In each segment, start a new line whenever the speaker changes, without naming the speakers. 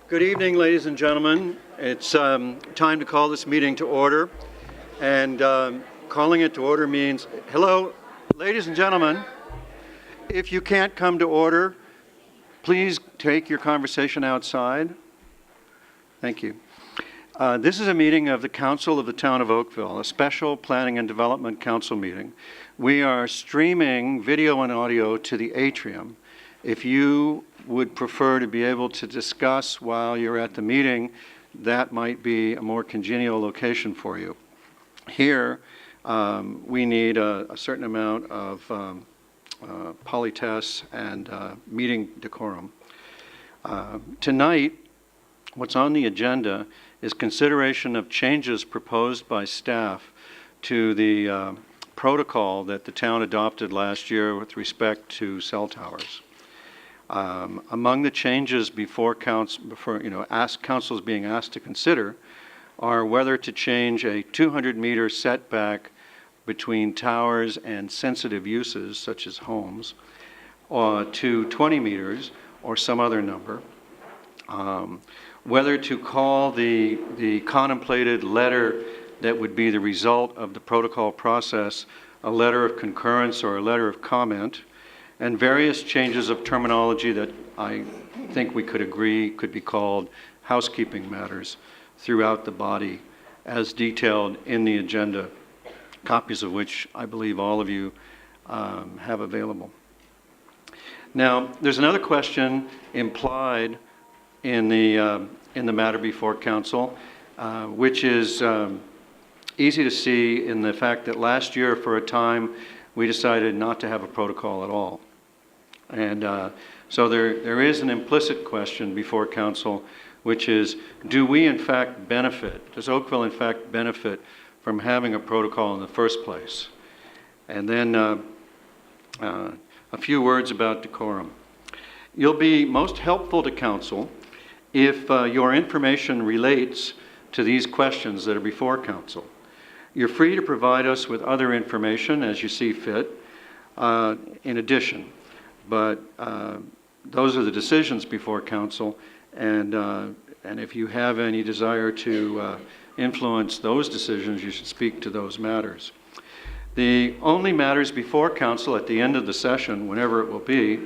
Good evening, ladies and gentlemen. It's time to call this meeting to order. And calling it to order means, hello, ladies and gentlemen, if you can't come to order, please take your conversation outside. Thank you. This is a meeting of the Council of the Town of Oakville, a special Planning and Development Council meeting. We are streaming video and audio to the atrium. If you would prefer to be able to discuss while you're at the meeting, that might be a more congenial location for you. Here, we need a certain amount of politesse and meeting decorum. Tonight, what's on the agenda is consideration of changes proposed by staff to the protocol that the town adopted last year with respect to cell towers. Among the changes before council is being asked to consider are whether to change a 200-meter setback between towers and sensitive uses such as homes to 20 meters or some other number. Whether to call the contemplated letter that would be the result of the protocol process a letter of concurrence or a letter of comment, and various changes of terminology that I think we could agree could be called housekeeping matters throughout the body as detailed in the agenda, copies of which I believe all of you have available. Now, there's another question implied in the matter before council, which is easy to see in the fact that last year, for a time, we decided not to have a protocol at all. And so there is an implicit question before council, which is, do we in fact benefit, does Oakville in fact benefit from having a protocol in the first place? And then a few words about decorum. You'll be most helpful to council if your information relates to these questions that are before council. You're free to provide us with other information as you see fit in addition, but those are the decisions before council, and if you have any desire to influence those decisions, you should speak to those matters. The only matters before council at the end of the session, whenever it will be,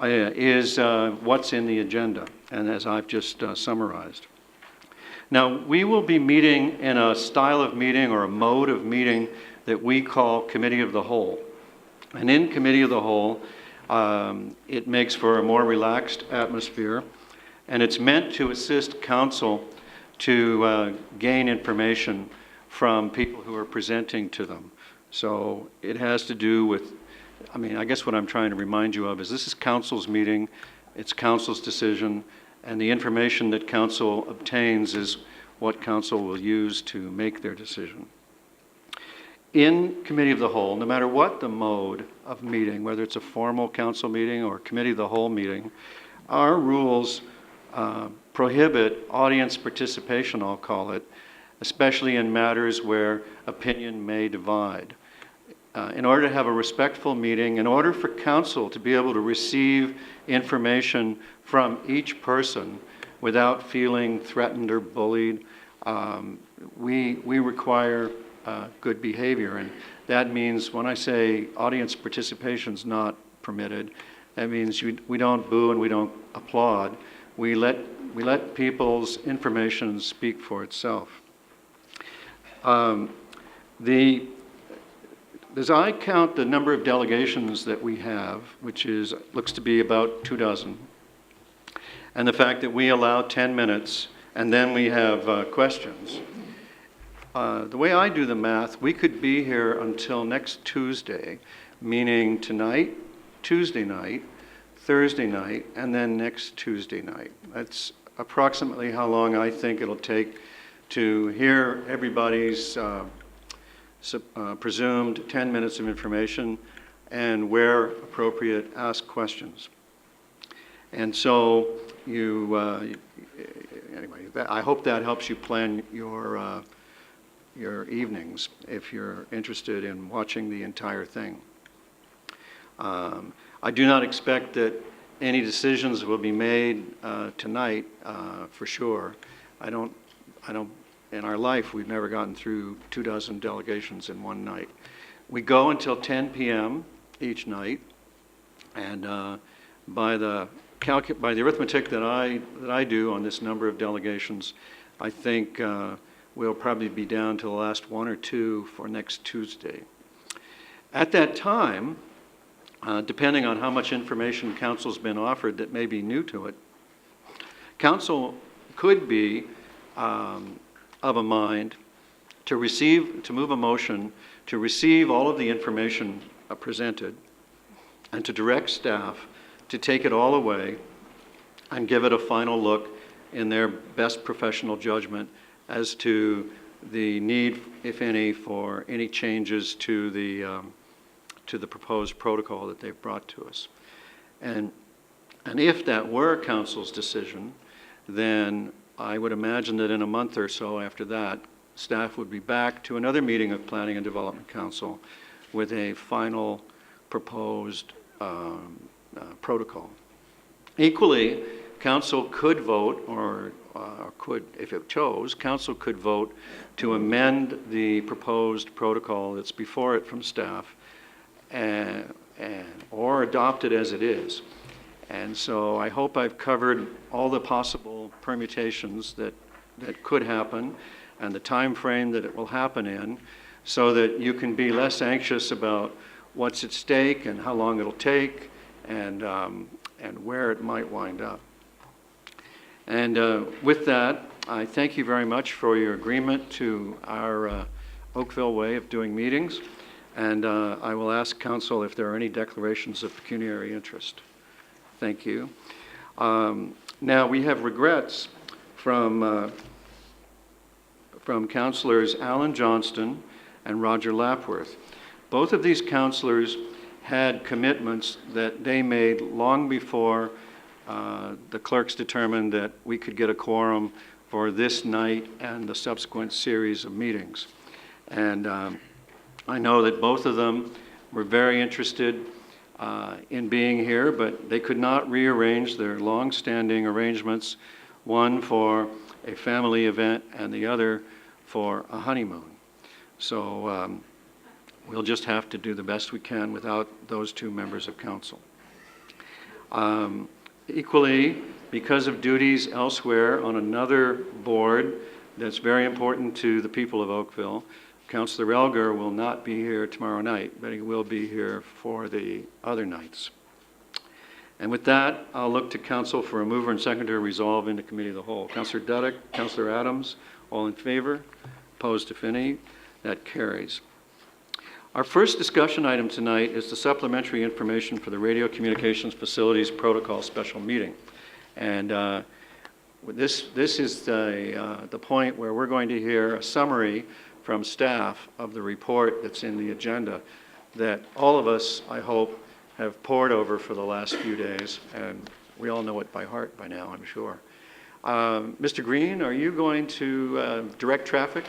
is what's in the agenda, and as I've just summarized. Now, we will be meeting in a style of meeting or a mode of meeting that we call Committee of the Whole. And in Committee of the Whole, it makes for a more relaxed atmosphere, and it's meant to assist council to gain information from people who are presenting to them. So it has to do with, I guess what I'm trying to remind you of is this is council's meeting, it's council's decision, and the information that council obtains is what council will use to make their decision. In Committee of the Whole, no matter what the mode of meeting, whether it's a formal council meeting or Committee of the Whole meeting, our rules prohibit audience participation, I'll call it, especially in matters where opinion may divide. In order to have a respectful meeting, in order for council to be able to receive information from each person without feeling threatened or bullied, we require good behavior. And that means when I say audience participation is not permitted, that means we don't boo and we don't applaud. We let people's information speak for itself. As I count the number of delegations that we have, which looks to be about 24, and the fact that we allow 10 minutes and then we have questions, the way I do the math, we could be here until next Tuesday, meaning tonight, Tuesday night, Thursday night, and then next Tuesday night. That's approximately how long I think it'll take to hear everybody's presumed 10 minutes of information and, where appropriate, ask questions. And so anyway, I hope that helps you plan your evenings if you're interested in watching the entire thing. I do not expect that any decisions will be made tonight for sure. I don't, in our life, we've never gotten through 24 delegations in one night. We go until 10 p.m. each night, and by the arithmetic that I do on this number of delegations, I think we'll probably be down to the last one or two for next Tuesday. At that time, depending on how much information Council's been offered that may be new to it, Council could be of a mind to move a motion to receive all of the information presented and to direct staff to take it all away and give it a final look in their best professional judgment as to the need, if any, for any changes to the proposed protocol that they've brought to us. And if that were Council's decision, then I would imagine that in a month or so after that, staff would be back to another meeting of Planning and Development Council with a final proposed protocol. Equally, Council could vote, or could, if it chose, Council could vote to amend the proposed protocol that's before it from staff, or adopt it as it is. And so I hope I've covered all the possible permutations that could happen and the time frame that it will happen in, so that you can be less anxious about what's at stake and how long it'll take and where it might wind up. And with that, I thank you very much for your agreement to our Oakville way of doing meetings. And I will ask Council if there are any declarations of pecuniary interest. Thank you. Now we have regrets from Councilors Alan Johnston and Roger Lapworth. Both of these councilors had commitments that they made long before the clerks determined that we could get a quorum for this night and the subsequent series of meetings. And I know that both of them were very interested in being here, but they could not rearrange their long-standing arrangements, one for a family event and the other for a honeymoon. So we'll just have to do the best we can without those two members of council. Equally, because of duties elsewhere on another board that's very important to the people of Oakville, Councillor Elgar will not be here tomorrow night, but he will be here for the other nights. And with that, I'll look to Council for a mover and seconder to resolve into Committee of the Whole. Councillor Dudek, Councillor Adams, all in favor? Opposed, if any? That carries. Our first discussion item tonight is the supplementary information for the Radio Communications Facilities Protocol Special Meeting. And this is the point where we're going to hear a summary from staff of the report that's in the agenda that all of us, I hope, have pored over for the last few days, and we all know it by heart by now, I'm sure. Mr. Green, are you going to direct traffic?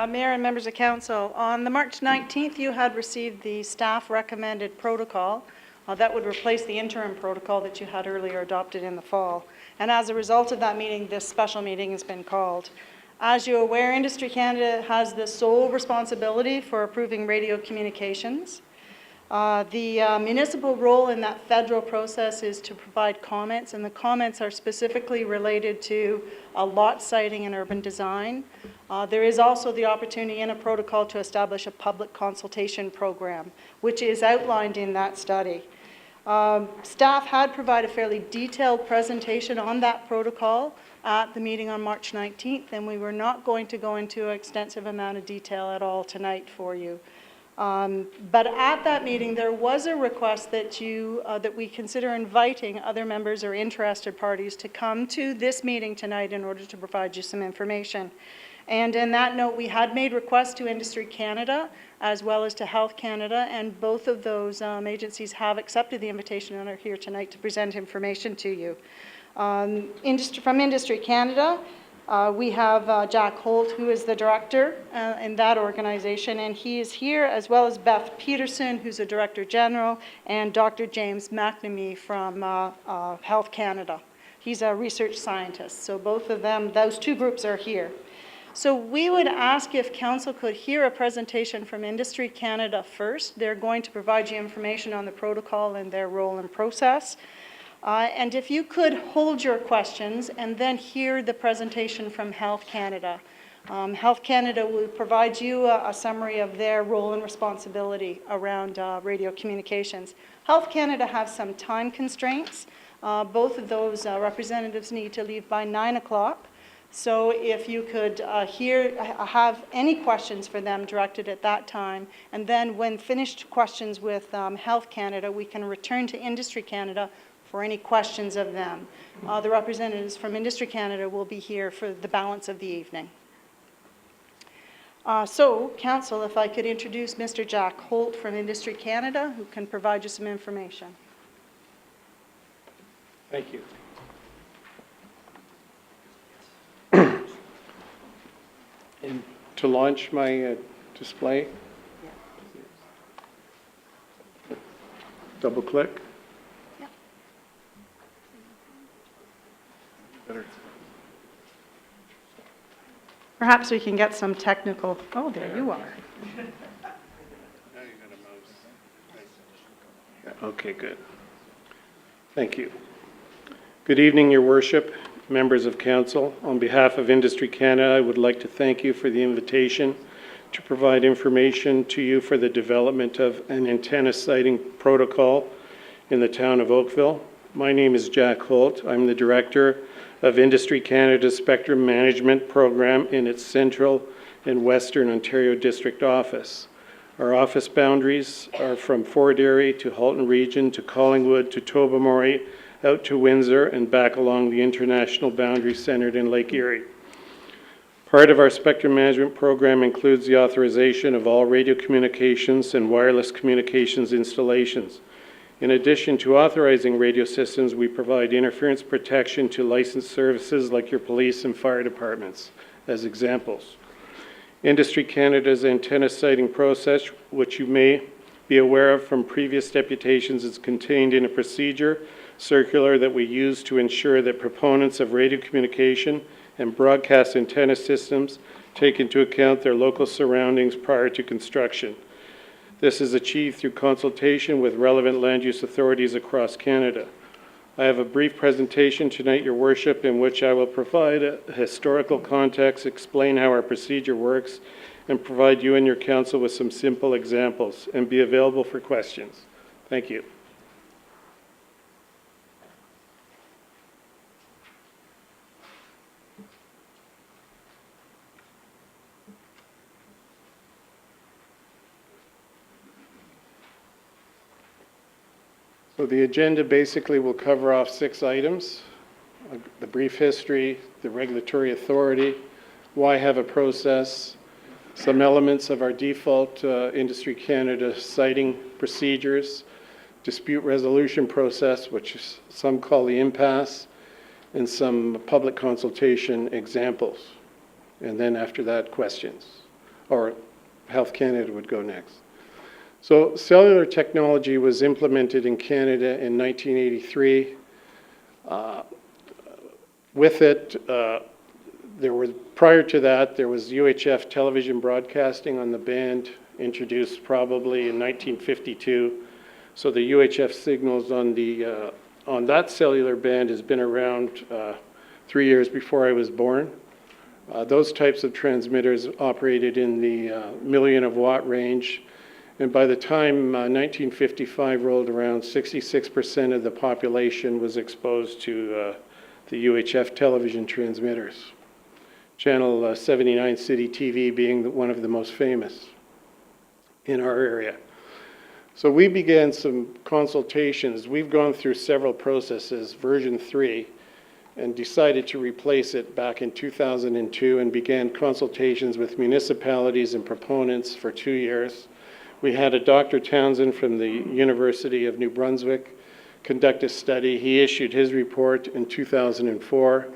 Mayor and members of council, on the March 19th, you had received the staff recommended protocol that would replace the interim protocol that you had earlier adopted in the fall. And as a result of that meeting, this special meeting has been called. As you're aware, Industry Canada has the sole responsibility for approving radio communications. The municipal role in that federal process is to provide comments, and the comments are specifically related to lot siting and urban design. There is also the opportunity in a protocol to establish a public consultation program, which is outlined in that study. Staff had provided a fairly detailed presentation on that protocol at the meeting on March 19th, and we were not going to go into an extensive amount of detail at all tonight for you. But at that meeting, there was a request that that we consider inviting other members or interested parties to come to this meeting tonight in order to provide you some information. And in that note, we had made requests to Industry Canada as well as to Health Canada, and both of those agencies have accepted the invitation and are here tonight to present information to you. From Industry Canada, We have Jack Holt, who is the director in that organization, and he is here, as well as Beth Peterson, who's the Director General, and Dr. James McNamee from Health Canada. He's a research scientist, so both of them, those two groups are here. So we would ask if Council could hear a presentation from Industry Canada first. They're going to provide you information on the protocol and their role and process. And if you could hold your questions and then hear the presentation from Health Canada. Health Canada will provide you a summary of their role and responsibility around radio communications. Health Canada have some time constraints. Both of those representatives need to leave by 9 o'clock. So if you could have any questions for them directed at that time, and then when finished questions with Health Canada, we can return to Industry Canada for any questions of them. The representatives from Industry Canada will be here for the balance of the evening. So, Council, if I could introduce Mr. Jack Holt from Industry Canada, who can provide you some information.
Thank you. And to launch my display, double click.
Yeah.
Better.
Perhaps we can get some technical, oh, there you are.
Now you got a mouse. Yeah, okay, good. Thank you. Good evening, Your Worship, members of Council. On behalf of Industry Canada, I would like to thank you for the invitation to provide information to you for the development of an antenna siting protocol in the town of Oakville. My name is Jack Holt. I'm the Director of Industry Canada's Spectrum Management Program in its Central and Western Ontario District Office. Our office boundaries are from Fort Erie to Halton Region to Collingwood to Tobermory, out to Windsor and back along the international boundary centered in Lake Erie. Part of our spectrum management program includes the authorization of all radio communications and wireless communications installations. In addition to authorizing radio systems, we provide interference protection to licensed services like your police and fire departments, as examples. Industry Canada's antenna siting process, which you may be aware of from previous deputations, is contained in a procedure circular that we use to ensure that proponents of radio communication and broadcast antenna systems take into account their local surroundings prior to construction. This is achieved through consultation with relevant land use authorities across Canada. I have a brief presentation tonight, Your Worship, in which I will provide a historical context, explain how our procedure works, and provide you and your council with some simple examples, and be available for questions. Thank you. So the agenda basically will cover off 6 items: the brief history, the regulatory authority, why have a process, some elements of our default Industry Canada siting procedures, dispute resolution process, which some call the impasse, and some public consultation examples. And then after that, questions, or Health Canada would go next. So cellular technology was implemented in Canada in 1983. With it, prior to that, there was UHF television broadcasting on the band, introduced probably in 1952. So the UHF signals on that cellular band has been around 3 years before I was born. Those types of transmitters operated in the million of watt range. And by the time 1955 rolled around, 66% of the population was exposed to the UHF television transmitters. Channel 79 City TV being one of the most famous in our area. So we began some consultations. We've gone through several processes, version 3, and decided to replace it back in 2002 and began consultations with municipalities and proponents for 2 years. We had a Dr. Townsend from the University of New Brunswick conduct a study. He issued his report in 2004.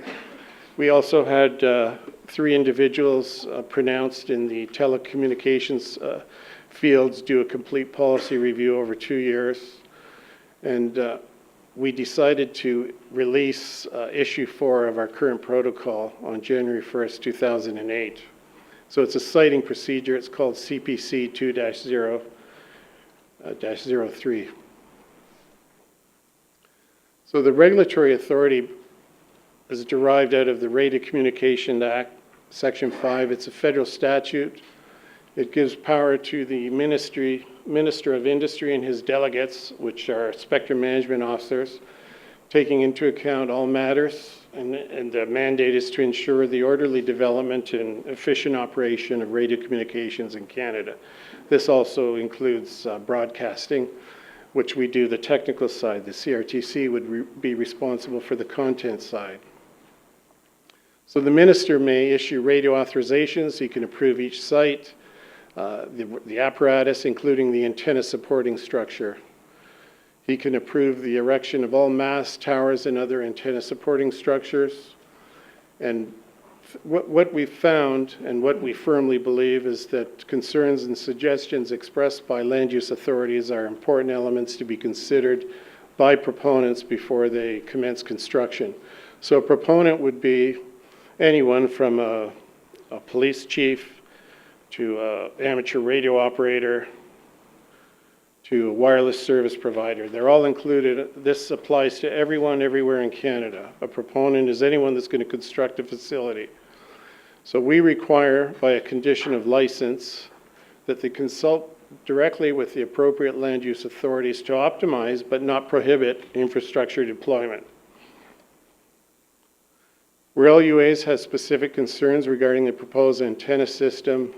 We also had 3 individuals pronounced in the telecommunications fields do a complete policy review over 2 years. And we decided to release issue 4 of our current protocol on January 1st, 2008. So it's a citing procedure. It's called CPC 2-0-03. So the regulatory authority is derived out of the Radio Communication Act, Section 5. It's a federal statute. It gives power to the Minister of Industry and his delegates, which are spectrum management officers, taking into account all matters, and the mandate is to ensure the orderly development and efficient operation of radio communications in Canada. This also includes broadcasting, which we do the technical side. The CRTC would be responsible for the content side. So the minister may issue radio authorizations. He can approve each site, the apparatus, including the antenna supporting structure. He can approve the erection of all masts, towers, and other antenna supporting structures. And what we've found and what we firmly believe is that concerns and suggestions expressed by land use authorities are important elements to be considered by proponents before they commence construction. So a proponent would be anyone from a police chief to an amateur radio operator to a wireless service provider. They're all included. This applies to everyone everywhere in Canada. A proponent is anyone that's going to construct a facility. So we require, by a condition of license, that they consult directly with the appropriate land use authorities to optimize but not prohibit infrastructure deployment. Where LUAs has specific concerns regarding the proposed antenna system,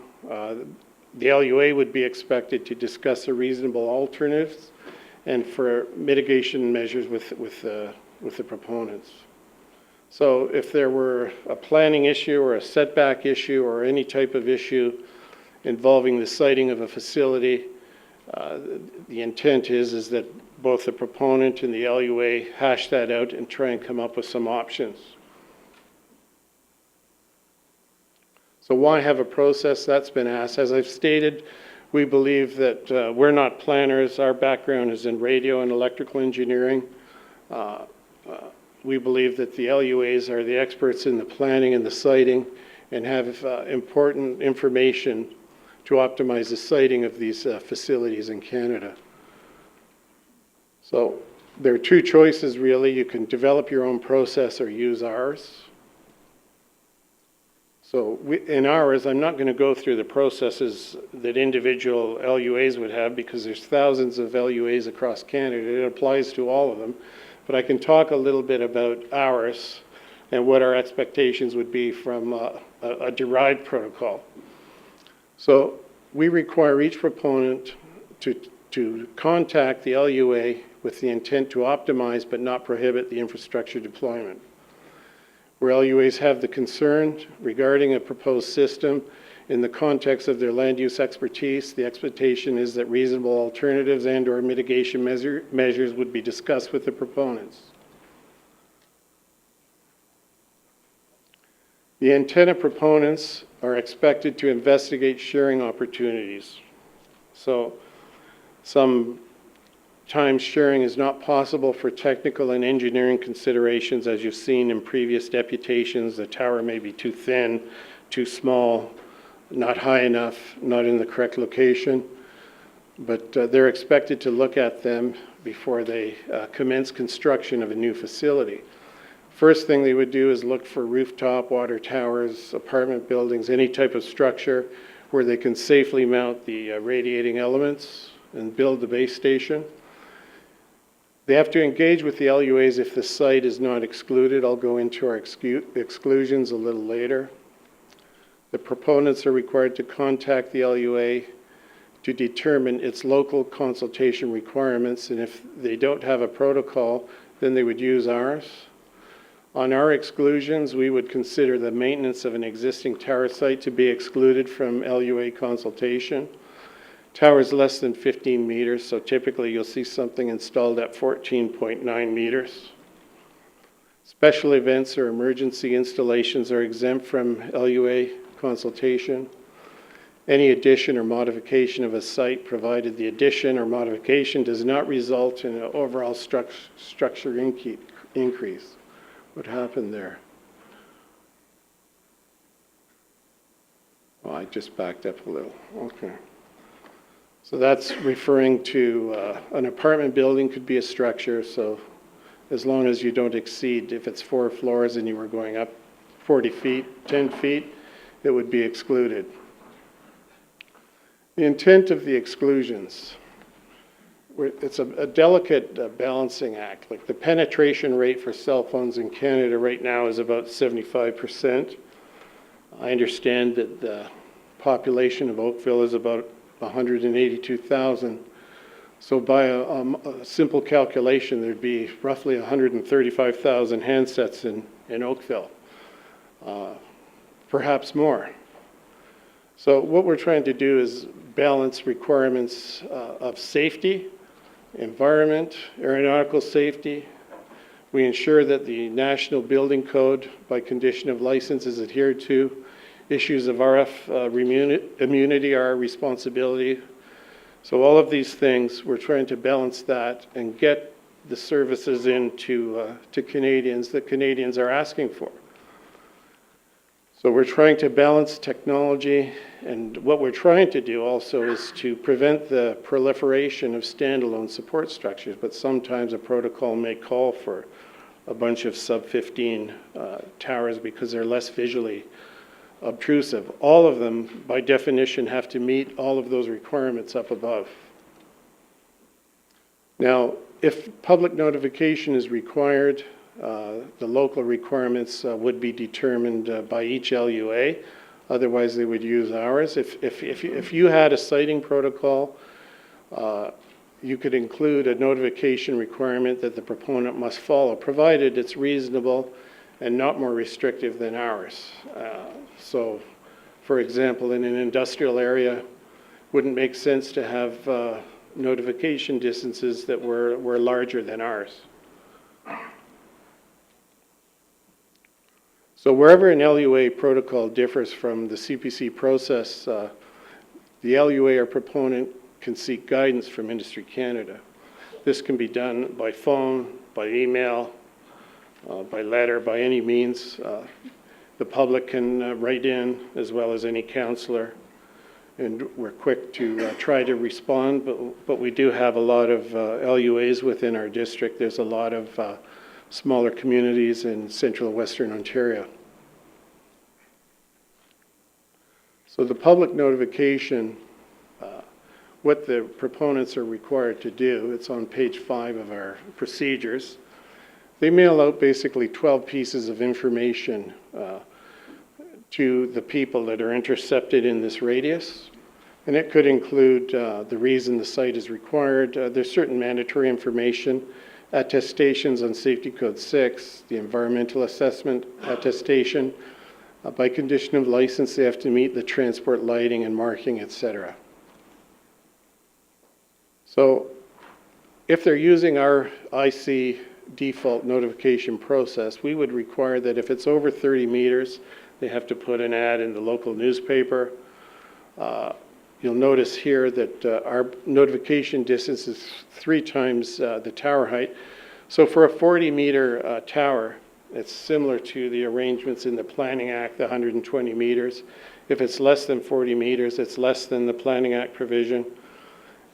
the LUA would be expected to discuss a reasonable alternatives and for mitigation measures with the proponents. So if there were a planning issue or a setback issue or any type of issue involving the siting of a facility, the intent is that both the proponent and the LUA hash that out and try and come up with some options. So why have a process? That's been asked. As I've stated, we believe that we're not planners. Our background is in radio and electrical engineering. We believe that the LUAs are the experts in the planning and the siting and have important information to optimize the siting of these facilities in Canada. So there are 2 choices really. You can develop your own process or use ours. So in ours, I'm not going to go through the processes that individual LUAs would have because there's thousands of LUAs across Canada. It applies to all of them. But I can talk a little bit about ours and what our expectations would be from a derived protocol. So we require each proponent to contact the LUA with the intent to optimize but not prohibit the infrastructure deployment. Where LUAs have the concern regarding a proposed system in the context of their land use expertise, the expectation is that reasonable alternatives and/or mitigation measures would be discussed with the proponents. The antenna proponents are expected to investigate sharing opportunities. So sometimes sharing is not possible for technical and engineering considerations. As you've seen in previous deputations, the tower may be too thin, too small, not high enough, not in the correct location. But they're expected to look at them before they commence construction of a new facility. First thing they would do is look for rooftop, water towers, apartment buildings, any type of structure where they can safely mount the radiating elements and build the base station. They have to engage with the LUAs if the site is not excluded. I'll go into our exclusions a little later. The proponents are required to contact the LUA to determine its local consultation requirements, and if they don't have a protocol, then they would use ours. On our exclusions, we would consider the maintenance of an existing tower site to be excluded from LUA consultation. Towers less than 15 meters, so typically you'll see something installed at 14.9 meters. Special events or emergency installations are exempt from LUA consultation. Any addition or modification of a site, provided the addition or modification does not result in an overall structure increase. What happened there? Well, I just backed up a little. Okay. So that's referring to an apartment building could be a structure, so as long as you don't exceed, if it's 4 floors and you were going up 40 feet, 10 feet, it would be excluded. The intent of the exclusions, it's a delicate balancing act. Like the penetration rate for cell phones in Canada right now is about 75%. I understand that the population of Oakville is about 182,000. So by a simple calculation, there'd be roughly 135,000 handsets in Oakville, perhaps more. So what we're trying to do is balance requirements of safety, environment, aeronautical safety. We ensure that the National Building Code, by condition of license, is adhered to. Issues of RF immunity are our responsibility. So all of these things, we're trying to balance that and get the services into to Canadians that Canadians are asking for. So we're trying to balance technology, and what we're trying to do also is to prevent the proliferation of standalone support structures, but sometimes a protocol may call for a bunch of sub-15 towers because they're less visually obtrusive. All of them, by definition, have to meet all of those requirements up above. Now, if public notification is required, the local requirements would be determined by each LUA. Otherwise, they would use ours. If you had a siting protocol, you could include a notification requirement that the proponent must follow, provided it's reasonable and not more restrictive than ours. So, for example, in an industrial area, wouldn't make sense to have notification distances that were larger than ours. So wherever an LUA protocol differs from the CPC process, the LUA or proponent can seek guidance from Industry Canada. This can be done by phone, by email, by letter, by any means. The public can write in, as well as any councillor, and we're quick to try to respond, but we do have a lot of LUAs within our district. There's a lot of smaller communities in central Western Ontario. So the public notification, what the proponents are required to do, it's on page 5 of our procedures. They mail out basically 12 pieces of information to the people that are intercepted in this radius. And it could include the reason the site is required. There's certain mandatory information, attestations on Safety Code 6, the environmental assessment attestation. By condition of license, they have to meet the transport lighting and marking, etc. So if they're using our IC default notification process, we would require that if it's over 30 meters, they have to put an ad in the local newspaper. You'll notice here that our notification distance is 3 times the tower height. So for a 40-meter tower, it's similar to the arrangements in the Planning Act, the 120 meters. If it's less than 40 meters, it's less than the Planning Act provision.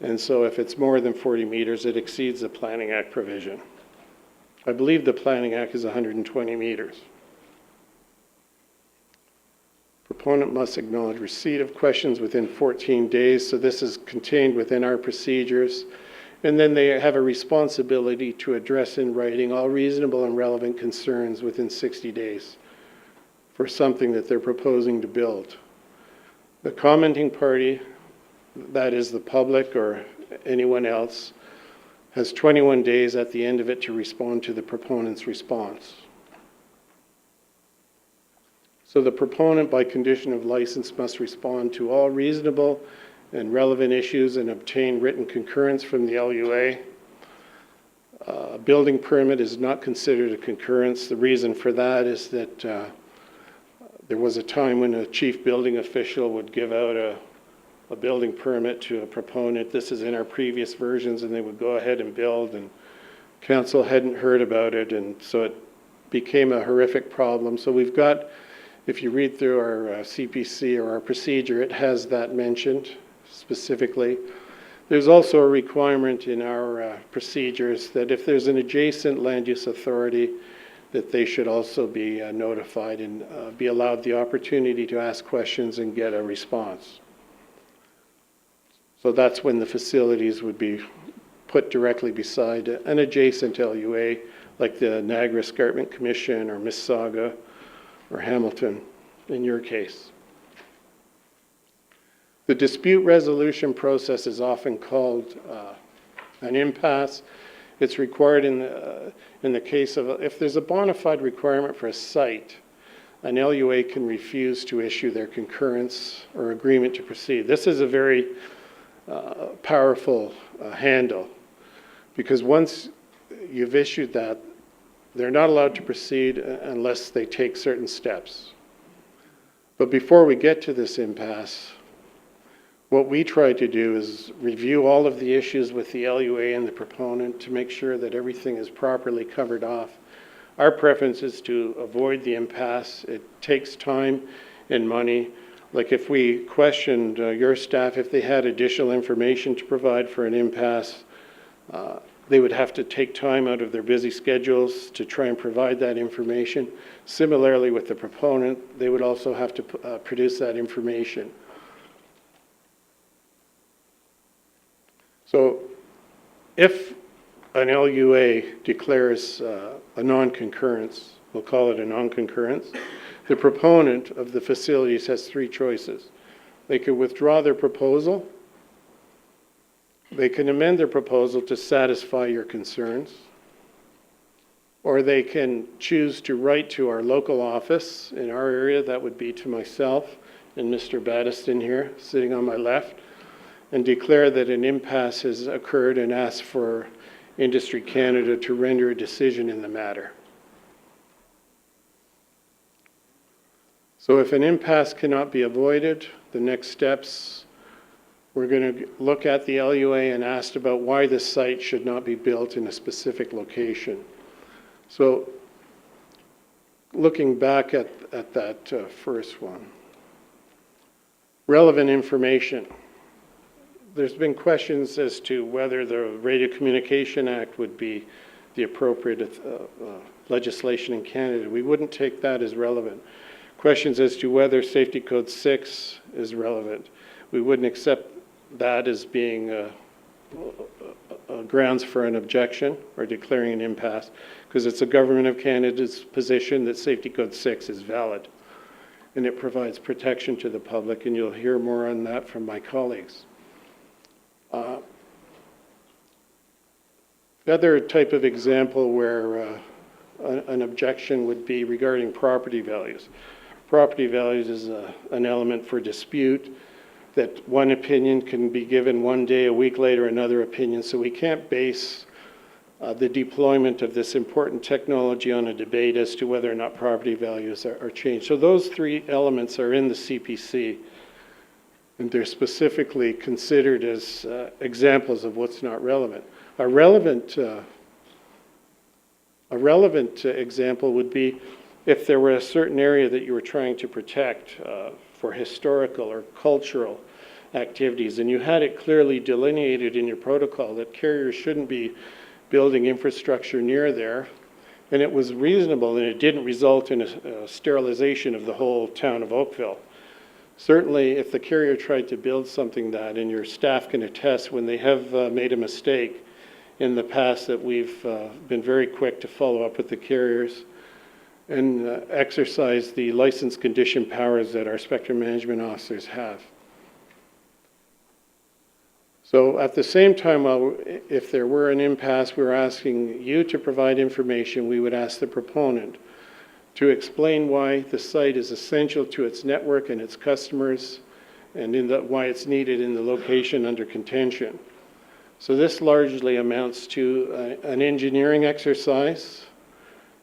And so if it's more than 40 meters, it exceeds the Planning Act provision. I believe the Planning Act is 120 meters. Proponent must acknowledge receipt of questions within 14 days, so this is contained within our procedures. And then they have a responsibility to address in writing all reasonable and relevant concerns within 60 days for something that they're proposing to build. The commenting party, that is the public or anyone else, has 21 days at the end of it to respond to the proponent's response. So the proponent, by condition of license, must respond to all reasonable and relevant issues and obtain written concurrence from the LUA. Building permit is not considered a concurrence. The reason for that is that there was a time when a chief building official would give out a building permit to a proponent. This is in our previous versions, and they would go ahead and build, and council hadn't heard about it, and so it became a horrific problem. So we've got, if you read through our CPC or our procedure, it has that mentioned specifically. There's also a requirement in our procedures that if there's an adjacent land use authority, that they should also be notified and be allowed the opportunity to ask questions and get a response. So that's when the facilities would be put directly beside an adjacent LUA, like the Niagara Escarpment Commission or Mississauga or Hamilton, in your case. The dispute resolution process is often called an impasse. It's required in the case of, if there's a bona fide requirement for a site, an LUA can refuse to issue their concurrence or agreement to proceed. This is a very powerful handle, because once you've issued that, they're not allowed to proceed unless they take certain steps. But before we get to this impasse, what we try to do is review all of the issues with the LUA and the proponent to make sure that everything is properly covered off. Our preference is to avoid the impasse. It takes time and money. Like if we questioned your staff, if they had additional information to provide for an impasse, they would have to take time out of their busy schedules to try and provide that information. Similarly with the proponent, they would also have to produce that information. So if an LUA declares a non-concurrence, we'll call it a non-concurrence, the proponent of the facilities has three choices. They could withdraw their proposal, they can amend their proposal to satisfy your concerns, or they can choose to write to our local office in our area. That would be to myself and Mr. Battiston here, sitting on my left, and declare that an impasse has occurred and ask for Industry Canada to render a decision in the matter. So if an impasse cannot be avoided, the next steps, we're going to look at the LUA and ask about why the site should not be built in a specific location. So looking back at that first one, relevant information. There's been questions as to whether the Radio Communication Act would be the appropriate legislation in Canada. We wouldn't take that as relevant. Questions as to whether Safety Code 6 is relevant. We wouldn't accept that as being grounds for an objection or declaring an impasse, because it's a Government of Canada's position that Safety Code 6 is valid and it provides protection to the public, and you'll hear more on that from my colleagues. The other type of example where an objection would be regarding property values. Property values is an element for dispute, that one opinion can be given one day, a week later another opinion, so we can't base the deployment of this important technology on a debate as to whether or not property values are changed. So those three elements are in the CPC, and they're specifically considered as examples of what's not relevant. A relevant example would be if there were a certain area that you were trying to protect for historical or cultural activities, and you had it clearly delineated in your protocol that carriers shouldn't be building infrastructure near there, and it was reasonable and it didn't result in a sterilization of the whole town of Oakville. Certainly, if the carrier tried to build something that, and your staff can attest when they have made a mistake in the past, that we've been very quick to follow up with the carriers and exercise the license condition powers that our spectrum management officers have. So at the same time, if there were an impasse, we were asking you to provide information. We would ask the proponent to explain why the site is essential to its network and its customers, and why it's needed in the location under contention. So this largely amounts to an engineering exercise,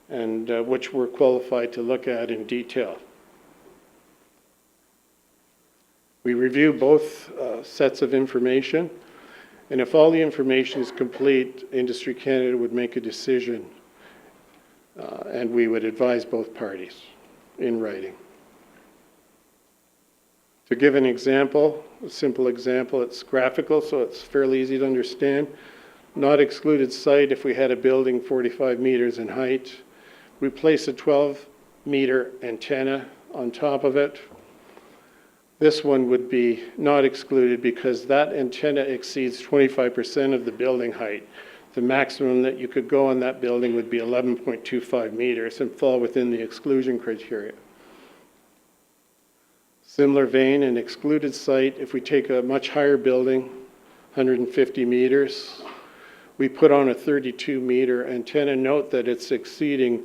and which we're qualified to look at in detail. We review both sets of information, and if all the information is complete, Industry Canada would make a decision, and we would advise both parties in writing. To give an example, a simple example, it's graphical, so it's fairly easy to understand. Not excluded site, if we had a building 45 meters in height, we place a 12-meter antenna on top of it. This one would be not excluded because that antenna exceeds 25% of the building height. The maximum that you could go on that building would be 11.25 meters and fall within the exclusion criteria. Similar vein, an excluded site, if we take a much higher building, 150 meters, we put on a 32-meter antenna. Note that it's exceeding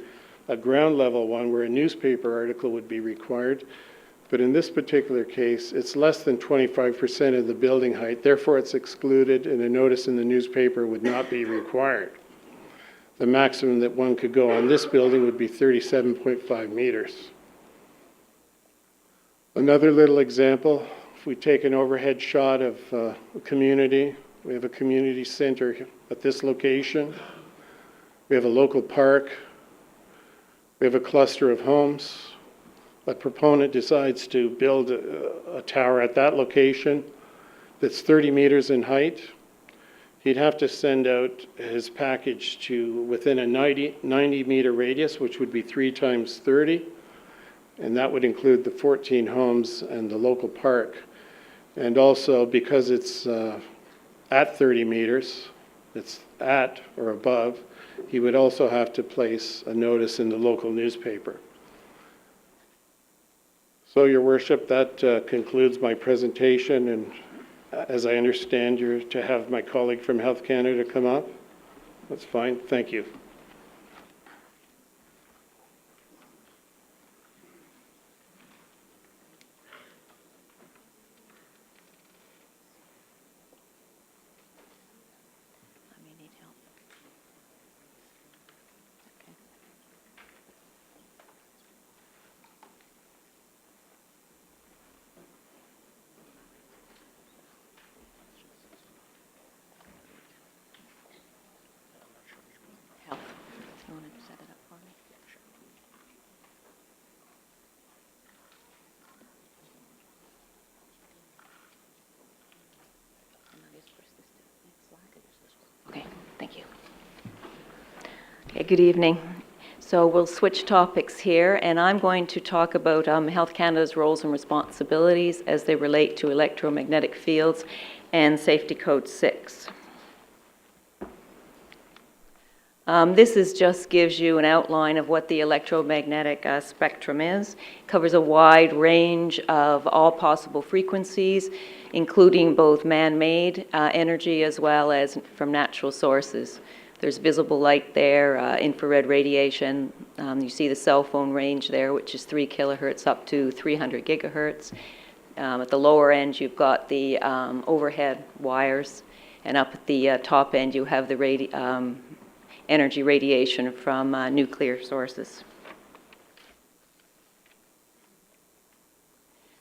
a ground level one where a newspaper article would be required. But in this particular case, it's less than 25% of the building height. Therefore, it's excluded, and a notice in the newspaper would not be required. The maximum that one could go on this building would be 37.5 meters. Another little example, if we take an overhead shot of a community, we have a community center at this location. We have a local park. We have a cluster of homes. A proponent decides to build a tower at that location that's 30 meters in height. He'd have to send out his package to within a 90-meter radius, which would be 3 times 30. And that would include the 14 homes and the local park. And also, because it's at 30 meters, it's at or above, he would also have to place a notice in the local newspaper. So, Your Worship, that concludes my presentation, and as I understand, you're to have my colleague from Health Canada come up. That's fine. Thank you.
Good evening. So we'll switch topics here, and I'm going to talk about Health Canada's roles and responsibilities as they relate to electromagnetic fields and Safety Code 6. This just gives you an outline of what the electromagnetic spectrum is. It covers a wide range of all possible frequencies, including both man-made energy as well as from natural sources. There's visible light there, infrared radiation. You see the cell phone range there, which is 3 kilohertz up to 300 gigahertz. At the lower end, you've got the overhead wires, and up at the top end, you have the energy radiation from nuclear sources.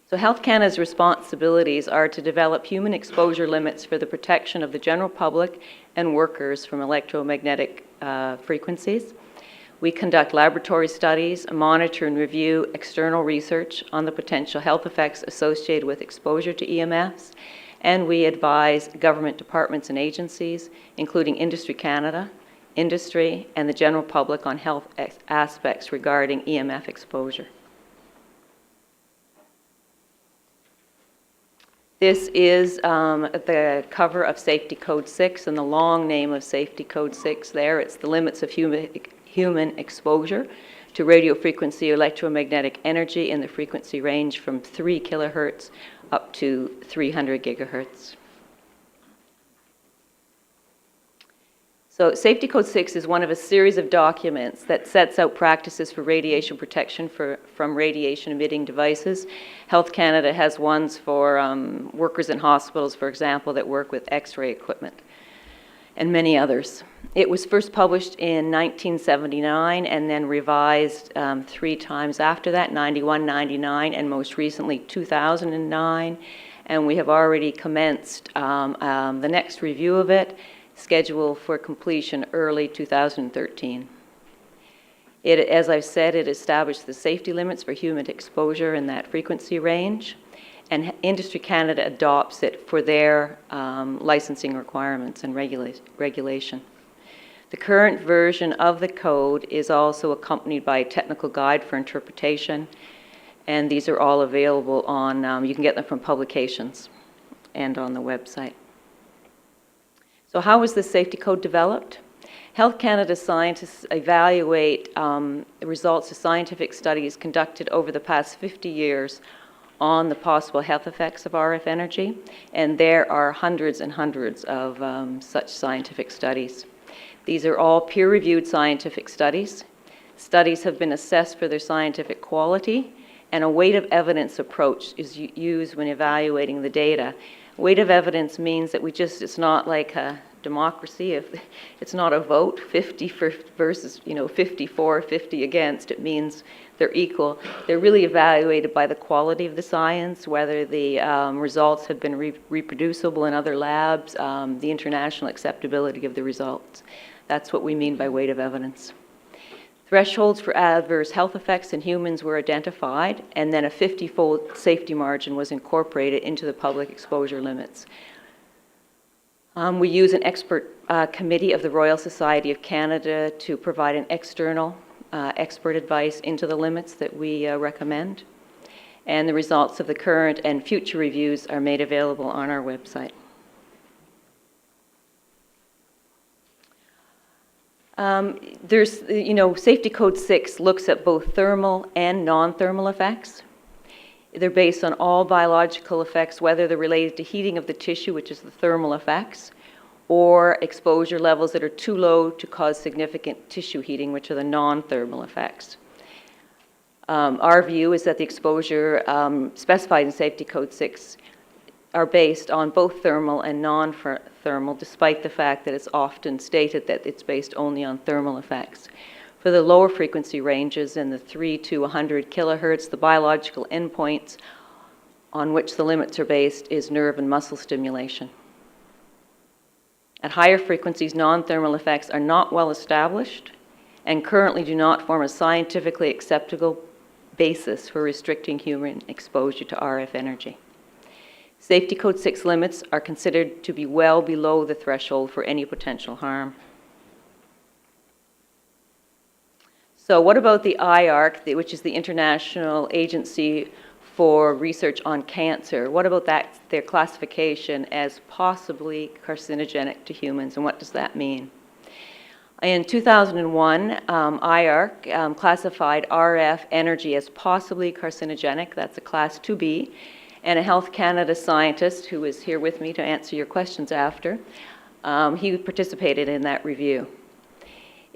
So Health Canada's responsibilities are to develop human exposure limits for the protection of the general public and workers from electromagnetic frequencies. We conduct laboratory studies, monitor and review external research on the potential health effects associated with exposure to EMFs, and we advise government departments and agencies, including Industry Canada, industry, and the general public on health aspects regarding EMF exposure. This is the cover of Safety Code 6 and the long name of Safety Code 6 there. It's the limits of human exposure to radio frequency electromagnetic energy in the frequency range from 3 kilohertz up to 300 gigahertz. So Safety Code 6 is one of a series of documents that sets out practices for radiation protection from radiation-emitting devices. Health Canada has ones for workers in hospitals, for example, that work with X-ray equipment. and many others. It was first published in 1979 and then revised 3 times after that, 91, 99, and most recently 2009. And we have already commenced the next review of it, scheduled for completion early 2013. As I've said, it established the safety limits for human exposure in that frequency range, and Industry Canada adopts it for their licensing requirements and regulation. The current version of the code is also accompanied by a technical guide for interpretation, and these are all available on, you can get them from publications and on the website. So how was this safety code developed? Health Canada scientists evaluate the results of scientific studies conducted over the past 50 years on the possible health effects of RF energy, and there are hundreds and hundreds of such scientific studies. These are all peer-reviewed scientific studies. Studies have been assessed for their scientific quality, and a weight of evidence approach is used when evaluating the data. Weight of evidence means that it's not like a democracy. If it's not a vote, 50 versus 54, 50 against. It means they're equal. They're really evaluated by the quality of the science, whether the results have been reproducible in other labs, the international acceptability of the results. That's what we mean by weight of evidence. Thresholds for adverse health effects in humans were identified, and then a 50-fold safety margin was incorporated into the public exposure limits. We use an expert committee of the Royal Society of Canada to provide an external expert advice into the limits that we recommend. And the results of the current and future reviews are made available on our website. Safety Code 6 looks at both thermal and non-thermal effects. They're based on all biological effects, whether they're related to heating of the tissue, which is the thermal effects, or exposure levels that are too low to cause significant tissue heating, which are the non-thermal effects. Our view is that the exposure specified in Safety Code 6 are based on both thermal and non-thermal, despite the fact that it's often stated that it's based only on thermal effects. For the lower frequency ranges in the 3 to 100 kilohertz, the biological endpoints on which the limits are based is nerve and muscle stimulation. At higher frequencies, non-thermal effects are not well established and currently do not form a scientifically acceptable basis for restricting human exposure to RF energy. Safety Code 6 limits are considered to be well below the threshold for any potential harm. So what about the IARC, which is the International Agency for Research on Cancer? What about that, their classification as possibly carcinogenic to humans, and what does that mean? In 2001, IARC classified RF energy as possibly carcinogenic. That's a Class 2B. And a Health Canada scientist who is here with me to answer your questions after, he participated in that review.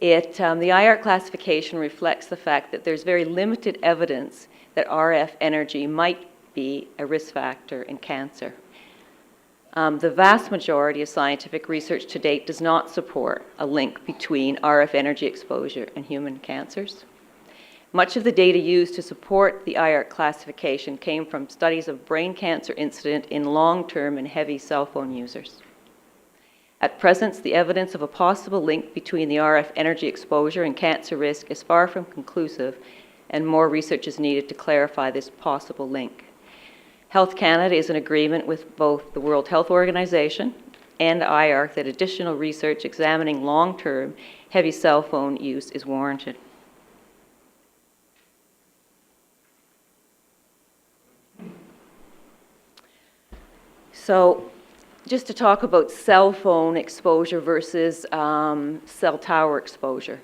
The IARC classification reflects the fact that there's very limited evidence that RF energy might be a risk factor in cancer. The vast majority of scientific research to date does not support a link between RF energy exposure and human cancers. Much of the data used to support the IARC classification came from studies of brain cancer incident in long-term and heavy cell phone users. At present, the evidence of a possible link between the RF energy exposure and cancer risk is far from conclusive, and more research is needed to clarify this possible link. Health Canada is in agreement with both the World Health Organization and IARC that additional research examining long-term heavy cell phone use is warranted. So just to talk about cell phone exposure versus cell tower exposure.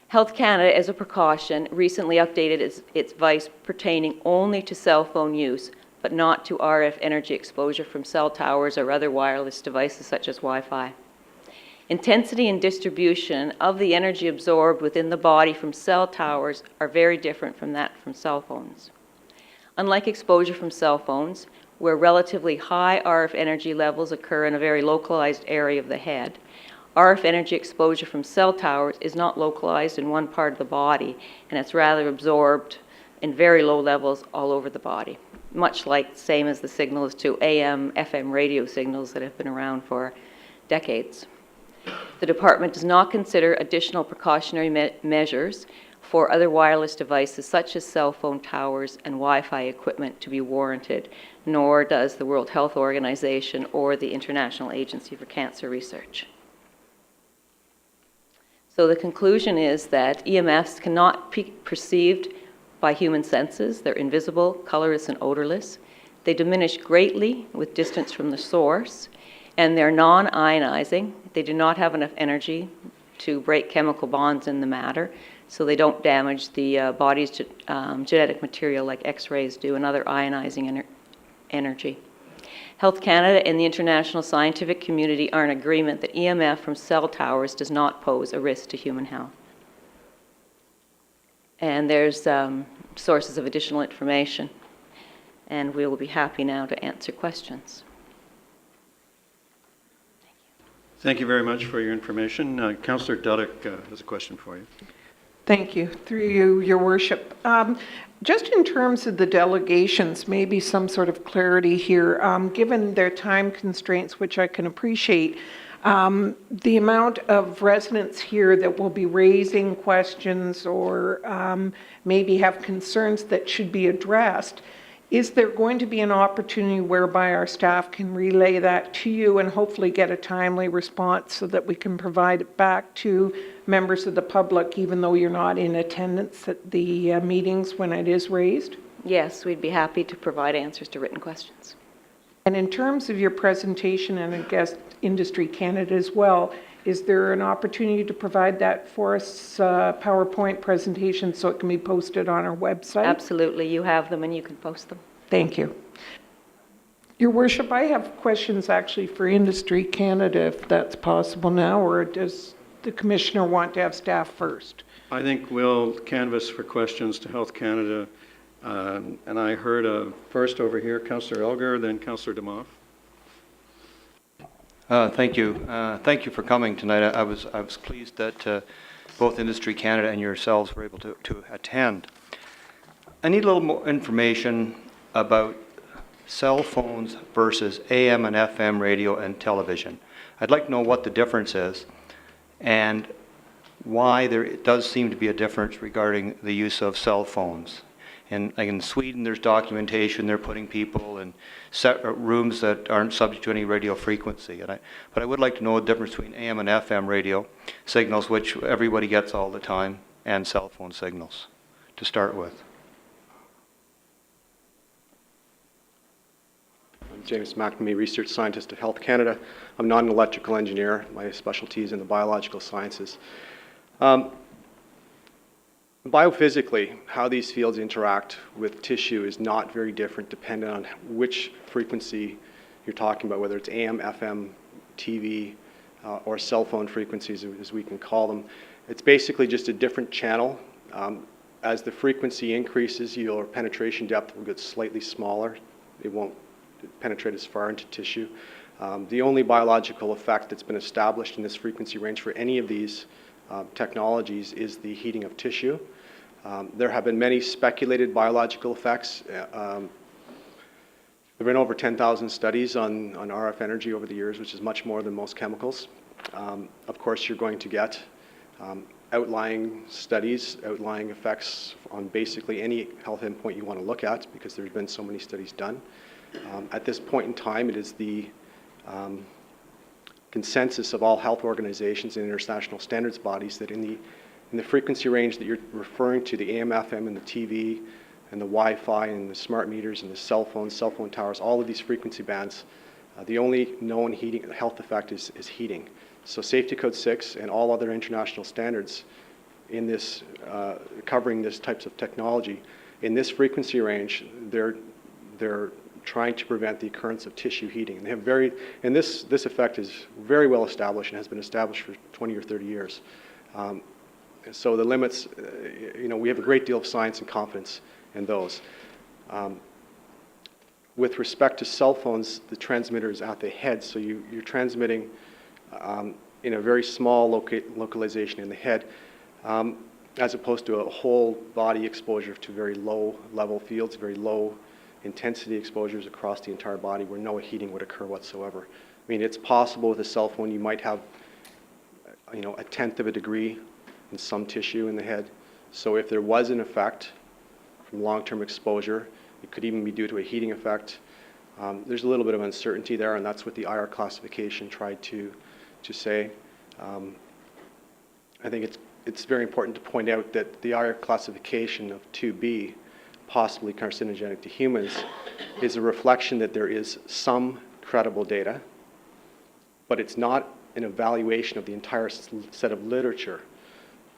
Health Canada, as a precaution, recently updated its advice pertaining only to cell phone use, but not to RF energy exposure from cell towers or other wireless devices such as Wi-Fi. Intensity and distribution of the energy absorbed within the body from cell towers are very different from that from cell phones. Unlike exposure from cell phones, where relatively high RF energy levels occur in a very localized area of the head, RF energy exposure from cell towers is not localized in one part of the body, and it's rather absorbed in very low levels all over the body, much like the same as the signals to AM, FM radio signals that have been around for decades. The department does not consider additional precautionary measures for other wireless devices such as cell phone towers and Wi-Fi equipment to be warranted, nor does the World Health Organization or the International Agency for Cancer Research. So the conclusion is that EMFs cannot be perceived by human senses. They're invisible, colorless, and odorless. They diminish greatly with distance from the source, and they're non-ionizing. They do not have enough energy to break chemical bonds in the matter, so they don't damage the body's genetic material like X-rays do and other ionizing energy. Health Canada and the international scientific community are in agreement that EMF from cell towers does not pose a risk to human health. And there's sources of additional information, and we will be happy now to answer questions.
Thank you very much for your information. Councillor Duddick has a question for you.
Thank you. Through you, Your Worship. Just in terms of the delegations, maybe some sort of clarity here, given their time constraints, which I can appreciate, the amount of residents here that will be raising questions or maybe have concerns that should be addressed, is there going to be an opportunity whereby our staff can relay that to you and hopefully get a timely response so that we can provide it back to members of the public, even though you're not in attendance at the meetings when it is raised?
Yes, we'd be happy to provide answers to written questions.
And in terms of your presentation, and I guess Industry Canada as well, is there an opportunity to provide that for us, PowerPoint presentation, so it can be posted on our website?
Absolutely. You have them and you can post them.
Thank you. Your Worship, I have questions actually for Industry Canada, if that's possible now, or does the Commissioner want to have staff first?
I think we'll canvass for questions to Health Canada. And I heard first over here, Councillor Elgar, then Councillor DeMoff.
Thank you. Thank you for coming tonight. I was pleased that both Industry Canada and yourselves were able to attend. I need a little more information about cell phones versus AM and FM radio and television. I'd like to know what the difference is and why there does seem to be a difference regarding the use of cell phones. And like in Sweden, there's documentation. They're putting people in rooms that aren't subject to any radio frequency. But I would like to know the difference between AM and FM radio signals, which everybody gets all the time, and cell phone signals, to start with.
I'm James McNamee, Research Scientist at Health Canada. I'm not an electrical engineer. My specialty is in the biological sciences. Biophysically, how these fields interact with tissue is not very different depending on which frequency you're talking about, whether it's AM, FM, TV, or cell phone frequencies, as we can call them. It's basically just a different channel. As the frequency increases, your penetration depth will get slightly smaller. It won't penetrate as far into tissue. The only biological effect that's been established in this frequency range for any of these technologies is the heating of tissue. There have been many speculated biological effects. There have been over 10,000 studies on RF energy over the years, which is much more than most chemicals. Of course, you're going to get outlying studies, outlying effects on basically any health endpoint you want to look at, because there's been so many studies done. At this point in time, it is the consensus of all health organizations and international standards bodies that in the frequency range that you're referring to, the AM, FM, and the TV, and the Wi-Fi, and the smart meters, and the cell phone towers, all of these frequency bands, the only known health effect is heating. So Safety Code 6 and all other international standards in this, covering this types of technology, in this frequency range, they're trying to prevent the occurrence of tissue heating. And they have and this effect is very well established and has been established for 20 or 30 years. So the limits, we have a great deal of science and confidence in those. With respect to cell phones, the transmitter is at the head, so you're transmitting in a very small localization in the head, as opposed to a whole body exposure to very low level fields, very low intensity exposures across the entire body where no heating would occur whatsoever. I mean, it's possible with a cell phone you might have, you know, 1/10 of a degree in some tissue in the head. So if there was an effect from long-term exposure, it could even be due to a heating effect. There's a little bit of uncertainty there, and that's what the IR classification tried to say. I think it's very important to point out that the IR classification of 2B, possibly carcinogenic to humans, is a reflection that there is some credible data, but it's not an evaluation of the entire set of literature.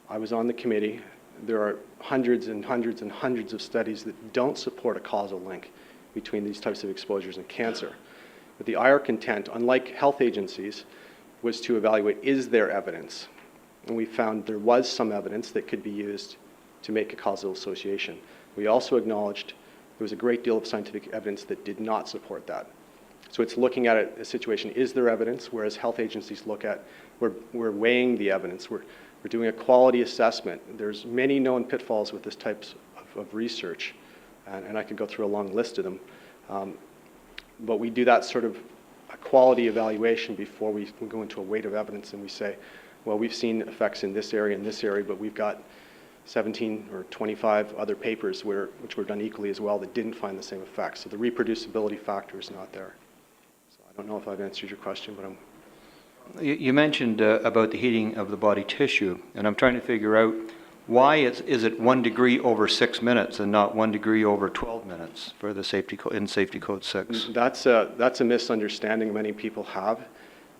I was on the committee. There are hundreds and hundreds and hundreds of studies that don't support a causal link between these types of exposures and cancer. But the IR content, unlike health agencies, was to evaluate, is there evidence? And we found there was some evidence that could be used to make a causal association. We also acknowledged there was a great deal of scientific evidence that did not support that. So it's looking at a situation, is there evidence? Whereas health agencies look at, we're weighing the evidence. We're doing a quality assessment. There's many known pitfalls with this type of research, and I could go through a long list of them. But we do that sort of a quality evaluation before we go into a weight of evidence and we say, well, we've seen effects in this area and this area, but we've got 17 or 25 other papers which were done equally as well that didn't find the same effects. So the reproducibility factor is not there. So I don't know if I've answered your question, but
You mentioned about the heating of the body tissue, and I'm trying to figure out why is it 1 degree over 6 minutes and not 1 degree over 12 minutes for the safety in Safety Code 6?
That's a misunderstanding many people have.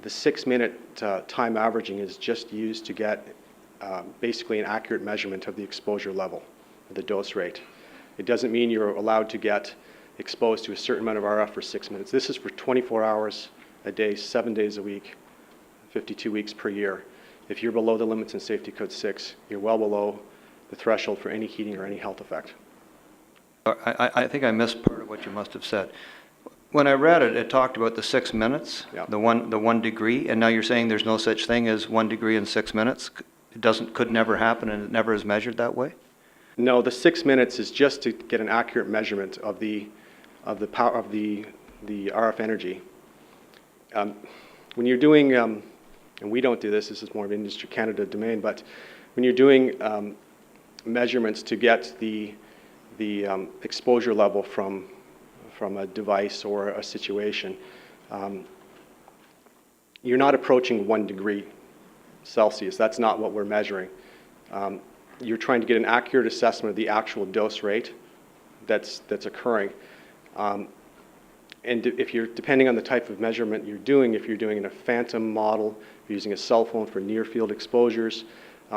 The 6-minute time averaging is just used to get basically an accurate measurement of the exposure level, the dose rate. It doesn't mean you're allowed to get exposed to a certain amount of RF for 6 minutes. This is for 24 hours a day, 7 days a week, 52 weeks per year. If you're below the limits in Safety Code 6, you're well below the threshold for any heating or any health effect.
I think I missed part of what you must have said. When I read it, it talked about the 6 minutes,
Yeah.
the one degree, and now you're saying there's no such thing as 1 degree in 6 minutes? It could never happen, and it never is measured that way?
No, the 6 minutes is just to get an accurate measurement of the power of the RF energy. When you're doing, and we don't do this. This is more of an Industry Canada domain. But when you're doing measurements to get the exposure level from a device or a situation, you're not approaching 1 degree Celsius. That's not what we're measuring. You're trying to get an accurate assessment of the actual dose rate that's occurring. And if you're, depending on the type of measurement you're doing, if you're doing in a phantom model, if you're using a cell phone for near field exposures,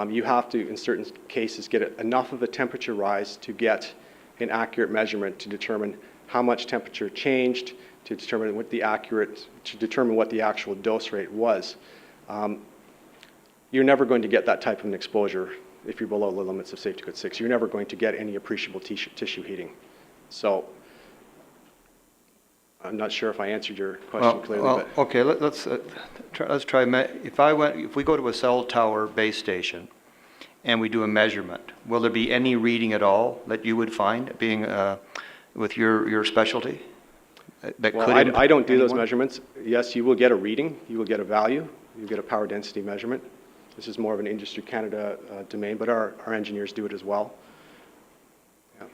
you have to, in certain cases, get enough of a temperature rise to get an accurate measurement to determine how much temperature changed, to determine what the actual dose rate was. You're never going to get that type of an exposure if you're below the limits of Safety Code 6. You're never going to get any appreciable tissue heating. So I'm not sure if I answered your question clearly. But
okay, let's try. If we go to a cell tower base station and we do a measurement, will there be any reading at all that you would find being with your specialty?
Well, I don't do those measurements. Yes, you will get a reading. You will get a value. You get a power density measurement. This is more of an Industry Canada domain, but our engineers do it as well.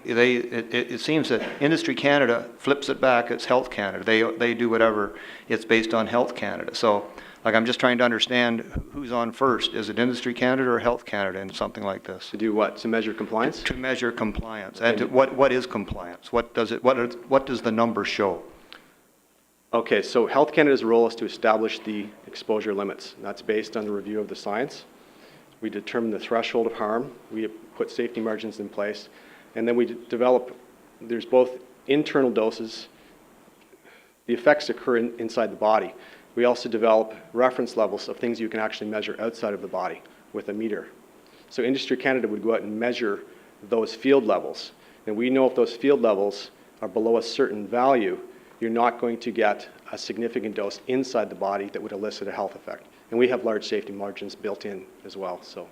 Yeah.
It seems that Industry Canada flips it back. It's Health Canada. They do whatever. It's based on Health Canada. So, like, I'm just trying to understand who's on first. Is it Industry Canada or Health Canada in something like this?
To do what? To measure compliance?
To measure compliance. And what is compliance? What does the number show?
Okay, so Health Canada's role is to establish the exposure limits. And that's based on the review of the science. We determine the threshold of harm. We put safety margins in place. And then we develop, there's both internal doses. The effects occur inside the body. We also develop reference levels of things you can actually measure outside of the body with a meter. So Industry Canada would go out and measure those field levels. And we know if those field levels are below a certain value, you're not going to get a significant dose inside the body that would elicit a health effect. And we have large safety margins built in as well, so.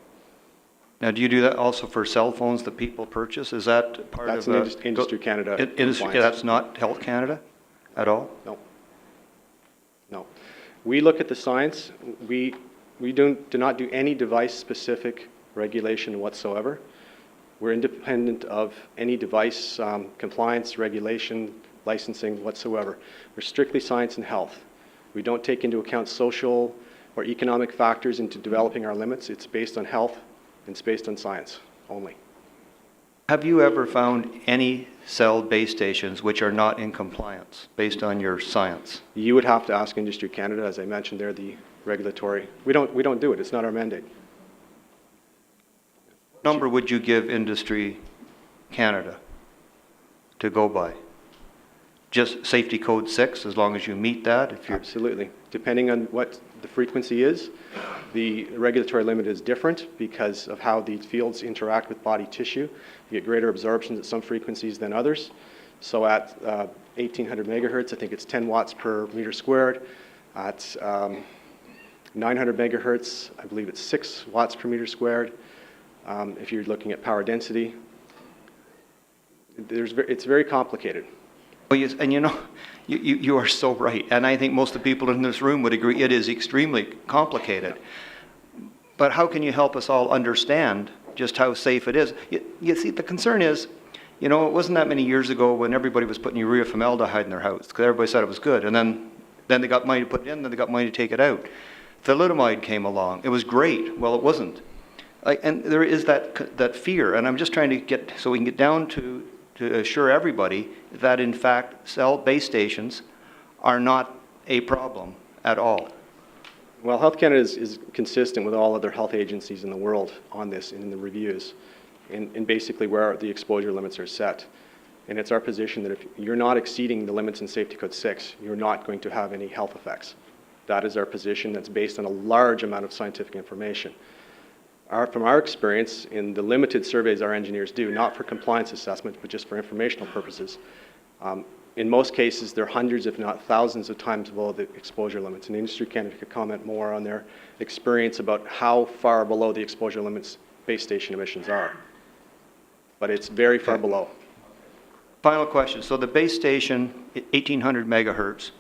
Now, do you do that also for cell phones that people purchase? Is that part
That's
of
an Industry Canada
Industry,
compliance.
that's not Health Canada at all?
No. No. We look at the science. We do not do any device-specific regulation whatsoever. We're independent of any device compliance, regulation, licensing whatsoever. We're strictly science and health. We don't take into account social or economic factors into developing our limits. It's based on health and it's based on science only.
Have you ever found any cell base stations which are not in compliance based on your science?
You would have to ask Industry Canada. As I mentioned, they're the regulatory. We don't do it. It's not our mandate.
What number would you give Industry Canada to go by? Just safety code 6, as long as you meet that? If you're
Absolutely. Depending on what the frequency is, the regulatory limit is different because of how these fields interact with body tissue. You get greater absorptions at some frequencies than others. So at 1800 megahertz, I think it's 10 watts per meter squared. At 900 megahertz, I believe it's 6 watts per meter squared. If you're looking at power density, it's very complicated.
Well, and you know, you are so right, and I think most of the people in this room would agree it is extremely complicated. But how can you help us all understand just how safe it is? You see, the concern is, you know, it wasn't that many years ago when everybody was putting urea formaldehyde in their house because everybody said it was good, and then they got money to put it in, then they got money to take it out. Thalidomide came along. It was great. Well, it wasn't. And there is that fear, and I'm just trying to get, so we can get down to assure everybody that, in fact, cell base stations are not a problem at all.
Well, Health Canada is consistent with all other health agencies in the world on this in the reviews and basically where the exposure limits are set. And it's our position that if you're not exceeding the limits in Safety Code 6, you're not going to have any health effects. That is our position. That's based on a large amount of scientific information. From our experience, in the limited surveys our engineers do, not for compliance assessment, but just for informational purposes, in most cases, they're hundreds, if not thousands of times below the exposure limits. And Industry Canada could comment more on their experience about how far below the exposure limits base station emissions are. But it's very far below.
Final question. So the base station, 1800 megahertz,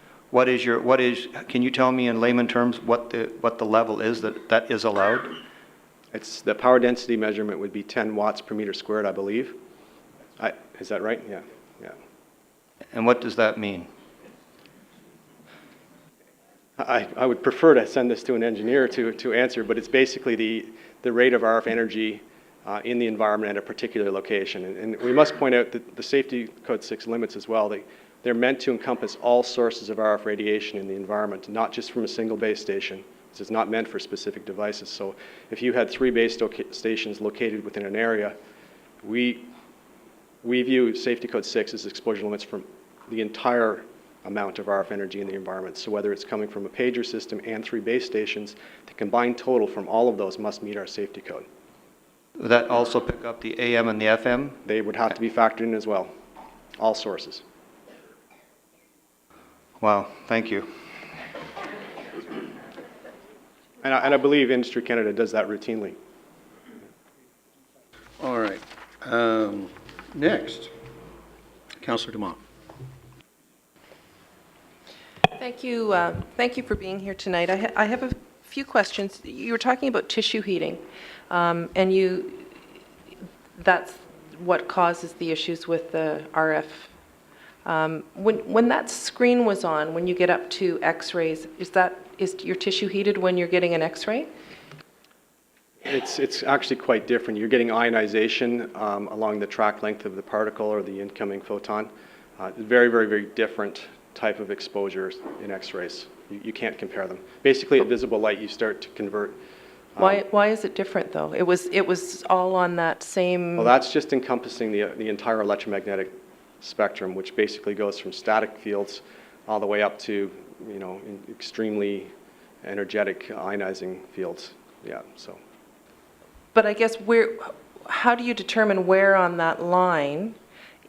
can you tell me in layman terms what the level is that is allowed?
It's the power density measurement would be 10 watts per meter squared, I believe. Is that right? Yeah.
And what does that mean?
I would prefer to send this to an engineer to answer, but it's basically the rate of RF energy in the environment at a particular location. And we must point out that the Safety Code 6 limits as well, they're meant to encompass all sources of RF radiation in the environment, not just from a single base station. This is not meant for specific devices. So if you had 3 base stations located within an area, we view Safety Code 6 as exposure limits from the entire amount of RF energy in the environment. So whether it's coming from a pager system and 3 base stations, the combined total from all of those must meet our safety code.
Would that also pick up the AM and the FM?
They would have to be factored in as well, all sources.
Wow, thank you.
And I believe Industry Canada does that routinely.
All right. Next, Councillor Dumont.
Thank you. Thank you for being here tonight. I have a few questions. You were talking about tissue heating, and that's what causes the issues with the RF. When that screen was on, when you get up to X-rays, is your tissue heated when you're getting an X-ray?
It's actually quite different. You're getting ionization along the track length of the particle or the incoming photon. Very, very, very different type of exposures in X-rays. You can't compare them. Basically, at visible light, you start to convert.
Why is it different, though? It was all on that same...
Well, that's just encompassing the entire electromagnetic spectrum, which basically goes from static fields all the way up to, extremely energetic ionizing fields. Yeah, so. But
I guess how do you determine where on that line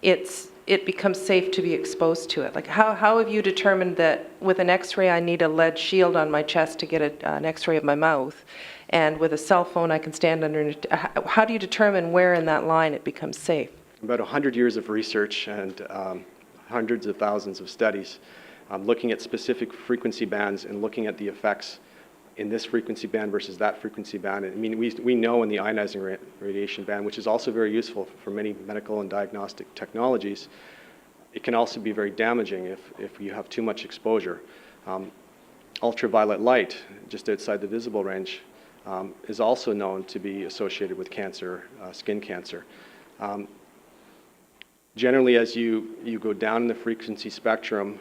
it's it becomes safe to be exposed to it? Like, how have you determined that with an X-ray I need a lead shield on my chest to get an X-ray of my mouth, and with a cell phone I can stand underneath? How do you determine where in that line it becomes safe?
About 100 years of research and hundreds of thousands of studies looking at specific frequency bands and looking at the effects in this frequency band versus that frequency band. I mean, we know in the ionizing radiation band, which is also very useful for many medical and diagnostic technologies, it can also be very damaging if you have too much exposure. Ultraviolet light, just outside the visible range, is also known to be associated with cancer, skin cancer. Generally, as you go down in the frequency spectrum,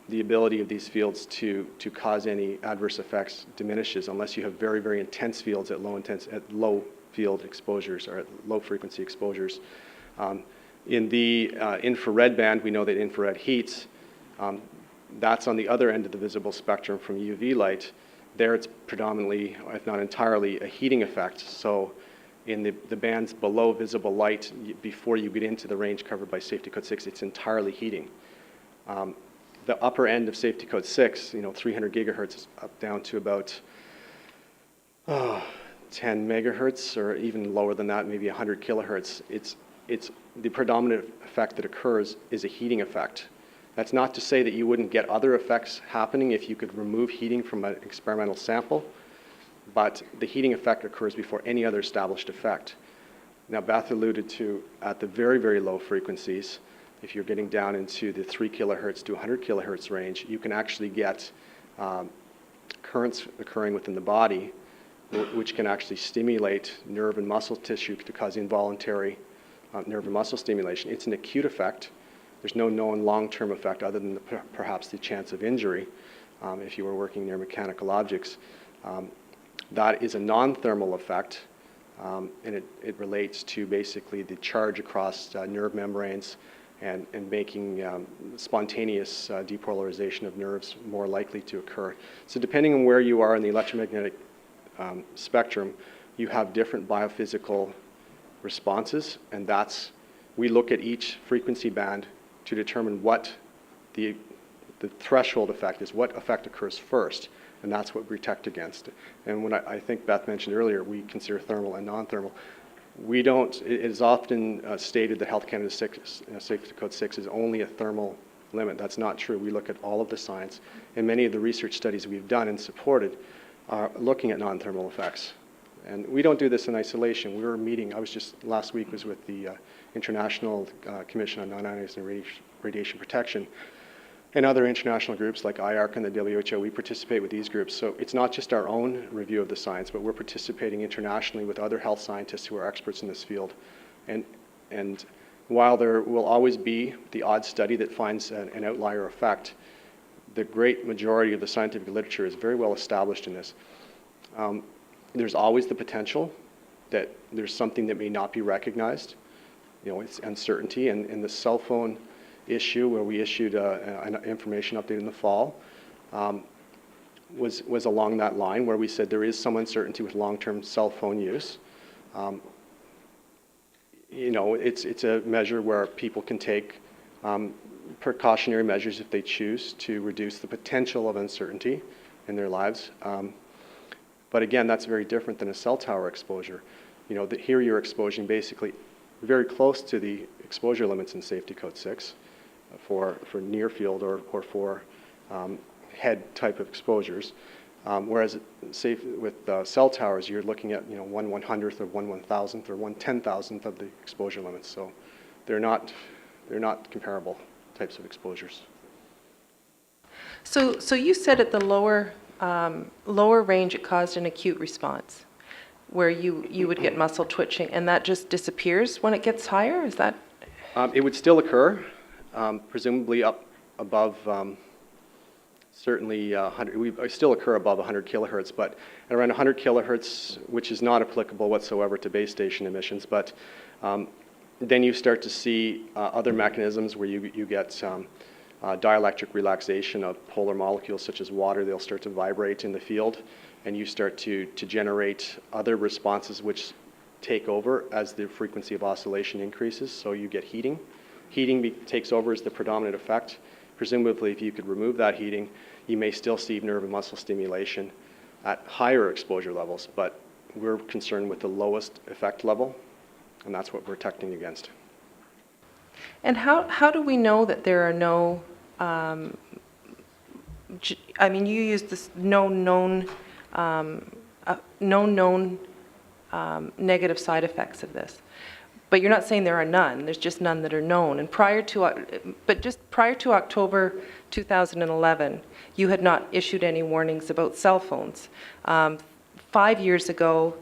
the ability of these fields to cause any adverse effects diminishes unless you have very, very intense fields at low field exposures or at low frequency exposures. In the infrared band, we know that infrared heats. That's on the other end of the visible spectrum from UV light. There it's predominantly, if not entirely, a heating effect. So in the bands below visible light, before you get into the range covered by Safety Code 6, it's entirely heating. The upper end of Safety Code 6, 300 gigahertz up down to about 10 megahertz, or even lower than that, maybe 100 kilohertz. It's the predominant effect that occurs is a heating effect. That's not to say that you wouldn't get other effects happening if you could remove heating from an experimental sample, but the heating effect occurs before any other established effect. Now, Beth alluded to at the very, very low frequencies, if you're getting down into the 3 kilohertz to 100 kilohertz range, you can actually get currents occurring within the body, which can actually stimulate nerve and muscle tissue to cause involuntary nerve and muscle stimulation. It's an acute effect. There's no known long-term effect other than perhaps the chance of injury if you were working near mechanical objects. That is a non-thermal effect, and it relates to basically the charge across nerve membranes and making spontaneous depolarization of nerves more likely to occur. So depending on where you are in the electromagnetic spectrum, you have different biophysical responses, and we look at each frequency band to determine what the threshold effect is, what effect occurs first, and that's what we protect against. And when I think Beth mentioned earlier, we consider thermal and non-thermal. We don't, it is often stated that Health Canada Safety Code 6 is only a thermal limit. That's not true. We look at all of the science, and many of the research studies we've done and supported are looking at non-thermal effects. And we don't do this in isolation. We were meeting, last week was with the International Commission on Non-Ionizing Radiation Protection, and other international groups like IARC and the WHO. We participate with these groups. So it's not just our own review of the science, but we're participating internationally with other health scientists who are experts in this field. And while there will always be the odd study that finds an outlier effect, the great majority of the scientific literature is very well established in this. There's always the potential that there's something that may not be recognized. It's uncertainty, and in the cell phone issue where we issued an information update in the fall was along that line, where we said there is some uncertainty with long-term cell phone use. It's a measure where people can take precautionary measures if they choose to reduce the potential of uncertainty in their lives. But again, that's very different than a cell tower exposure. Here you're exposing basically very close to the exposure limits in Safety Code 6 for near field or for head type of exposures. Whereas with cell towers, you're looking at 1/100th or 1/1000th or 1/10,000th of the exposure limits. So they're not comparable types of exposures.
So you said at the lower range it caused an acute response, where you would get muscle twitching, and that just disappears when it gets higher? Is that?
It would still occur, presumably up above, certainly 100, we still occur above 100 kilohertz, but at around 100 kilohertz, which is not applicable whatsoever to base station emissions, but then you start to see other mechanisms where you get dielectric relaxation of polar molecules such as water. They'll start to vibrate in the field, and you start to generate other responses which take over as the frequency of oscillation increases. So you get heating, heating takes over as the predominant effect. Presumably, if you could remove that heating, you may still see nerve and muscle stimulation at higher exposure levels, but we're concerned with the lowest effect level, and that's what we're protecting against.
And how do we know that there are no, I mean, you use this no known negative side effects of this, but you're not saying there are none. There's just none that are known. And just prior to October 2011, you had not issued any warnings about cell phones. 5 years ago,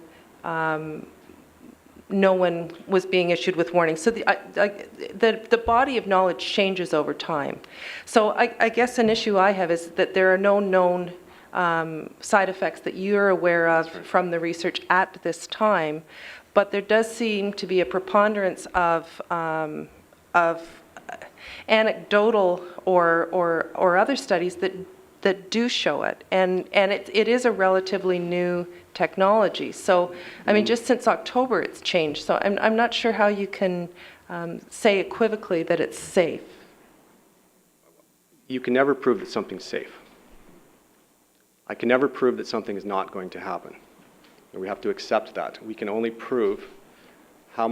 no one was being issued with warnings. So the body of knowledge changes over time. So I guess an issue I have is that there are no known side effects that you're aware of from the research at this time, but there does seem to be a preponderance of anecdotal or other studies that do show it, and it is a relatively new technology. So, I mean, just since October it's changed. So I'm not sure how you can say equivocally that it's safe.
You can never prove that something's safe. I can never prove that something is not going to happen. And we have to accept that. We can only prove how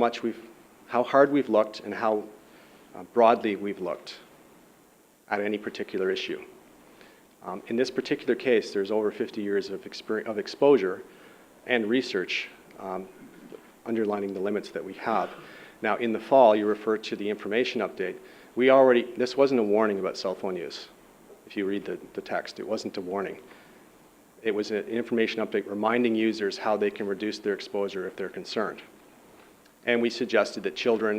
hard we've looked and how broadly we've looked at any particular issue. In this particular case, there's over 50 years of exposure and research underlining the limits that we have. Now, in the fall, you referred to the information update. This wasn't a warning about cell phone use. If you read the text, it wasn't a warning. It was an information update reminding users how they can reduce their exposure if they're concerned. And we suggested that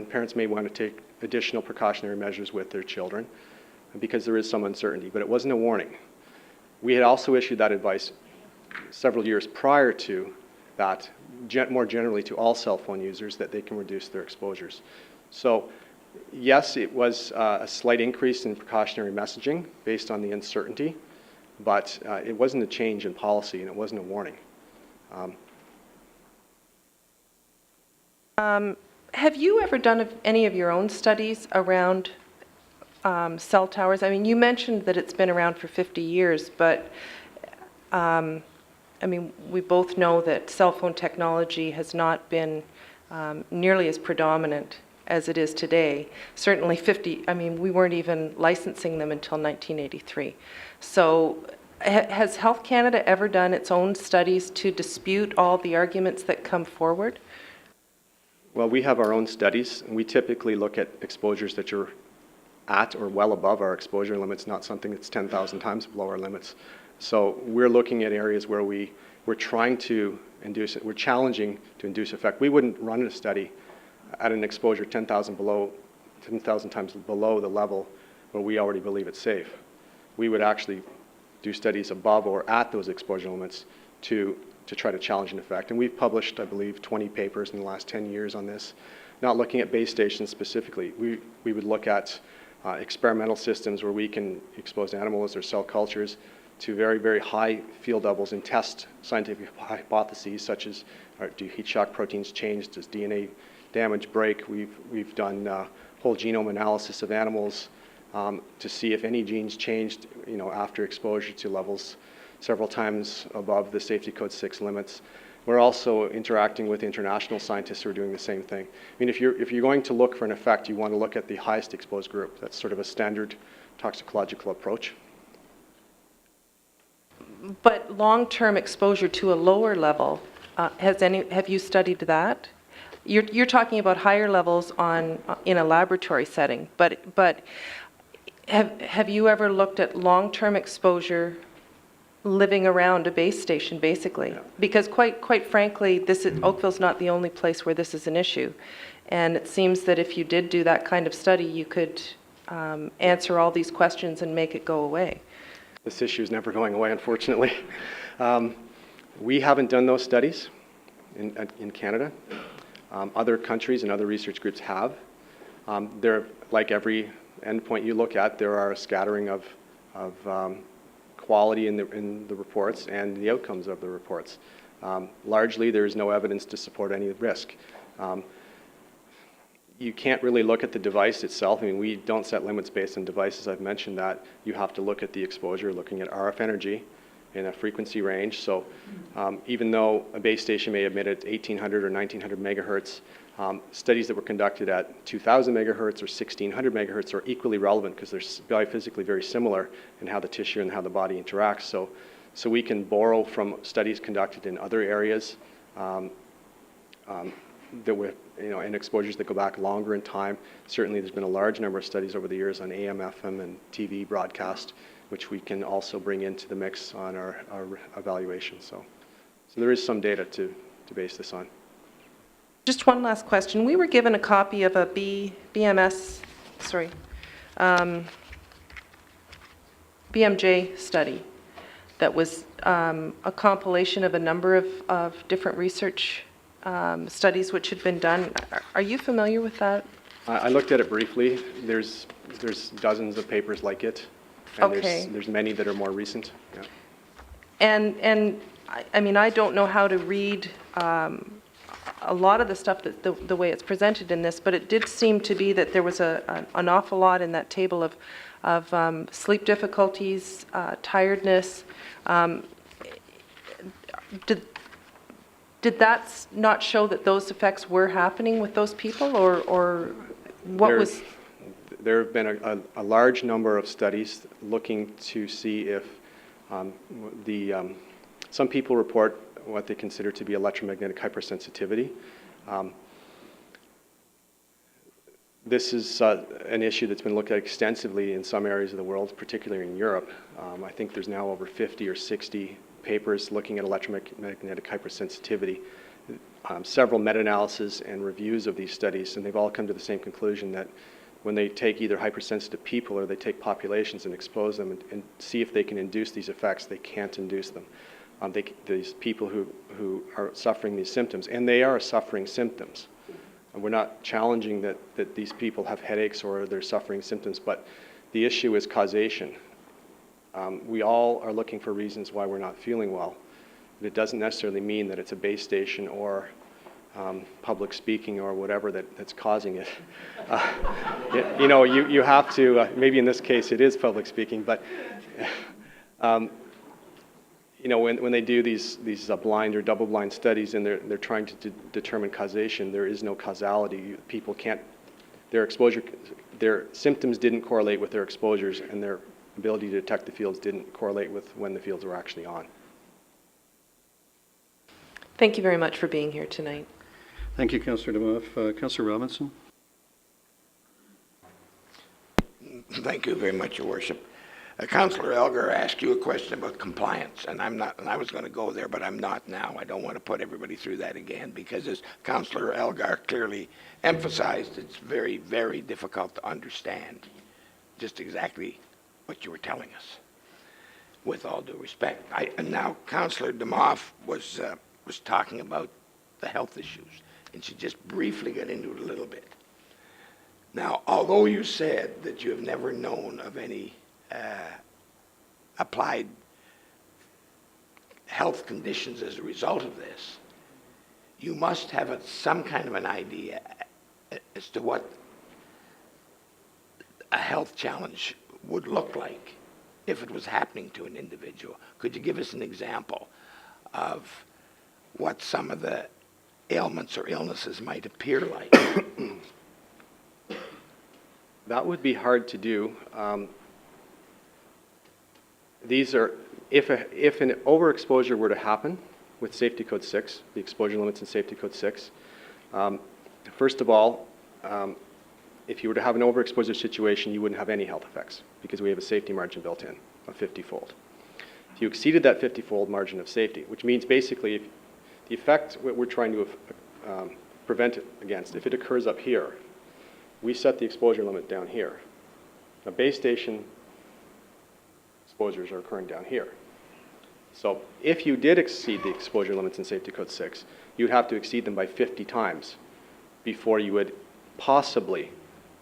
parents may want to take additional precautionary measures with their children because there is some uncertainty, but it wasn't a warning. We had also issued that advice several years prior to that, more generally to all cell phone users, that they can reduce their exposures. So yes, it was a slight increase in precautionary messaging based on the uncertainty, but it wasn't a change in policy and it wasn't a warning.
Have you ever done any of your own studies around cell towers? I mean, you mentioned that it's been around for 50 years, but I mean, we both know that cell phone technology has not been nearly as predominant as it is today. Certainly we weren't even licensing them until 1983. So has Health Canada ever done its own studies to dispute all the arguments that come forward?
Well, we have our own studies, and we typically look at exposures that are at or well above our exposure limits, not something that's 10,000 times below our limits. So we're looking at areas where we're trying to induce it, we're challenging to induce effect. We wouldn't run a study at an exposure 10,000 times below the level where we already believe it's safe. We would actually do studies above or at those exposure limits to try to challenge an effect. And we've published, I believe, 20 papers in the last 10 years on this, not looking at base stations specifically. We would look at experimental systems where we can expose animals or cell cultures to very, very high field levels and test scientific hypotheses such as, do heat shock proteins change? Does DNA damage break? We've done whole genome analysis of animals to see if any genes changed, after exposure to levels several times above the safety code 6 limits. We're also interacting with international scientists who are doing the same thing. I mean, if you're going to look for an effect, you want to look at the highest exposed group. That's sort of a standard toxicological approach.
But long-term exposure to a lower level, have you studied that? You're talking about higher levels in a laboratory setting, but have you ever looked at long-term exposure living around a base station, basically?
Yeah.
Because quite frankly, Oakville's not the only place where this is an issue, and it seems that if you did do that kind of study, you could answer all these questions and make it go away.
This issue is never going away, unfortunately. We haven't done those studies in Canada. Other countries and other research groups have. Like every endpoint you look at, there are a scattering of quality in the reports and the outcomes of the reports. Largely, there is no evidence to support any risk. you can't really look at the device itself. I mean, we don't set limits based on devices. I've mentioned that. You have to look at the exposure, looking at RF energy in a frequency range. So even though a base station may emit at 1800 or 1900 megahertz, studies that were conducted at 2000 megahertz or 1600 megahertz are equally relevant because they're biophysically very similar in how the tissue and how the body interacts. So we can borrow from studies conducted in other areas that with, and exposures that go back longer in time. Certainly there's been a large number of studies over the years on AM, FM, and TV broadcast, which we can also bring into the mix on our evaluation. So there is some data to base this on.
Just one last question. We were given a copy of a BMJ study that was a compilation of a number of different research studies which had been done. Are you familiar with that?
I looked at it briefly. There's dozens of papers like it, and
Okay.
there's many that are more recent. Yeah.
And I mean, I don't know how to read a lot of the stuff that the way it's presented in this, but it did seem to be that there was an awful lot in that table of sleep difficulties, tiredness. Did that not show that those effects were happening with those people, or what was?
There have been a large number of studies looking to see if some people report what they consider to be electromagnetic hypersensitivity. This is an issue that's been looked at extensively in some areas of the world, particularly in Europe. I think there's now over 50 or 60 papers looking at electromagnetic hypersensitivity, several meta-analyses and reviews of these studies, and they've all come to the same conclusion that when they take either hypersensitive people or they take populations and expose them and see if they can induce these effects, they can't induce them. These people who are suffering these symptoms, and they are suffering symptoms. And we're not challenging that these people have headaches or they're suffering symptoms, but the issue is causation. We all are looking for reasons why we're not feeling well. But it doesn't necessarily mean that it's a base station or public speaking or whatever that's causing it. You have to, maybe in this case it is public speaking, but when they do these blind or double-blind studies and they're trying to determine causation, there is no causality. People can't, their symptoms didn't correlate with their exposures, and their ability to detect the fields didn't correlate with when the fields were actually on.
Thank you very much for being here tonight.
Thank you, Councillor DeMoff. Councillor Robinson?
Thank you very much, Your Worship. Councillor Elgar asked you a question about compliance, and I was going to go there, but I'm not now. I don't want to put everybody through that again, because as Councillor Elgar clearly emphasized, it's very, very difficult to understand just exactly what you were telling us, with all due respect. And now Councillor DeMoff was talking about the health issues, and she just briefly got into it a little bit. Now, although you said that you have never known of any applied health conditions as a result of this, you must have some kind of an idea as to what a health challenge would look like if it was happening to an individual. Could you give us an example of what some of the ailments or illnesses might appear like?
That would be hard to do. These are, if an overexposure were to happen with Safety Code 6, the exposure limits in Safety Code 6, first of all, if you were to have an overexposure situation, you wouldn't have any health effects because we have a safety margin built in of 50-fold. If you exceeded that 50-fold margin of safety, which means basically if the effect we're trying to prevent it against, if it occurs up here, we set the exposure limit down here. Now, base station exposures are occurring down here. So if you did exceed the exposure limits in Safety Code 6, you would have to exceed them by 50 times before you would possibly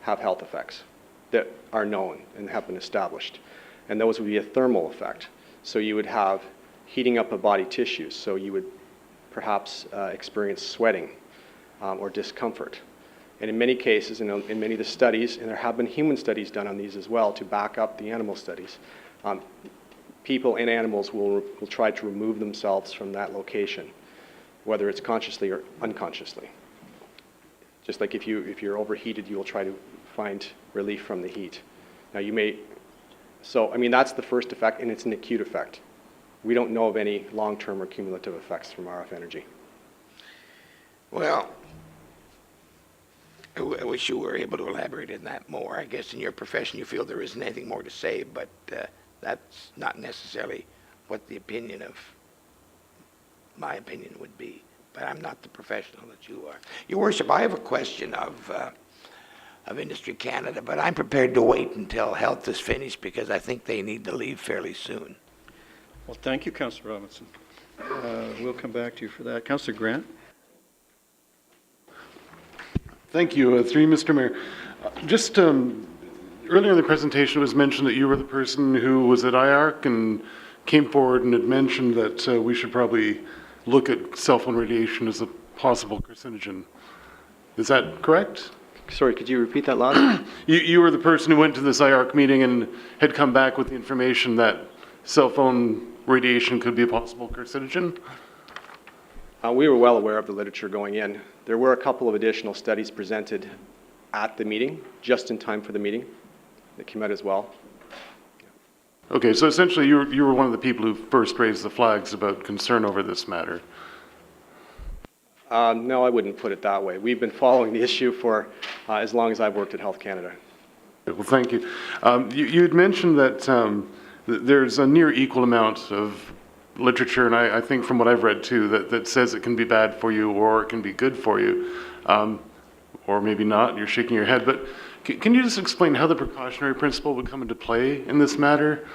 have health effects that are known and have been established. And those would be a thermal effect. So you would have heating up of body tissues. So you would perhaps experience sweating or discomfort. And in many cases, in many of the studies, and there have been human studies done on these as well to back up the animal studies, people and animals will try to remove themselves from that location, whether it's consciously or unconsciously. Just like if you're overheated, you will try to find relief from the heat. Now you may, so I mean that's the first effect, and it's an acute effect. We don't know of any long-term or cumulative effects from RF energy.
Well, I wish you were able to elaborate on that more. I guess in your profession you feel there isn't anything more to say, but that's not necessarily what the opinion of my opinion would be. But I'm not the professional that you are. Your Worship, I have a question of Industry Canada, but I'm prepared to wait until health is finished because I think they need to leave fairly soon.
Well, thank you, Councillor Robinson. We'll come back to you for that. Councillor Grant?
Thank you. Through you, Mr. Mayor. Just earlier in the presentation, it was mentioned that you were the person who was at IARC and came forward and had mentioned that we should probably look at cell phone radiation as a possible carcinogen. Is that correct?
Sorry, could you repeat that last?
You were the person who went to this IARC meeting and had come back with the information that cell phone radiation could be a possible carcinogen?
We were well aware of the literature going in. There were a couple of additional studies presented at the meeting, just in time for the meeting, that came out as well.
Okay, so essentially you were one of the people who first raised the flags about concern over this matter.
No, I wouldn't put it that way. We've been following the issue for as long as I've worked at Health Canada.
Well, thank you. You had mentioned that there's a near equal amount of literature, and I think from what I've read too, that says it can be bad for you or it can be good for you, or maybe not, you're shaking your head, but can you just explain how the precautionary principle would come into play in this matter?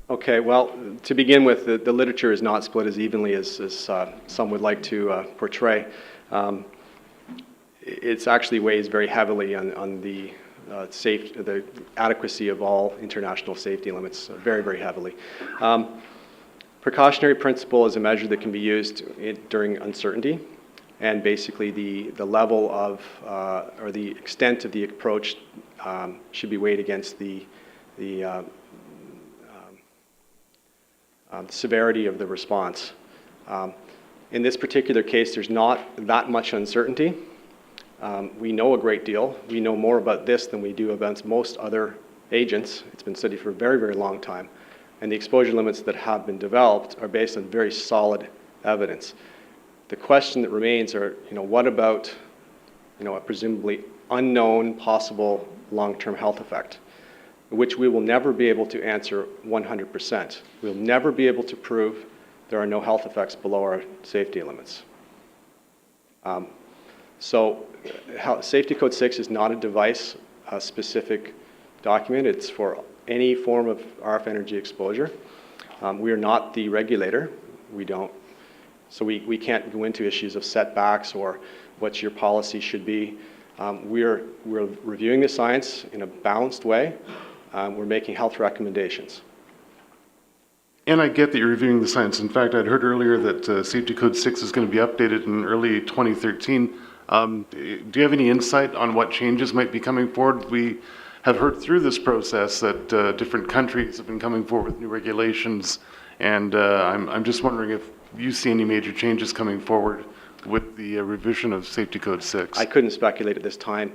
Okay, well, to begin with, the literature is not split as evenly as some would like to portray. It actually weighs very heavily on the adequacy of all international safety limits, very, very heavily. Precautionary principle is a measure that can be used during uncertainty, and basically the level of or the extent of the approach should be weighed against the severity of the response. In this particular case, there's not that much uncertainty. We know a great deal. We know more about this than we do about most other agents. It's been studied for a very, very long time. And the exposure limits that have been developed are based on very solid evidence. The question that remains are, what about, a presumably unknown possible long-term health effect, which we will never be able to answer 100%. We'll never be able to prove there are no health effects below our safety limits. So Safety Code 6 is not a device-specific document. It's for any form of RF energy exposure. We are not the regulator. We don't. So we can't go into issues of setbacks or what your policy should be. We're reviewing the science in a balanced way. We're making health recommendations.
And I get that you're reviewing the science. In fact, I'd heard earlier that Safety Code 6 is going to be updated in early 2013. Do you have any insight on what changes might be coming forward? We have heard through this process that different countries have been coming forward with new regulations, and I'm just wondering if you see any major changes coming forward with the revision of Safety Code 6.
I couldn't speculate at this time.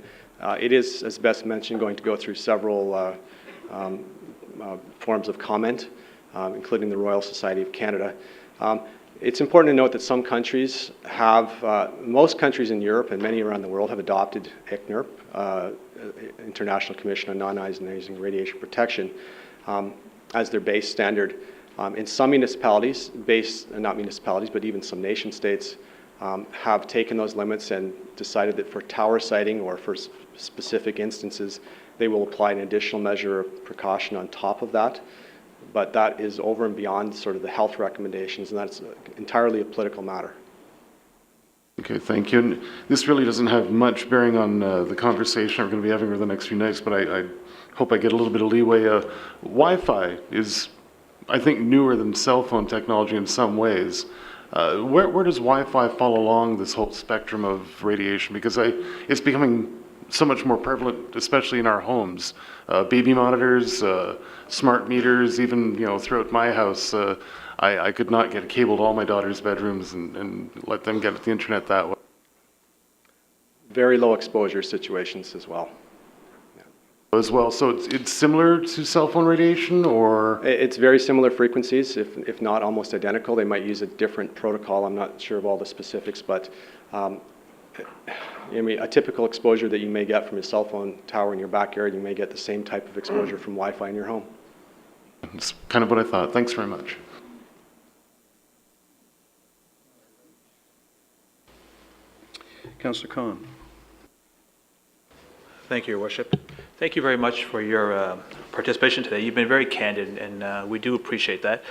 It is, as Beth mentioned, going to go through several forms of comment, including the Royal Society of Canada. It's important to note that some countries have, most countries in Europe and many around the world have adopted ICNIRP, International Commission on Non-Ionizing Radiation Protection, as their base standard. In some municipalities, not municipalities, but even some nation states, have taken those limits and decided that for tower siting or for specific instances, they will apply an additional measure of precaution on top of that. But that is over and beyond sort of the health recommendations, and that's entirely a political matter.
Okay, thank you. And this really doesn't have much bearing on the conversation we're going to be having over the next few nights, but I hope I get a little bit of leeway. Wi-Fi is, I think, newer than cell phone technology in some ways. Where does Wi-Fi fall along this whole spectrum of radiation? Because it's becoming so much more prevalent, especially in our homes. Baby monitors, smart meters, even throughout my house, I could not get a cable to all my daughter's bedrooms and let them get the internet that way.
Very low exposure situations as well.
As well, so it's similar to cell phone radiation, or?
It's very similar frequencies, if not almost identical. They might use a different protocol. I'm not sure of all the specifics, but I mean, a typical exposure that you may get from a cell phone tower in your backyard, you may get the same type of exposure from Wi-Fi in your home.
That's kind of what I thought. Thanks very much.
Councillor Khan.
Thank you, Your Worship. Thank you very much for your participation today. You've been very candid, and we do appreciate that.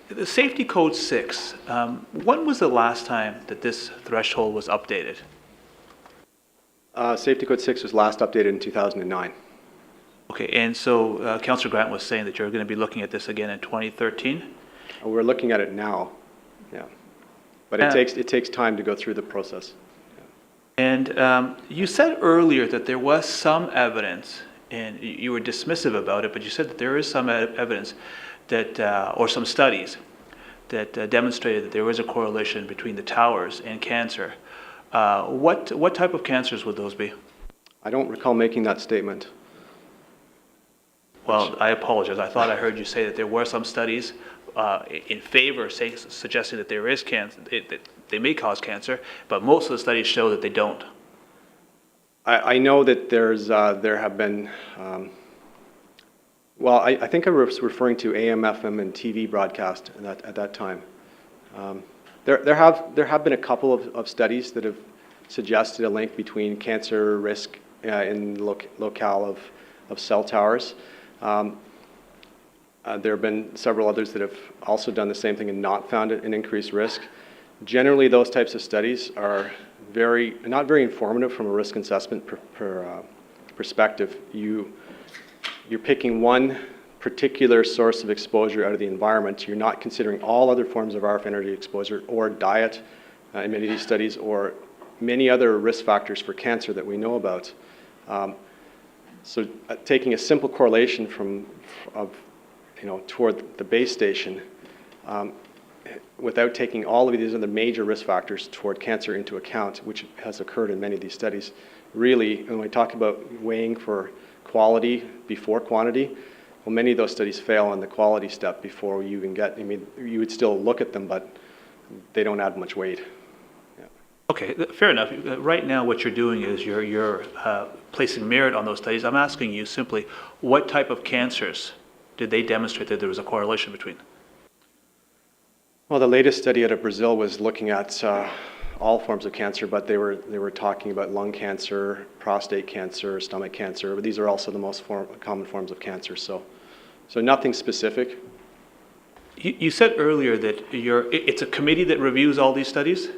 The Safety Code 6, when was the last time that this threshold was updated?
Safety Code 6 was last updated in 2009.
Okay, and so Councillor Grant was saying that you're going to be looking at this again in 2013?
We're looking at it now, yeah. But it takes time to go through the process.
And you said earlier that there was some evidence, and you were dismissive about it, but you said that there is some evidence that, or some studies that demonstrated that there was a correlation between the towers and cancer. What type of cancers would those be?
I don't recall making that statement.
Well, I apologize. I thought I heard you say that there were some studies in favor, suggesting that there is cancer, that they may cause cancer, but most of the studies show that they don't.
I know that there have been, well, I think I was referring to AM, FM, and TV broadcast at that time. There have been a couple of studies that have suggested a link between cancer risk in the locale of cell towers. There have been several others that have also done the same thing and not found an increased risk. Generally, those types of studies are not very informative from a risk assessment perspective. You're picking one particular source of exposure out of the environment. You're not considering all other forms of RF energy exposure or diet in many of these studies, or many other risk factors for cancer that we know about. So taking a simple correlation toward the base station, without taking all of these other major risk factors toward cancer into account, which has occurred in many of these studies, really, when we talk about weighing for quality before quantity, well, many of those studies fail on the quality step before you even get, you would still look at them, but they don't add much weight. Yeah.
Okay, fair enough. Right now, what you're doing is you're placing merit on those studies. I'm asking you simply, what type of cancers did they demonstrate that there was a correlation between?
Well, the latest study out of Brazil was looking at all forms of cancer, but they were talking about lung cancer, prostate cancer, stomach cancer, but these are also the most common forms of cancer, so nothing specific.
You said earlier that it's a committee that reviews all these studies?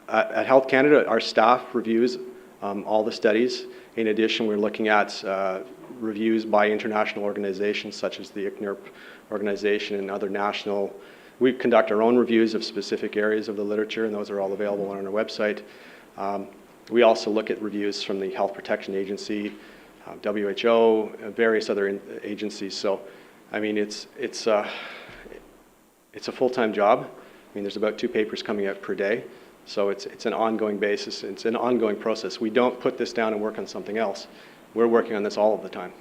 At Health Canada, our staff reviews all the studies. In addition, we're looking at reviews by international organizations such as the ICNIRP organization and other national. We conduct our own reviews of specific areas of the literature, and those are all available on our website. We also look at reviews from the Health Protection Agency, WHO, various other agencies. So, I mean, it's a full-time job. I mean, there's about 2 papers coming out per day. So it's an ongoing basis. It's an ongoing process. We don't put this down and work on something else. We're working on this all of the time.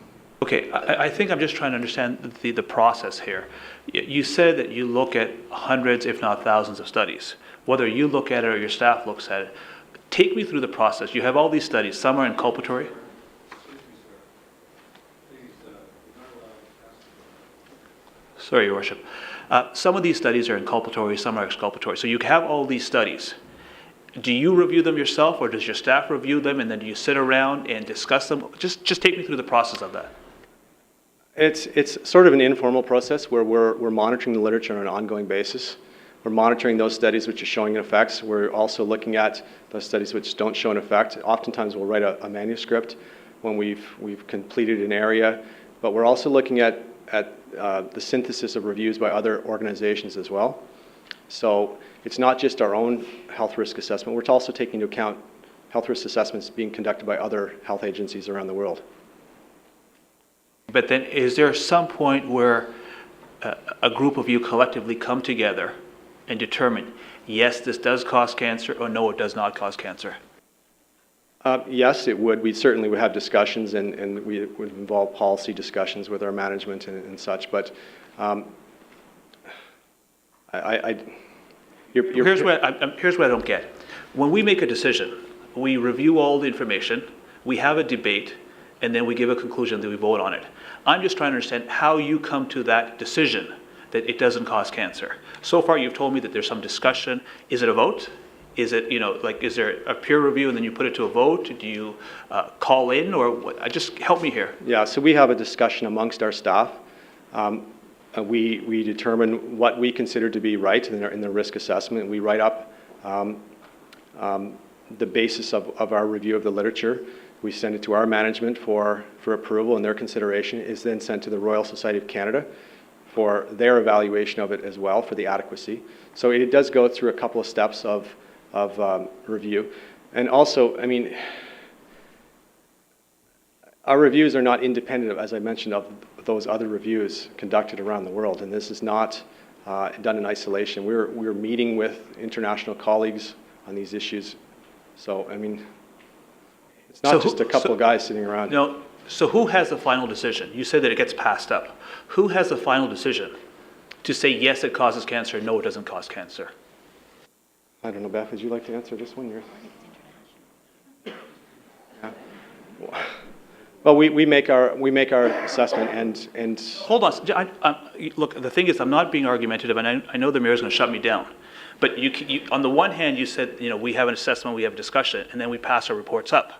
Okay, I think I'm just trying to understand the process here. You said that you look at hundreds, if not thousands of studies. Whether you look at it or your staff looks at it, take me through the process. You have all these studies. Some are inculpatory. Sorry, Your Worship. Some of these studies are inculpatory, some are exculpatory. So you have all these studies. Do you review them yourself, or does your staff review them, and then do you sit around and discuss them? Just take me through the process of that.
It's sort of an informal process where we're monitoring the literature on an ongoing basis. We're monitoring those studies which are showing effects. We're also looking at those studies which don't show an effect. Oftentimes we'll write a manuscript when we've completed an area, but we're also looking at the synthesis of reviews by other organizations as well. So it's not just our own health risk assessment. We're also taking into account health risk assessments being conducted by other health agencies around the world.
But then, is there some point where a group of you collectively come together and determine, yes, this does cause cancer, or no, it does not cause cancer?
Yes, it would. We certainly would have discussions, and we would involve policy discussions with our management and such. But
Here's what I don't get. When we make a decision, we review all the information, we have a debate, and then we give a conclusion that we vote on it. I'm just trying to understand how you come to that decision that it doesn't cause cancer. So far, you've told me that there's some discussion. Is it a vote? Is it, is there a peer review and then you put it to a vote? Do you call in, or what? Just help me here.
Yeah, so we have a discussion amongst our staff. We determine what we consider to be right in the risk assessment. We write up the basis of our review of the literature. We send it to our management for approval, and their consideration is then sent to the Royal Society of Canada for their evaluation of it as well, for the adequacy. So it does go through a couple of steps of review. And also, I mean, our reviews are not independent, as I mentioned, of those other reviews conducted around the world, and this is not done in isolation. We're meeting with international colleagues on these issues. So, I mean, it's not just a couple of guys sitting around.
No. So who has the final decision? You said that it gets passed up. Who has the final decision to say, yes, it causes cancer, no, it doesn't cause cancer?
I don't know, Beth, would you like to answer this one? Yeah. Well, we make our assessment and
Hold on. Look, the thing is, I'm not being argumentative, and I know the mayor's going to shut me down. But you, on the one hand, you said, we have an assessment, we have a discussion, and then we pass our reports up.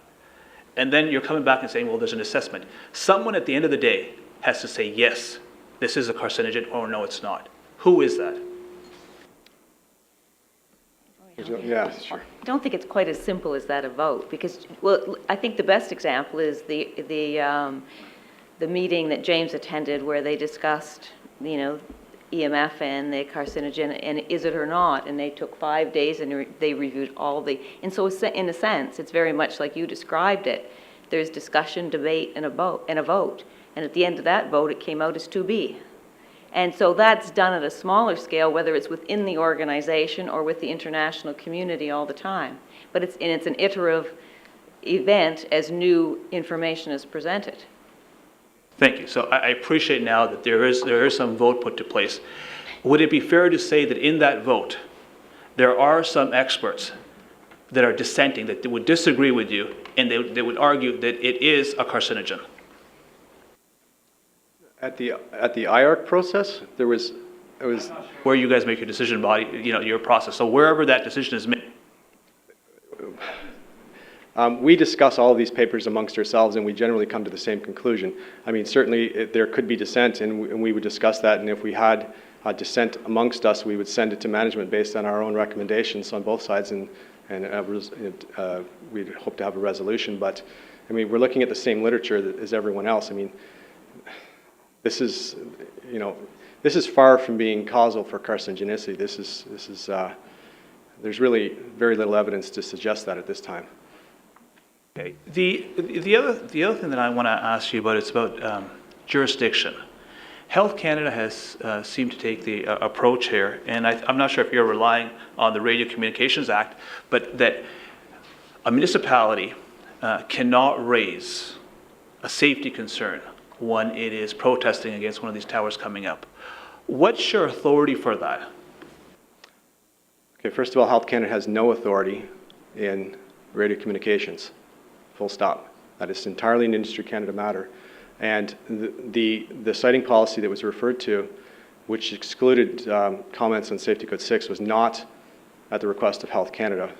And then you're coming back and saying, well, there's an assessment. Someone at the end of the day has to say, yes, this is a carcinogen, or no, it's not. Who is that?
yeah, sure.
I don't think it's quite as simple as that, a vote, because, well, I think the best example is the meeting that James attended where they discussed, EMF and the carcinogen, and is it or not, and they took 5 days and they reviewed all the, and so in a sense, it's very much like you described it. There's discussion, debate, and a vote, and at the end of that vote, it came out as 2B. And so that's done at a smaller scale, whether it's within the organization or with the international community all the time. But it's an iterative event as new information is presented.
Thank you. So I appreciate now that there is some vote put to place. Would it be fair to say that in that vote, there are some experts that are dissenting, that would disagree with you, and they would argue that it is a carcinogen?
At the IARC process, it was
Where you guys make your decision body, your process. So wherever that decision is made.
we discuss all of these papers amongst ourselves, and we generally come to the same conclusion. I mean, certainly there could be dissent, and we would discuss that, and if we had dissent amongst us, we would send it to management based on our own recommendations on both sides, and we'd hope to have a resolution. But, I mean, we're looking at the same literature as everyone else. I mean, this is far from being causal for carcinogenicity. There's really very little evidence to suggest that at this time.
Okay. The other thing that I want to ask you about is about jurisdiction. Health Canada has seemed to take the approach here, and I'm not sure if you're relying on the Radio Communications Act, but that a municipality cannot raise a safety concern when it is protesting against one of these towers coming up. What's your authority for that?
Okay, first of all, Health Canada has no authority in radio communications, full stop. That is entirely an Industry Canada matter. And the citing policy that was referred to, which excluded comments on Safety Code 6, was not at the request of Health Canada.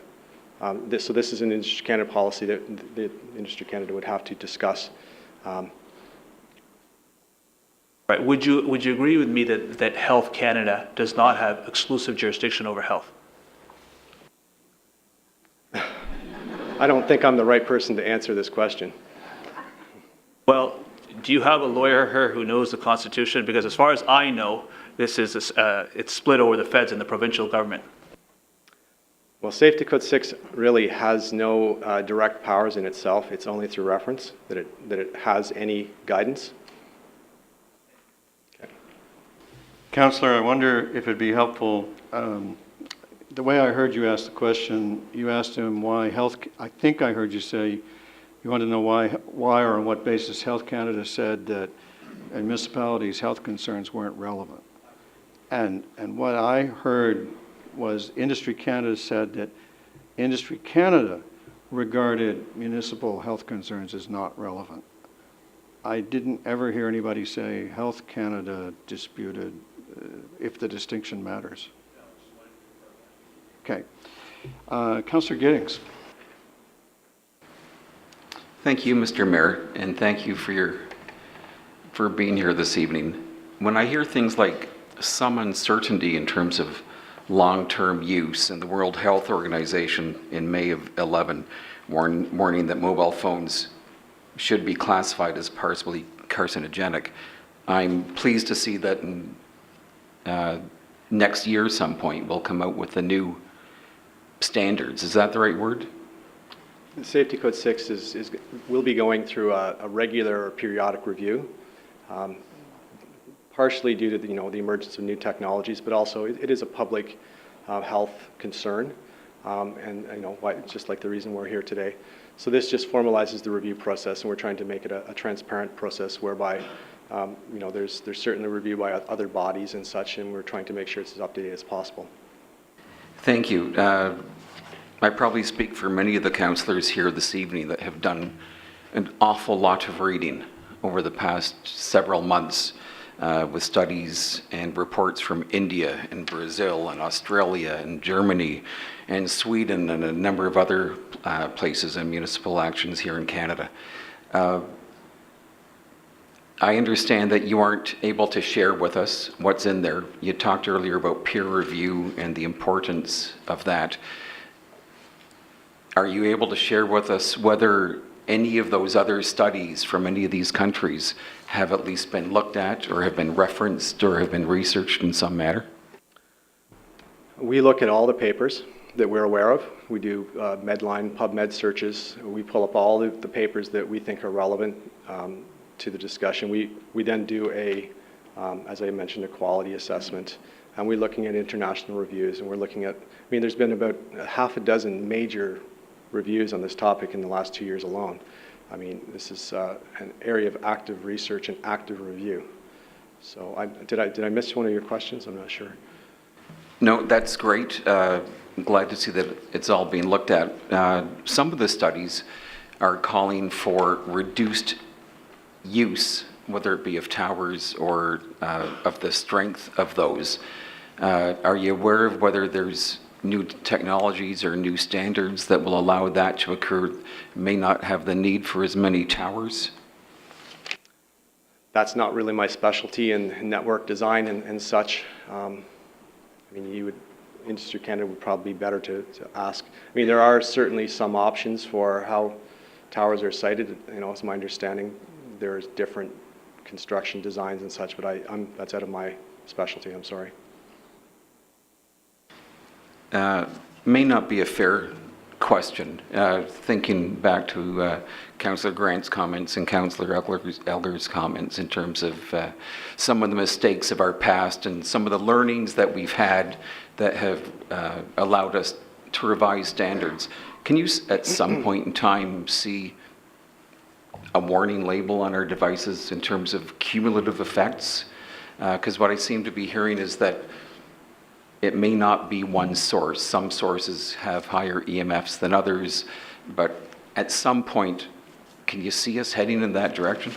So this is an Industry Canada policy that the Industry Canada would have to discuss.
Right. Would you agree with me that Health Canada does not have exclusive jurisdiction over health?
I don't think I'm the right person to answer this question.
Well, do you have a lawyer here who knows the Constitution? Because as far as I know, this is, it's split over the feds and the provincial government.
Well, Safety Code 6 really has no direct powers in itself. It's only through reference that it has any guidance. Okay.
Councillor, I wonder if it'd be helpful, the way I heard you ask the question, you asked him why I think I heard you say you want to know why or on what basis Health Canada said that municipalities' health concerns weren't relevant. And what I heard was Industry Canada said that Industry Canada regarded municipal health concerns as not relevant. I didn't ever hear anybody say Health Canada disputed if the distinction matters. Okay. Councillor Giddings.
Thank you, Mr. Mayor, and thank you for being here this evening. When I hear things like some uncertainty in terms of long-term use, and the World Health Organization in May of 11 warning that mobile phones should be classified as possibly carcinogenic, I'm pleased to see that in, next year some point we'll come out with the new standards. Is that the right word?
Safety Code 6 will be going through a regular or periodic review, partially due to the emergence of new technologies, but also it is a public health concern, and just like the reason we're here today. So this just formalizes the review process, and we're trying to make it a transparent process whereby there's certainly review by other bodies and such, and we're trying to make sure it's as up to date as possible.
Thank you. I probably speak for many of the councillors here this evening that have done an awful lot of reading over the past several months with studies and reports from India and Brazil and Australia and Germany and Sweden and a number of other places and municipal actions here in Canada. I understand that you aren't able to share with us what's in there. You talked earlier about peer review and the importance of that. Are you able to share with us whether any of those other studies from any of these countries have at least been looked at or have been referenced or have been researched in some manner?
We look at all the papers that we're aware of. We do Medline, PubMed searches. We pull up all the papers that we think are relevant to the discussion. We then do as I mentioned, a quality assessment. And we're looking at international reviews, and we're looking at, there's been about half a dozen major reviews on this topic in the last 2 years alone. This is an area of active research and active review. So did I miss one of your questions? I'm not sure.
No, that's great. I'm glad to see that it's all being looked at. Some of the studies are calling for reduced use, whether it be of towers or of the strength of those. Are you aware of whether there's new technologies or new standards that will allow that to occur, may not have the need for as many towers?
That's not really my specialty in network design and such. Industry Canada would probably be better to ask. There are certainly some options for how towers are sited. It's my understanding there's different construction designs and such, but that's out of my specialty. I'm sorry.
May not be a fair question. Thinking back to Councillor Grant's comments and Councillor Elgar's comments in terms of some of the mistakes of our past and some of the learnings that we've had that have allowed us to revise standards. Can you at some point in time see a warning label on our devices in terms of cumulative effects? Because what I seem to be hearing is that it may not be one source. Some sources have higher EMFs than others, but at some point, can you see us heading in that direction?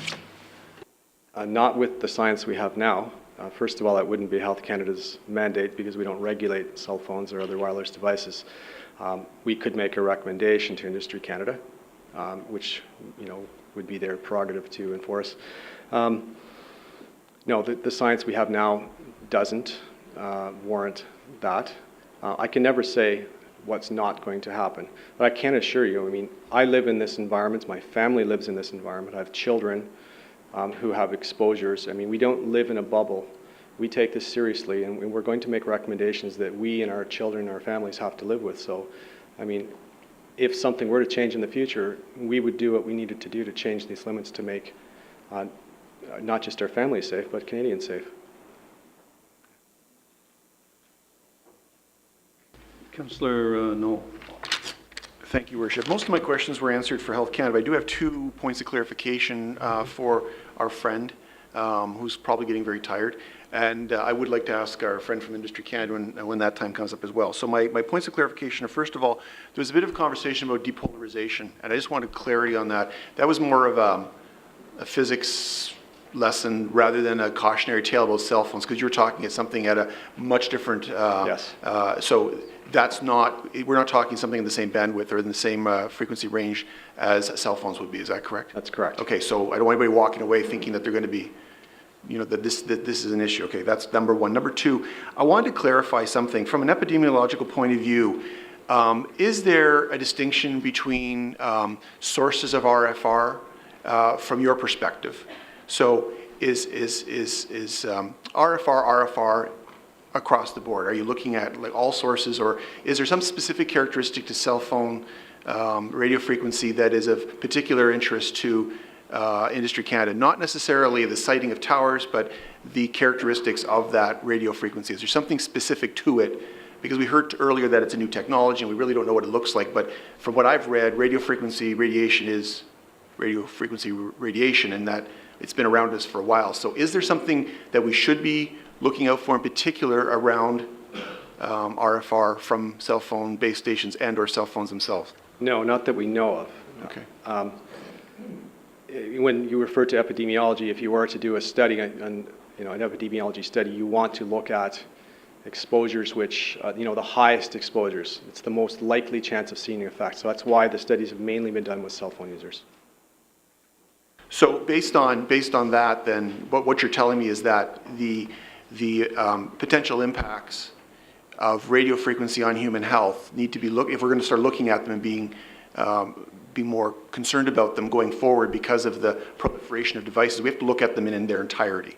Not with the science we have now. First of all, that wouldn't be Health Canada's mandate because we don't regulate cell phones or other wireless devices. We could make a recommendation to Industry Canada, which would be their prerogative to enforce. No, the science we have now doesn't warrant that. I can never say what's not going to happen, but I can assure you, I live in this environment, my family lives in this environment, I have children, who have exposures. I mean, we don't live in a bubble. We take this seriously, and we're going to make recommendations that we and our children and our families have to live with. So, I mean, if something were to change in the future, we would do what we needed to do to change these limits to make not just our families safe, but Canadians safe.
Councillor Knoll.
Thank you, Worship. Most of my questions were answered for Health Canada, but I do have 2 points of clarification for our friend who's probably getting very tired. And I would like to ask our friend from Industry Canada when that time comes up as well. So my points of clarification are, first of all, there was a bit of conversation about depolarization, and I just wanted clarity on that. That was more of a physics lesson rather than a cautionary tale about cell phones, because you were talking at something at a much different...
Yes.
So that's not, we're not talking something in the same bandwidth or in the same frequency range as cell phones would be. Is that correct?
That's correct.
Okay, so I don't want anybody walking away thinking that they're going to be, you know, that this is an issue. Okay, that's number one. Number two, I wanted to clarify something. From an epidemiological point of view, is there a distinction between sources of RFR from your perspective? So is RFR across the board? Are you looking at like all sources, or is there some specific characteristic to cell phone radio frequency that is of particular interest to Industry Canada? Not necessarily the siting of towers, but the characteristics of that radio frequency. Is there something specific to it? Because we heard earlier that it's a new technology and we really don't know what it looks like, but from what I've read, radio frequency radiation is radio frequency radiation, and that it's been around us for a while. So is there something that we should be looking out for in particular around RFR from cell phone base stations and or cell phones themselves?
No, not that we know of.
Okay.
When you refer to epidemiology, if you were to do a study, an epidemiology study, you want to look at exposures which, the highest exposures. It's the most likely chance of seeing an effect. So that's why the studies have mainly been done with cell phone users.
So based on that, then what you're telling me is that the potential impacts of radio frequency on human health need to be if we're going to start looking at them and be more concerned about them going forward because of the proliferation of devices, we have to look at them in their entirety.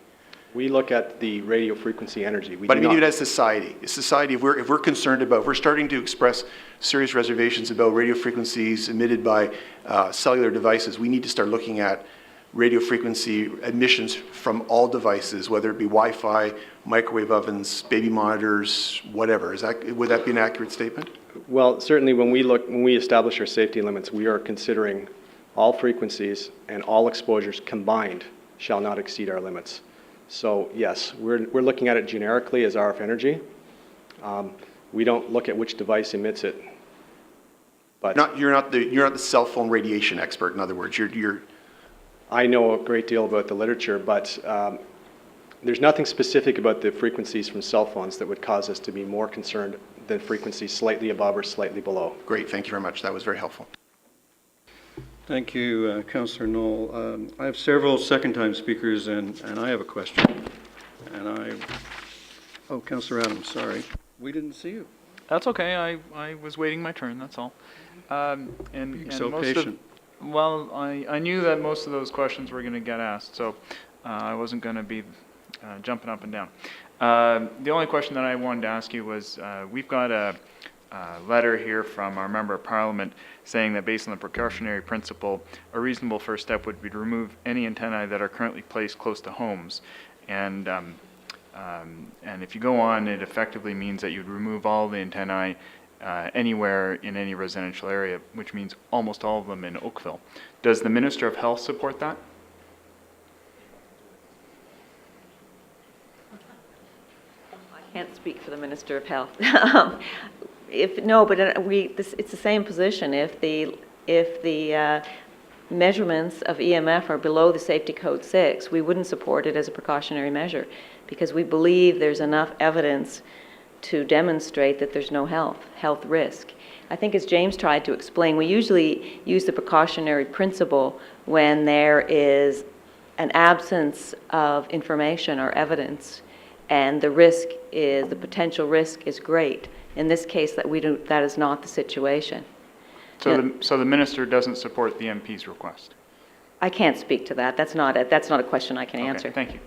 We look at the radio frequency energy.
But I mean, even as society, if we're concerned about, if we're starting to express serious reservations about radio frequencies emitted by cellular devices, we need to start looking at radio frequency emissions from all devices, whether it be Wi-Fi, microwave ovens, baby monitors, whatever. Would that be an accurate statement?
Well, certainly when we establish our safety limits, we are considering all frequencies and all exposures combined shall not exceed our limits. So yes, we're looking at it generically as RF energy. We don't look at which device emits it. But
you're not the cell phone radiation expert. In other words,
I know a great deal about the literature, but there's nothing specific about the frequencies from cell phones that would cause us to be more concerned than frequencies slightly above or slightly below.
Great, thank you very much. That was very helpful.
Thank you, Councillor Knoll. I have several second-time speakers, and I have a question. Councillor Adams, sorry. We didn't see you.
That's okay. I was waiting my turn, that's all.
Being so patient.
Well, I knew that most of those questions were going to get asked, so I wasn't going to be jumping up and down. The only question that I wanted to ask you was, we've got a letter here from our Member of Parliament saying that based on the precautionary principle, a reasonable first step would be to remove any antennae that are currently placed close to homes. And if you go on, it effectively means that you'd remove all the antennae anywhere in any residential area, which means almost all of them in Oakville. Does the Minister of Health support that?
I can't speak for the Minister of Health. It's the same position. If the measurements of EMF are below the safety code 6, we wouldn't support it as a precautionary measure because we believe there's enough evidence to demonstrate that there's no health risk. I think as James tried to explain, we usually use the precautionary principle when there is an absence of information or evidence and the potential risk is great. In this case, that is not the situation.
So the Minister doesn't support the MP's request?
I can't speak to that. That's not a question I can answer.
Okay, thank you.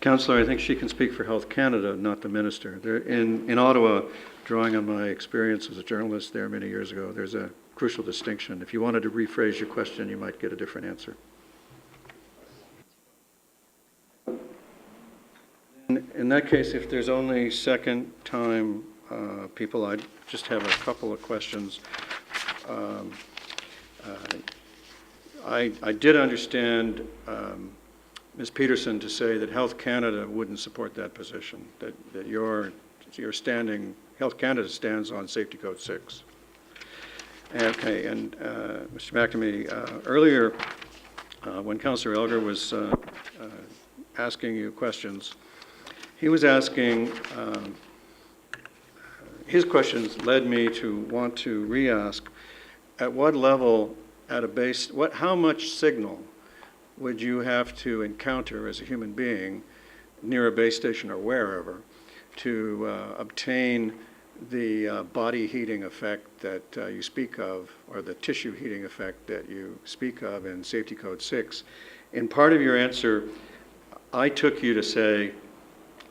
Councillor, I think she can speak for Health Canada, not the minister. In Ottawa, drawing on my experience as a journalist there many years ago, there's a crucial distinction. If you wanted to rephrase your question, you might get a different answer. In that case, if there's only second time people, I just have a couple of questions. I did understand Ms. Peterson to say that Health Canada wouldn't support that position, that you're standing, Health Canada stands on Safety Code 6. Okay, and Mr. McNamee, earlier when Councillor Elgar was asking you questions, he was asking, his questions led me to want to re-ask, at what level, at a base, how much signal would you have to encounter as a human being near a base station or wherever to obtain the body heating effect that you speak of, or the tissue heating effect that you speak of in Safety Code 6? In part of your answer, I took you to say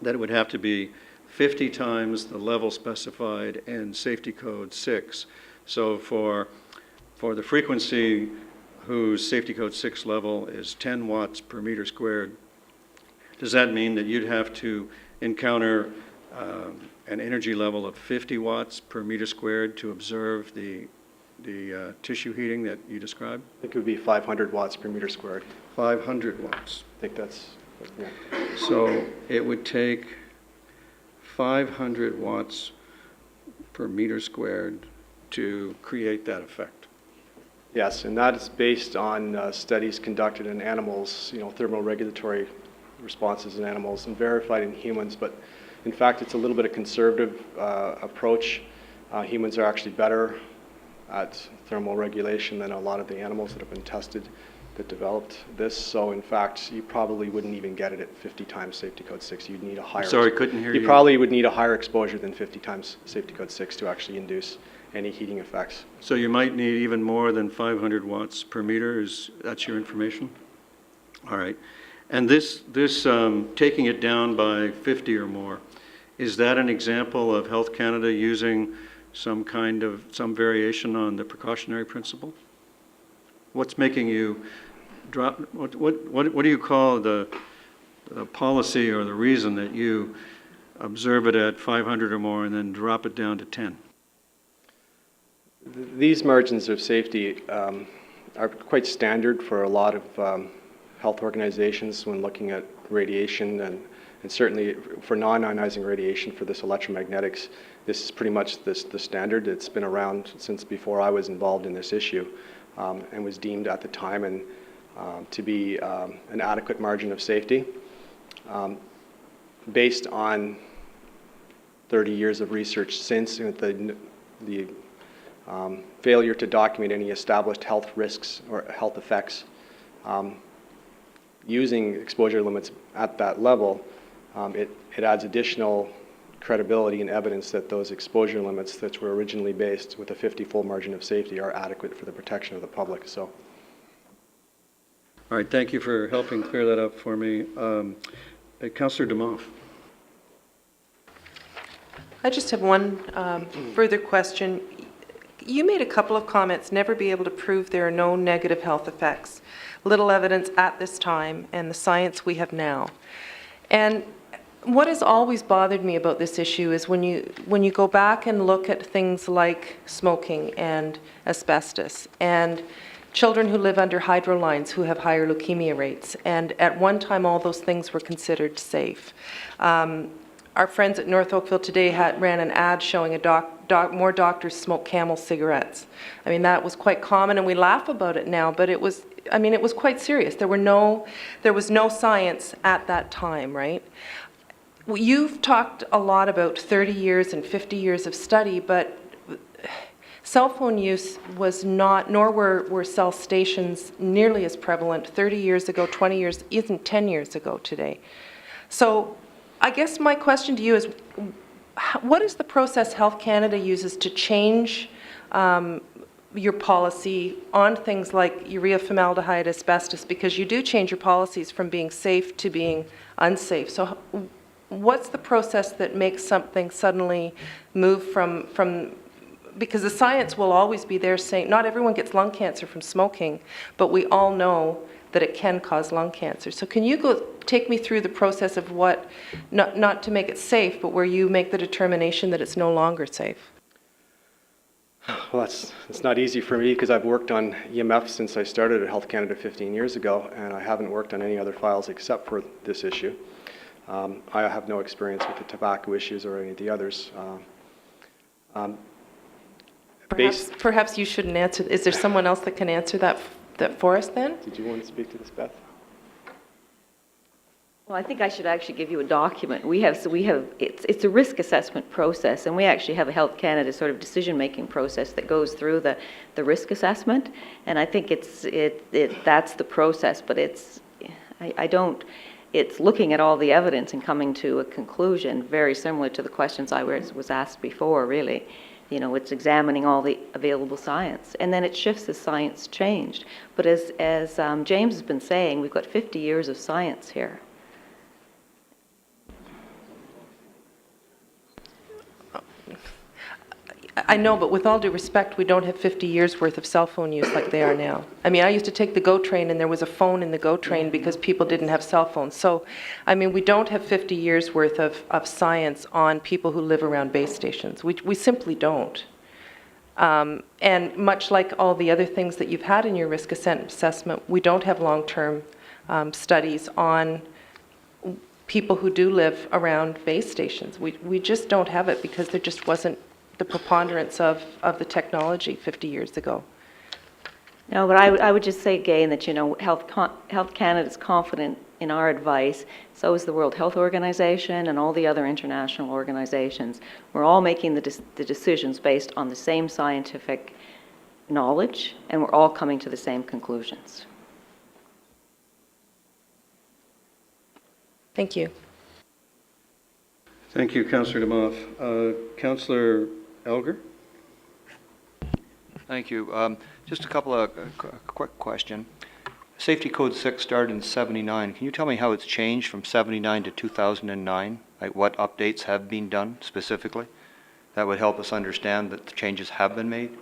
that it would have to be 50 times the level specified in Safety Code 6. So for the frequency whose Safety Code 6 level is 10 watts per meter squared, does that mean that you'd have to encounter an energy level of 50 watts per meter squared to observe the tissue heating that you described?
I think it would be 500 watts per meter squared.
500 watts.
I think that's yeah.
So it would take 500 watts per meter squared to create that effect.
Yes, and that is based on studies conducted in animals, thermoregulatory responses in animals and verified in humans. But in fact, it's a little bit of conservative approach. Humans are actually better at thermal regulation than a lot of the animals that have been tested that developed this. So in fact, you probably wouldn't even get it at 50 times Safety Code 6. You'd need a higher.
Sorry, couldn't hear you.
You probably would need a higher exposure than 50 times Safety Code 6 to actually induce any heating effects.
So you might need even more than 500 watts per meter. That's your information? All right. And this taking it down by 50 or more, is that an example of Health Canada using some variation on the precautionary principle? What's making you drop, what do you call the policy or the reason that you observe it at 500 or more and then drop it down to 10?
These margins of safety are quite standard for a lot of health organizations when looking at radiation, and certainly for non-ionizing radiation for this electromagnetics. This is pretty much the standard. It's been around since before I was involved in this issue, and was deemed at the time to be an adequate margin of safety. Based on 30 years of research since, the failure to document any established health risks or health effects, using exposure limits at that level, it adds additional credibility and evidence that those exposure limits that were originally based with a 50-fold margin of safety are adequate for the protection of the public. So,
all right, thank you for helping clear that up for me. Councillor DeMoff.
I just have one further question. You made a couple of comments, never be able to prove there are no negative health effects. Little evidence at this time and the science we have now. And what has always bothered me about this issue is when you go back and look at things like smoking and asbestos and children who live under hydro lines who have higher leukemia rates, and at one time all those things were considered safe. Our friends at North Oakville today ran an ad showing more doctors smoke Camel cigarettes. I mean, that was quite common, and we laugh about it now, but it was quite serious. There was no science at that time, right? You've talked a lot about 30 years and 50 years of study, but cell phone use was not, nor were cell stations nearly as prevalent 30 years ago, 20 years, even 10 years ago today. So I guess my question to you is, what is the process Health Canada uses to change your policy on things like urea, formaldehyde, asbestos, because you do change your policies from being safe to being unsafe. So what's the process that makes something suddenly move from because the science will always be there saying not everyone gets lung cancer from smoking, but we all know that it can cause lung cancer. So can you take me through the process of what, not to make it safe, but where you make the determination that it's no longer safe?
Well, it's not easy for me because I've worked on EMF since I started at Health Canada 15 years ago, and I haven't worked on any other files except for this issue. I have no experience with the tobacco issues or any of the others.
Perhaps you shouldn't answer. Is there someone else that can answer that for us then?
Did you want to speak to this, Beth?
Well, I think I should actually give you a document. It's a risk assessment process, and we actually have a Health Canada sort of decision-making process that goes through the risk assessment, and I think that's the process, but it's looking at all the evidence and coming to a conclusion very similar to the questions I was asked before, really. You know, it's examining all the available science, and then it shifts as science changed. But as James has been saying, we've got 50 years of science here.
I know, but with all due respect, we don't have 50 years worth of cell phone use like they are now. I mean, I used to take the GO train and there was a phone in the GO train because people didn't have cell phones. So, I mean, we don't have 50 years worth of science on people who live around base stations. We simply don't. And much like all the other things that you've had in your risk assessment, we don't have long-term studies on people who do live around base stations. We just don't have it because there just wasn't the preponderance of the technology 50 years ago.
No, but I would just say again that, you know, Health Canada is confident in our advice. So is the World Health Organization and all the other international organizations. We're all making the decisions based on the same scientific knowledge, and we're all coming to the same conclusions.
Thank you.
Thank you, Councillor DeMoff. Councillor Elgar?
Thank you. Just a couple of quick question. Safety Code 6 started in 79. Can you tell me how it's changed from 79 to 2009? Like what updates have been done specifically? That would help us understand that the changes have been made.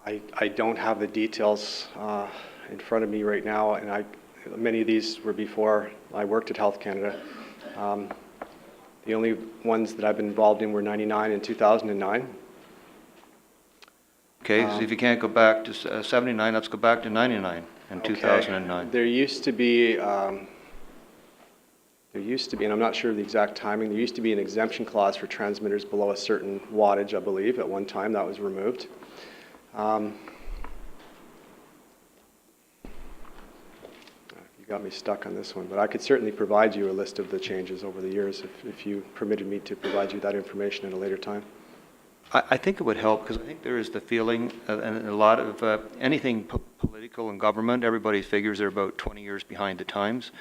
I don't have the details in front of me right now, and many of these were before I worked at Health Canada. The only ones that I've been involved in were 99 and 2009.
Okay, so if you can't go back to 79, let's go back to 99 and 2009.
There used to be, and I'm not sure of the exact timing, there used to be an exemption clause for transmitters below a certain wattage, I believe, at one time. That was removed. You got me stuck on this one, but I could certainly provide you a list of the changes over the years if you permitted me to provide you that information at a later time.
I think it would help because I think there is the feeling, and a lot of anything political and government, everybody figures they're about 20 years behind the times.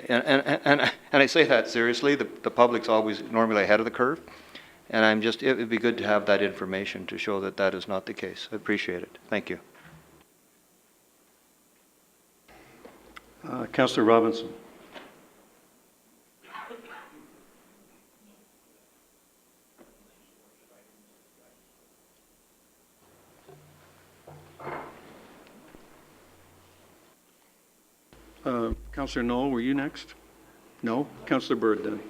And I say that seriously, the public's always normally ahead of the curve. And it would be good to have that information to show that that is not the case. I appreciate it. Thank you.
Councillor Robinson. Councillor Knoll, were you next? No? Councillor Bird then.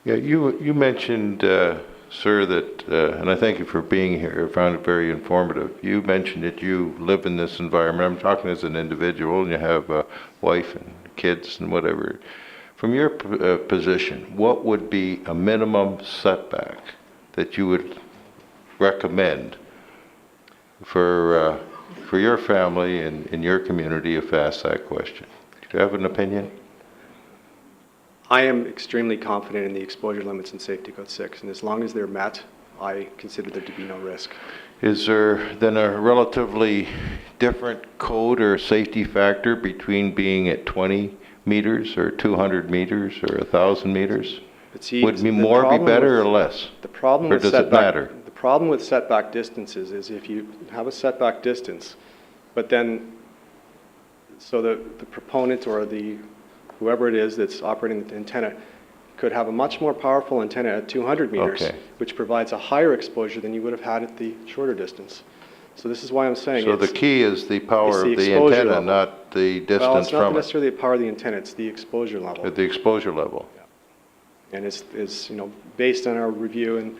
Yeah, you mentioned, sir, that, and I thank you for being here. I found it very informative. You mentioned that you live in this environment. I'm talking as an individual, and you have a wife and kids and whatever. From your position, what would be a minimum setback that you would recommend for your family and in your community if asked that question? Do you have an opinion?
I am extremely confident in the exposure limits in Safety Code 6, and as long as they're met, I consider there to be no risk.
Is there then a relatively different code or safety factor between being at 20 meters or 200 meters or 1,000 meters?
But see,
would be more be better or less?
The problem
or
with
does
setback,
it matter?
The problem with setback distances is if you have a setback distance, but then, so the proponent or whoever it is that's operating the antenna could have a much more powerful antenna at 200 meters,
Okay.
which provides a higher exposure than you would have had at the shorter distance. So this is why I'm saying
So the key is the power of the
exposure
antenna,
level.
not the
Well,
distance
it's not
from it,
necessarily the power of the antenna, it's the exposure level.
at the exposure level.
And it's based on our review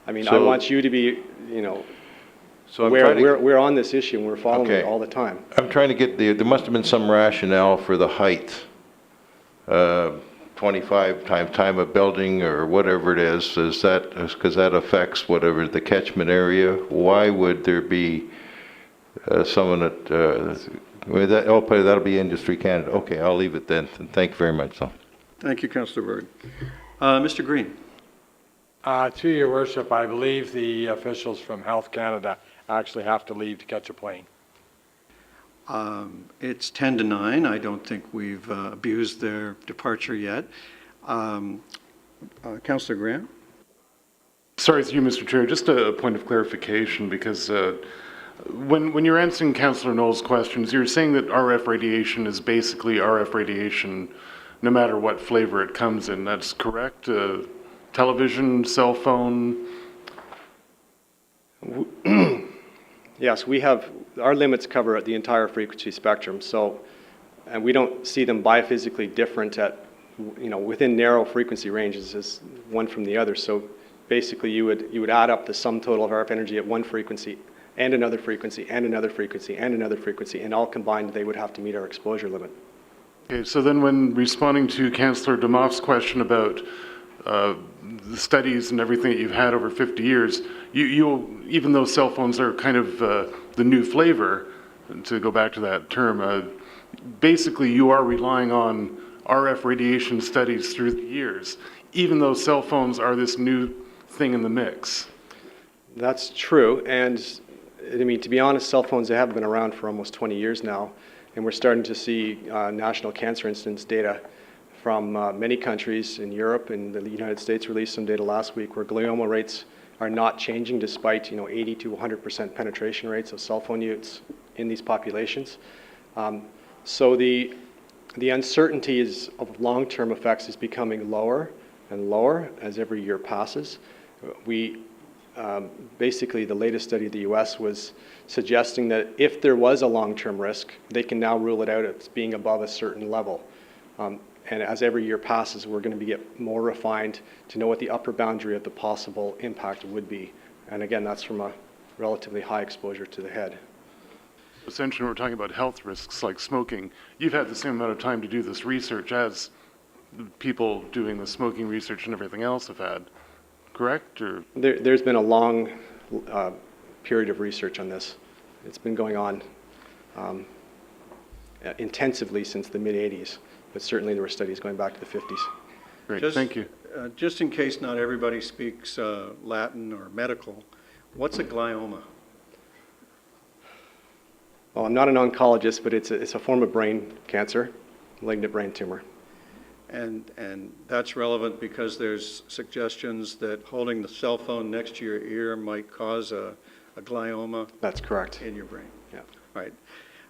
I mean, I
So-
want you to be,
So I'm
aware,
trying to,
we're on this issue and we're following
Okay.
it all the time.
I'm trying to get there must have been some rationale for the height. 25 time of building or whatever it is that, because that affects whatever the catchment area. Why would there be someone that'll be Industry Canada. Okay, I'll leave it then. Thank you very much. So.
Thank you, Councillor Bird. Mr. Green.
To your worship, I believe the officials from Health Canada actually have to leave to catch a plane.
It's 10 to 9. I don't think we've abused their departure yet. Councillor Grant?
Sorry, it's you, Mr. Chair. Just a point of clarification, because when you're answering Councillor Knoll's questions, you're saying that RF radiation is basically RF radiation no matter what flavor it comes in. That's correct? Television, cell phone?
Yes, we have, our limits cover the entire frequency spectrum, so, and we don't see them biophysically different at, within narrow frequency ranges as one from the other. So basically you would add up the sum total of RF energy at one frequency and another frequency and another frequency and another frequency, and all combined they would have to meet our exposure limit.
Okay, so then when responding to Councillor Demoff's question about the studies and everything that you've had over 50 years, you'll, even though cell phones are kind of the new flavor, to go back to that term, basically you are relying on RF radiation studies through the years, even though cell phones are this new thing in the mix.
That's true, and I mean, to be honest, cell phones, they have been around for almost 20 years now, and we're starting to see national cancer incidence data from many countries in Europe, and the United States released some data last week where glioma rates are not changing despite 80 to 100% penetration rates of cell phone use in these populations. So the uncertainty of long-term effects is becoming lower and lower as every year passes. Basically, the latest study of the US was suggesting that if there was a long-term risk, they can now rule it out as being above a certain level. And as every year passes, we're going to get more refined to know what the upper boundary of the possible impact would be. And again, that's from a relatively high exposure to the head.
Essentially, when we're talking about health risks like smoking, you've had the same amount of time to do this research as the people doing the smoking research and everything else have had, correct? Or
There's been a long period of research on this. It's been going on intensively since the mid-'80s, but certainly there were studies going back to the 50s.
Great, thank you.
Just in case not everybody speaks Latin or medical, what's a glioma?
Well, I'm not an oncologist, but it's a form of brain cancer, malignant brain tumor.
And that's relevant because there's suggestions that holding the cell phone next to your ear might cause a glioma.
That's correct.
In your brain.
Yeah.
Right.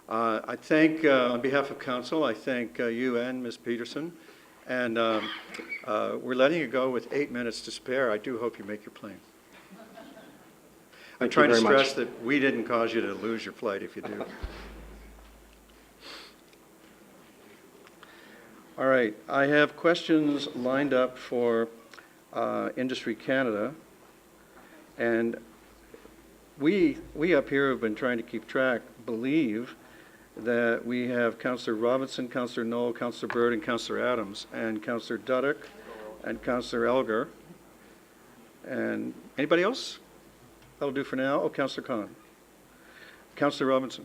I thank, on behalf of council, I thank you and Ms. Peterson. And we're letting you go with 8 minutes to spare. I do hope you make your plane. I'm trying to stress that we didn't cause you to lose your flight if you do. All right, I have questions lined up for Industry Canada. And we up here have been trying to keep track, believe that we have Councillor Robinson, Councillor Knoll, Councillor Bird, and Councillor Adams, and Councillor Duddick, and Councillor Elgar. And anybody else? That'll do for now. Oh, Councillor Khan. Councillor Robinson.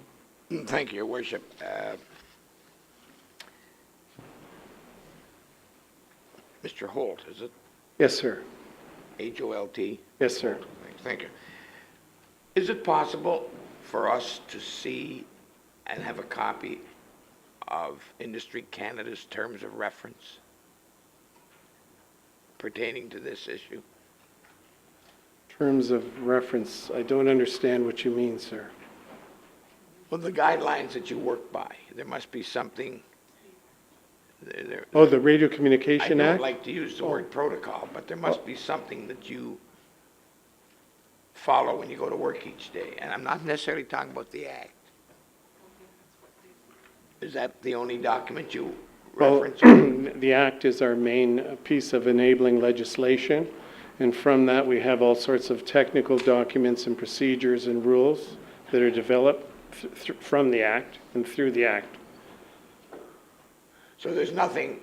Thank you, Your Worship. Mr. Holt, is it?
Yes, sir.
H-O-L-T?
Yes, sir.
Thank you. Is it possible for us to see and have a copy of Industry Canada's terms of reference pertaining to this issue?
Terms of reference, I don't understand what you mean, sir.
Well, the guidelines that you work by, there must be something.
Oh, the Radio
I
Communication
don't
Act?
like to use the word protocol, but there must be something that you follow when you go to work each day. And I'm not necessarily talking about the act. Is that the only document you
Well,
reference?
the act is our main piece of enabling legislation, and from that we have all sorts of technical documents and procedures and rules that are developed from the act and through the act.
So there's nothing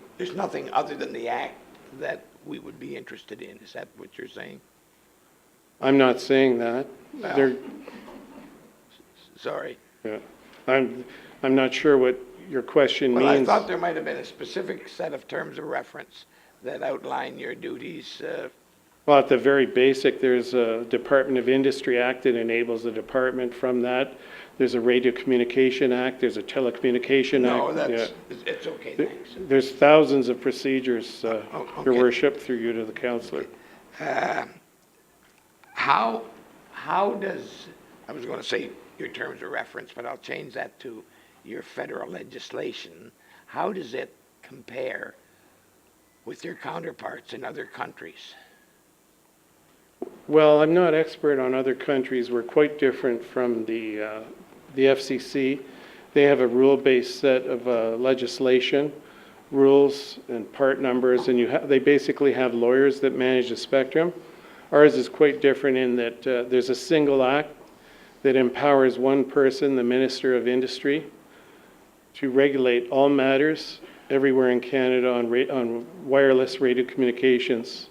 other than the act that we would be interested in. Is that what you're saying?
I'm not saying that.
Well,
There-
Sorry.
yeah. I'm not sure what your question
Well, I
means.
thought there might have been a specific set of terms of reference that outline your duties.
Well, at the very basic, there's a Department of Industry Act that enables the department. From that, there's a Radio Communication Act, there's a Telecommunication
No,
Act.
that's,
Yeah.
it's okay, thanks.
There's thousands of procedures, Your
okay.
Worship, through you to the councillor.
How does, I was going to say your terms of reference, but I'll change that to your federal legislation. How does it compare with your counterparts in other countries?
Well, I'm not expert on other countries. We're quite different from the FCC. They have a rule-based set of legislation, rules and part numbers, and they basically have lawyers that manage the spectrum. Ours is quite different in that there's a single act that empowers one person, the Minister of Industry, to regulate all matters everywhere in Canada on wireless radio communications.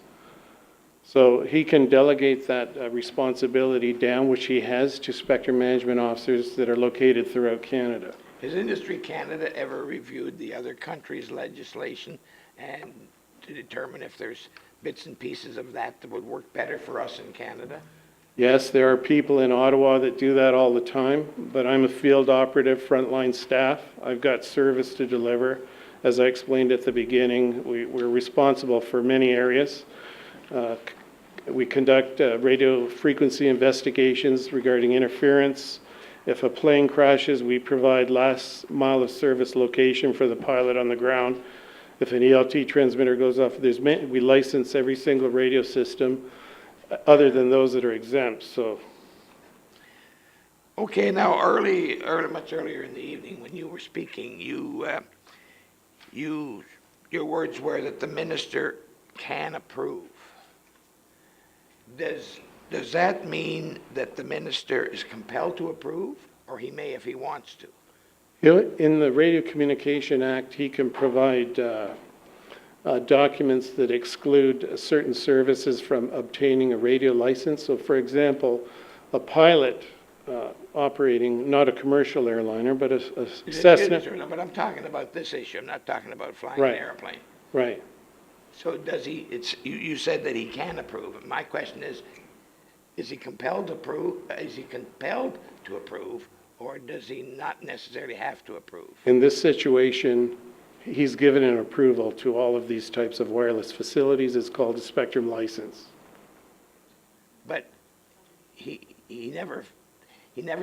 So he can delegate that responsibility down, which he has, to spectrum management officers that are located throughout Canada.
Has Industry Canada ever reviewed the other countries' legislation and to determine if there's bits and pieces of that would work better for us in Canada?
Yes, there are people in Ottawa that do that all the time, but I'm a field operative, frontline staff. I've got service to deliver. As I explained at the beginning, we're responsible for many areas. We conduct radio frequency investigations regarding interference. If a plane crashes, we provide last mile of service location for the pilot on the ground. If an ELT transmitter goes off, we license every single radio system other than those that are exempt. So,
Okay, now much earlier in the evening when you were speaking, your words were that the minister can approve. Does that mean that the minister is compelled to approve, or he may if he wants to?
in the Radio Communication Act, he can provide documents that exclude certain services from obtaining a radio license. So, for example, a pilot operating, not a commercial airliner, but a Cessna.
But I'm talking about this issue. I'm not talking about flying
Right.
an airplane.
Right.
So does he? You said that he can approve. My question is he compelled to approve? Is he compelled to approve, or does he not necessarily have to approve?
In this situation, he's given an approval to all of these types of wireless facilities. It's called a spectrum license.
But he never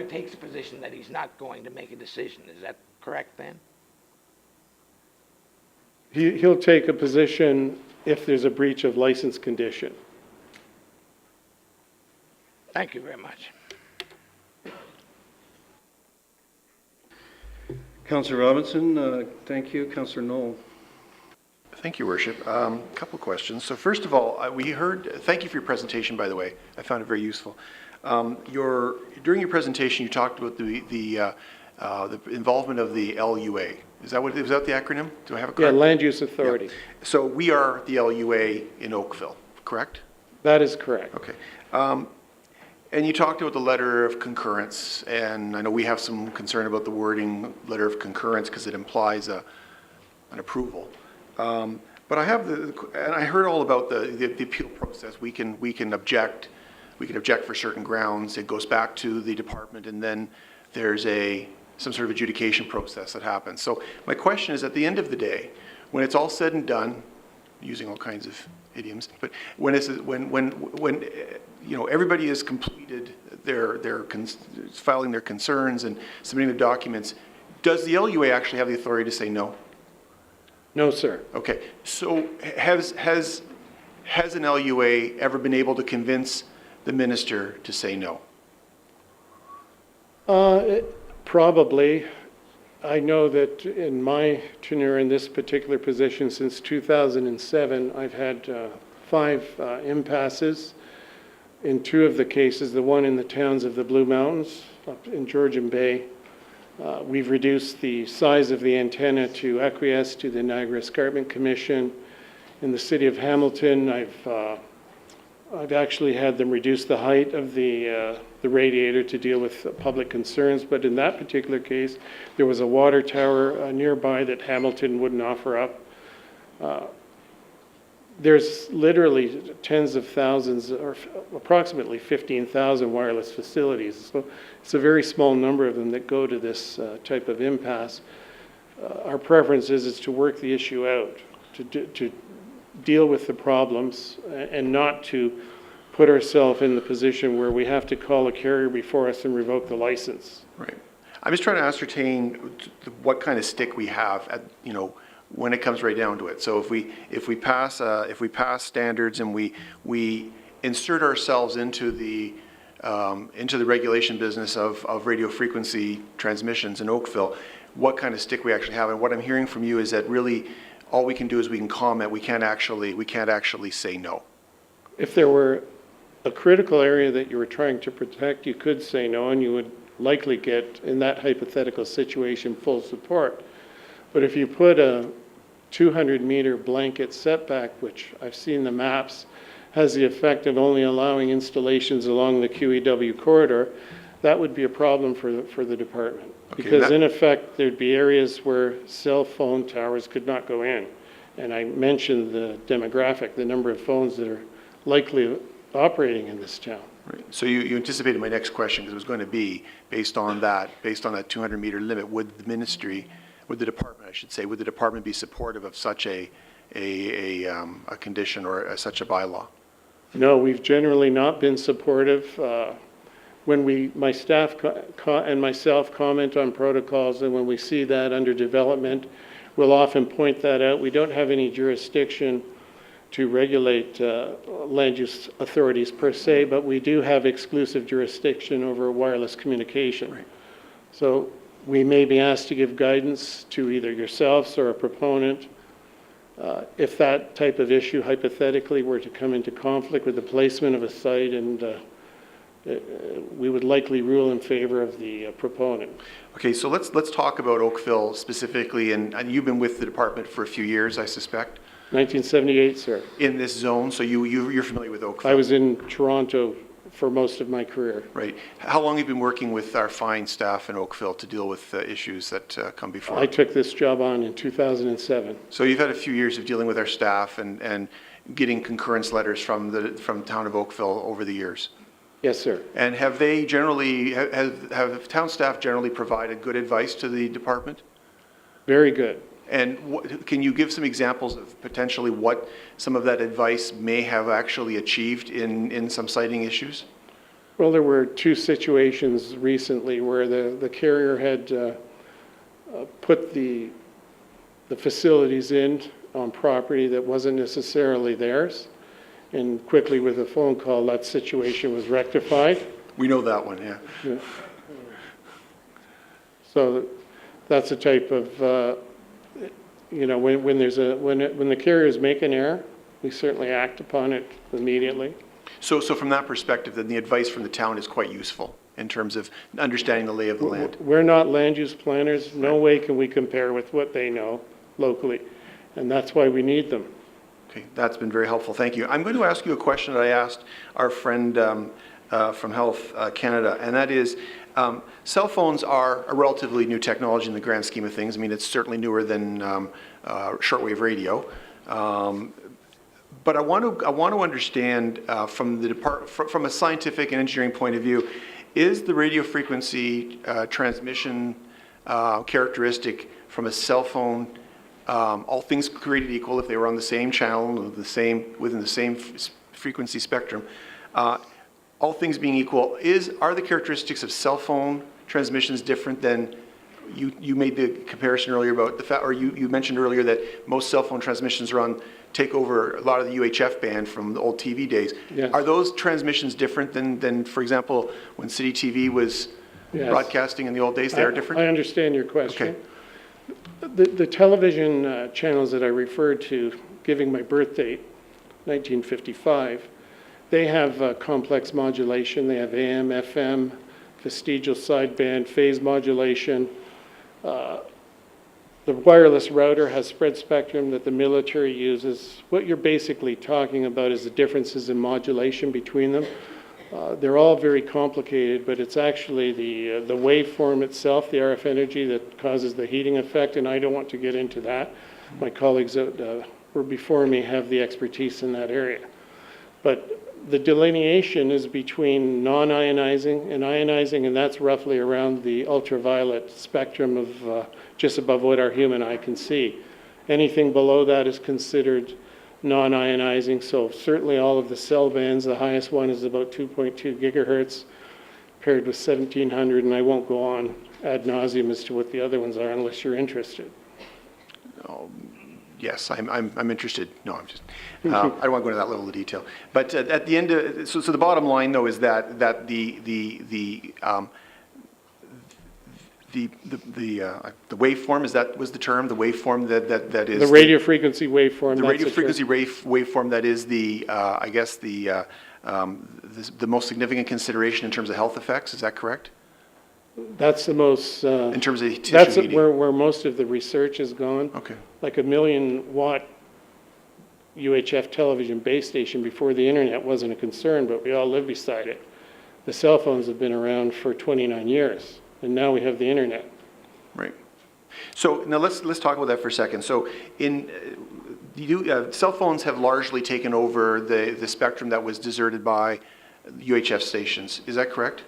takes a position that he's not going to make a decision. Is that correct then?
He'll take a position if there's a breach of license condition.
Thank you very much.
Councillor Robinson, thank you. Councillor Knoll.
Thank you, Worship. A couple of questions. So first of all, thank you for your presentation, by the way. I found it very useful. During your presentation, you talked about the involvement of the LUA. Is that the acronym? Do I have it correct?
Yeah, Land Use Authority.
Yeah. So we are the LUA in Oakville, correct?
That is correct.
Okay. And you talked about the letter of concurrence, and I know we have some concern about the wording, letter of concurrence, because it implies an approval. But I have and I heard all about the appeal process. We can object. We can object for certain grounds. It goes back to the department, and then there's some sort of adjudication process that happens. So my question is, at the end of the day, when it's all said and done, using all kinds of idioms, but when everybody has completed filing their concerns and submitting their documents. Does the LUA actually have the authority to say no?
No, sir.
Okay, so has an LUA ever been able to convince the minister to say no?
Probably. I know that in my tenure in this particular position since 2007, I've had 5 impasses. In 2 of the cases, the one in the towns of the Blue Mountains up in Georgian Bay, we've reduced the size of the antenna to acquiesce to the Niagara Escarpment Commission. In the city of Hamilton, I've actually had them reduce the height of the radiator to deal with public concerns, but in that particular case, there was a water tower nearby that Hamilton wouldn't offer up. There's literally tens of thousands, or approximately 15,000 wireless facilities, so it's a very small number of them that go to this type of impasse. Our preference is to work the issue out, to deal with the problems, and not to put ourselves in the position where we have to call a carrier before us and revoke the license.
Right. I'm just trying to ascertain what kind of stick we have at, when it comes right down to it. So if we pass standards and we insert ourselves into the regulation business of radio frequency transmissions in Oakville, what kind of stick we actually have. And what I'm hearing from you is that really all we can do is we can comment. We can't actually say no.
If there were a critical area that you were trying to protect, you could say no, and you would likely get, in that hypothetical situation, full support. But if you put a 200-meter blanket setback, which I've seen the maps, has the effect of only allowing installations along the QEW corridor, that would be a problem for the department.
Okay,
because in effect, there'd be areas where cell phone towers could not go in. And I mentioned the demographic, the number of phones that are likely operating in this town.
Right. So you anticipated my next question, because it was going to be, based on that 200-meter limit, would the department be supportive of such a condition or such a bylaw?
No, we've generally not been supportive. When my staff and myself comment on protocols, and when we see that under development, we'll often point that out. We don't have any jurisdiction to regulate land use authorities per se, but we do have exclusive jurisdiction over wireless communication.
Right.
So we may be asked to give guidance to either yourselves or a proponent. If that type of issue hypothetically were to come into conflict with the placement of a site, and we would likely rule in favor of the proponent.
Okay, so let's talk about Oakville specifically, and you've been with the department for a few years, I suspect.
1978, sir.
In this zone, so you're familiar with Oakville.
I was in Toronto for most of my career.
Right. How long have you been working with our fine staff in Oakville to deal with issues that come before?
I took this job on in 2007.
So you've had a few years of dealing with our staff and getting concurrence letters from the town of Oakville over the years.
Yes, sir.
And have they generally, have town staff generally provided good advice to the department?
Very good.
And can you give some examples of potentially what some of that advice may have actually achieved in some siting issues?
Well, there were 2 situations recently where the carrier had put the facilities in on property that wasn't necessarily theirs. And quickly with a phone call, that situation was rectified.
We know that one, yeah.
Yeah. So that's a type of, when the carriers make an error, we certainly act upon it immediately.
So from that perspective, then the advice from the town is quite useful in terms of understanding the lay of the land.
We're not land use planners. No way can we compare with what they know locally. And that's why we need them.
Okay, that's been very helpful. Thank you. I'm going to ask you a question that I asked our friend from Health Canada, and that is, cell phones are a relatively new technology in the grand scheme of things. I mean, it's certainly newer than shortwave radio. But I want to understand from a scientific and engineering point of view, is the radio frequency transmission characteristic from a cell phone, all things created equal, if they were on the same channel, within the same frequency spectrum, all things being equal, are the characteristics of cell phone transmissions different than, you made the comparison earlier about the fact, or you mentioned earlier that most cell phone transmissions take over a lot of the UHF band from the old TV days.
Yes.
Are those transmissions different than, for example, when City TV was
Yes.
broadcasting in the old days? They are different?
I understand your question.
Okay.
The television channels that I referred to, giving my birth date, 1955, they have complex modulation. They have AM, FM, vestigial sideband, phase modulation. The wireless router has spread spectrum that the military uses. What you're basically talking about is the differences in modulation between them. They're all very complicated, but it's actually the waveform itself, the RF energy, that causes the heating effect, and I don't want to get into that. My colleagues that were before me have the expertise in that area. But the delineation is between non-ionizing and ionizing, and that's roughly around the ultraviolet spectrum of just above what our human eye can see. Anything below that is considered non-ionizing, so certainly all of the cell bands, the highest one is about 2.2 gigahertz paired with 1700, and I won't go on ad nauseum as to what the other ones are unless you're interested.
Yes, I'm interested. No, I'm just, I don't want to go into that level of detail. But at the end, so the bottom line though is that the waveform, was the term, the waveform that is
the radio frequency waveform.
The radio frequency waveform that is I guess the most significant consideration in terms of health effects. Is that correct?
That's the most.
In terms of tissue
that's
heating.
where most of the research has gone.
Okay.
Like a 1,000,000-watt UHF television base station before the internet wasn't a concern, but we all live beside it. The cell phones have been around for 29 years, and now we have the internet.
Right. So now let's talk about that for a second. So cell phones have largely taken over the spectrum that was deserted by UHF stations. Is that correct?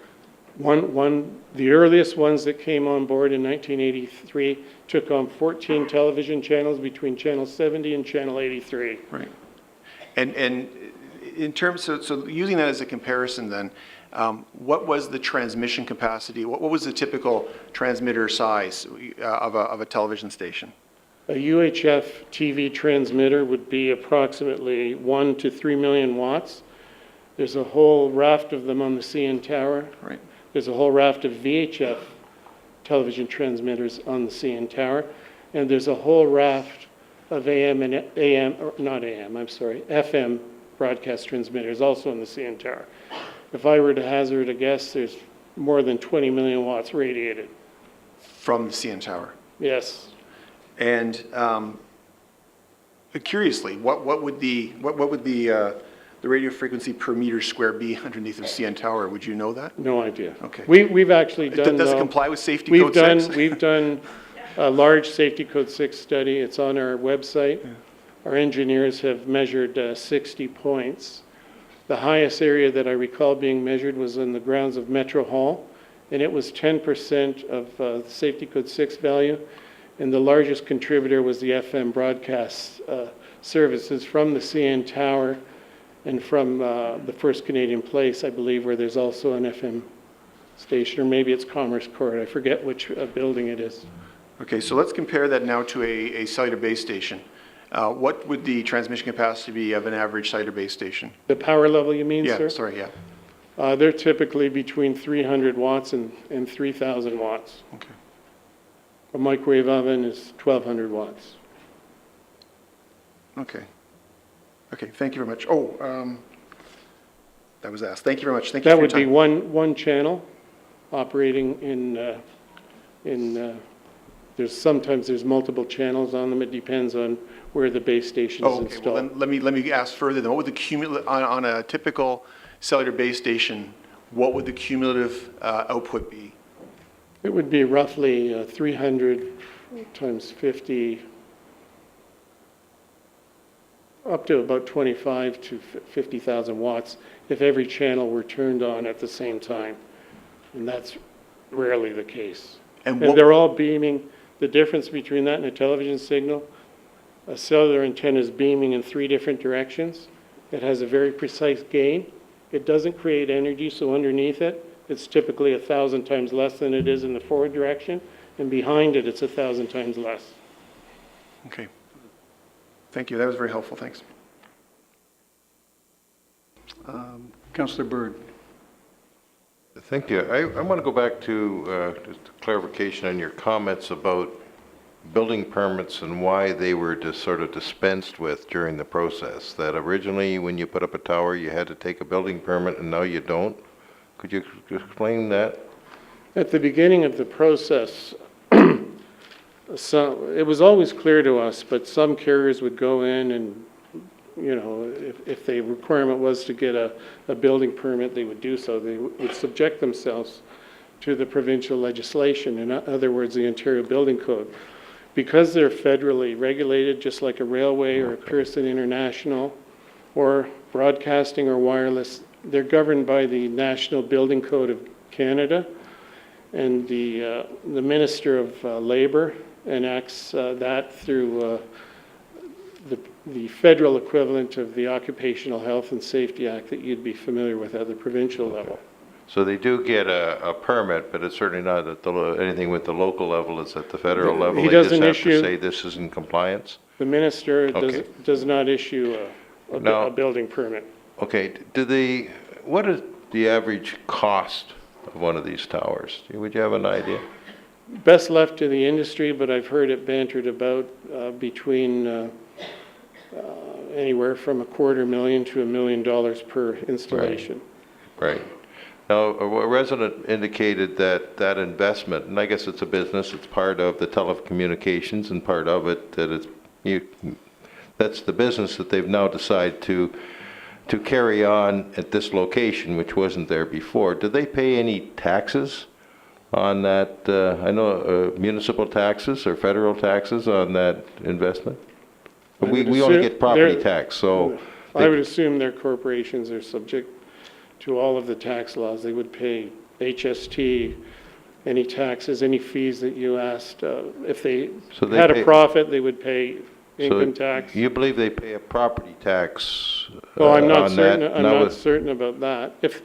The earliest ones that came on board in 1983 took on 14 television channels between channel 70 and channel 83.
Right. And in terms, so using that as a comparison then, what was the transmission capacity? What was the typical transmitter size of a television station?
A UHF TV transmitter would be approximately 1 to 3 million watts. There's a whole raft of them on the CN Tower.
Right.
There's a whole raft of VHF television transmitters on the CN Tower, and there's a whole raft of FM broadcast transmitters also on the CN Tower. If I were to hazard a guess, there's more than 20 million watts radiated.
From the CN Tower?
Yes.
And curiously, what would the radio frequency per meter square be underneath the CN Tower? Would you know that?
No idea.
Okay.
We've actually done.
Does it comply with safety code 6?
We've done a large safety code 6 study. It's on our website. Yeah. Our engineers have measured 60 points. The highest area that I recall being measured was in the grounds of Metro Hall, and it was 10% of the safety code 6 value. And the largest contributor was the FM broadcast services from the CN Tower and from the First Canadian Place, I believe, where there's also an FM station, or maybe it's Commerce Court. I forget which building it is.
Okay, so let's compare that now to a cellular base station. What would the transmission capacity be of an average cellular base station?
The power level, you mean, sir?
Yeah, sorry, yeah.
They're typically between 300 watts and 3,000 watts.
Okay.
A microwave oven is 1,200 watts.
Okay. Okay, thank you very much. Oh, that was asked. Thank you very much. Thank you
That
for your
would be
time.
one channel operating sometimes there's multiple channels on them. It depends on where the base station is
Okay,
installed.
well, then let me ask further then. What would the cumulative, on a typical cellular base station, what would the cumulative output be?
It would be roughly 300 times 50, up to about 25 to 50,000 watts if every channel were turned on at the same time. And that's rarely the case. And they're all beaming. The difference between that and a television signal, a cellular antenna is beaming in 3 different directions. It has a very precise gain, It doesn't create energy, so underneath it, it's typically 1,000 times less than it is in the forward direction, and behind it, it's 1,000 times less.
Okay. Thank you. That was very helpful. Thanks.
Councillor Byrd.
Thank you. I want to go back to just a clarification on your comments about building permits and why they were just sort of dispensed with during the process. That originally, when you put up a tower, you had to take a building permit, and now you don't. Could you explain that?
At the beginning of the process, it was always clear to us, but some carriers would go in and, you know, if the requirement was to get a building permit, they would do so. They would subject themselves to the provincial legislation, in other words, the Ontario Building Code. Because they're federally regulated, just like a railway or a Pearson International or broadcasting or wireless, they're governed by the National Building Code of Canada, and the Minister of Labour enacts that through the federal equivalent of the Occupational Health and Safety Act that you'd be familiar with at the provincial level.
So they do get a permit, but it's certainly not at anything with the local level. It's at the federal level.
He
They just
doesn't
have
issue-
to say this is in compliance?
The minister
Okay.
does not issue
Now-
a building permit.
Okay, what is the average cost of one of these towers? Would you have an idea?
Best left to the industry, but I've heard it bantered about between anywhere from $250,000 to $1 million per installation.
Right. Now, a resident indicated that that investment, and I guess it's a business, it's part of the telecommunications and part of it, that that's the business that they've now decided to carry on at this location, which wasn't there before. Do they pay any taxes on that? I know municipal taxes or federal taxes on that investment? We only get property tax, so.
I would assume their corporations are subject to all of the tax laws. They would pay HST, any taxes, any fees that you asked. If they had a profit, they would pay income tax.
You believe they pay a property tax
Well, I'm not
on
certain,
that?
I'm not certain about that. If,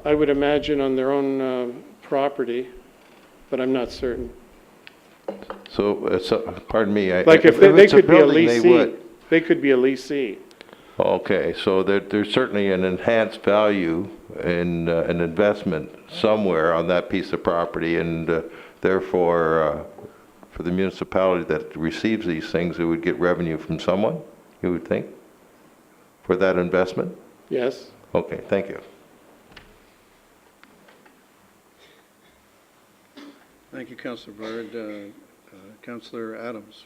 I would imagine on their own property, but I'm not certain.
So, pardon me.
Like if they
it's
could be a
building, they
leasee,
would.
they could be a leasee.
Okay, so there's certainly an enhanced value in an investment somewhere on that piece of property, and therefore, for the municipality that receives these things, it would get revenue from someone, you would think, for that investment?
Yes.
Okay, thank you.
Thank you, Councillor Byrd. Councillor Adams.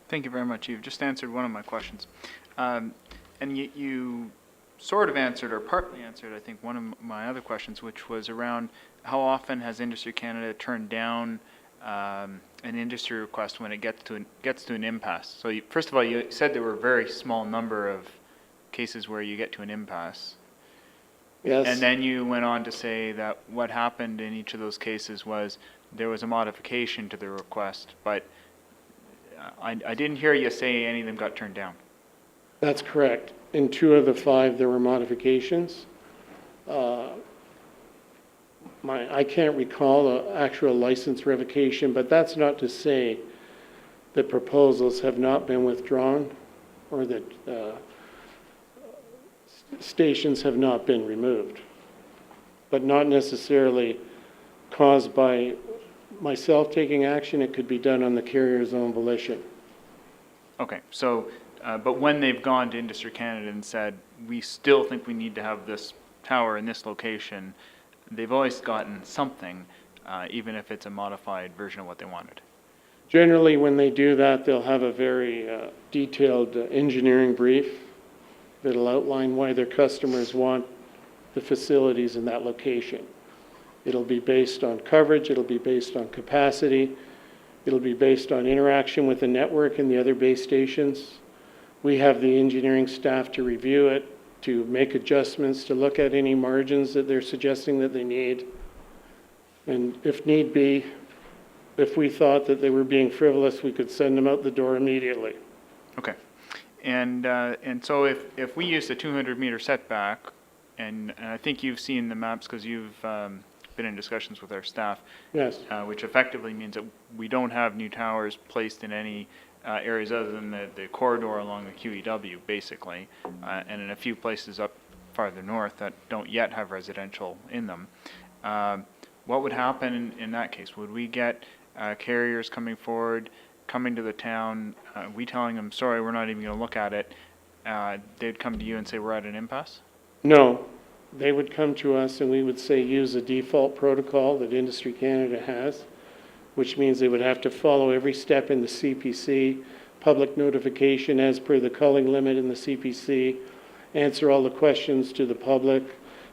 Thank you very much. You've just answered one of my questions. And you sort of answered, or partly answered, I think, one of my other questions, which was around how often has Industry Canada turned down an industry request when it gets to an impasse? So first of all, you said there were a very small number of cases where you get to an impasse.
Yes.
And then you went on to say that what happened in each of those cases was there was a modification to the request, but I didn't hear you say any of them got turned down.
That's correct. In 2 of the 5, there were modifications. I can't recall an actual license revocation, but that's not to say that proposals have not been withdrawn or that stations have not been removed, but not necessarily caused by myself taking action. It could be done on the carrier's own volition.
Okay, so, but when they've gone to Industry Canada and said, we still think we need to have this tower in this location, they've always gotten something, even if it's a modified version of what they wanted.
Generally, when they do that, they'll have a very detailed engineering brief that'll outline why their customers want the facilities in that location. It'll be based on coverage, it'll be based on capacity, it'll be based on interaction with the network and the other base stations. We have the engineering staff to review it, to make adjustments, to look at any margins that they're suggesting that they need. And if need be, if we thought that they were being frivolous, we could send them out the door immediately.
Okay. And so if we use the 200-meter setback, and I think you've seen the maps because you've been in discussions with our staff.
Yes.
Which effectively means that we don't have new towers placed in any areas other than the corridor along the QEW, basically, and in a few places up farther north that don't yet have residential in them. What would happen in that case? Would we get carriers coming forward, coming to the town, we telling them, sorry, we're not even going to look at it, they'd come to you and say, we're at an impasse?
No, they would come to us and we would say use a default protocol that Industry Canada has, which means they would have to follow every step in the CPC, public notification as per the culling limit in the CPC, answer all the questions to the public,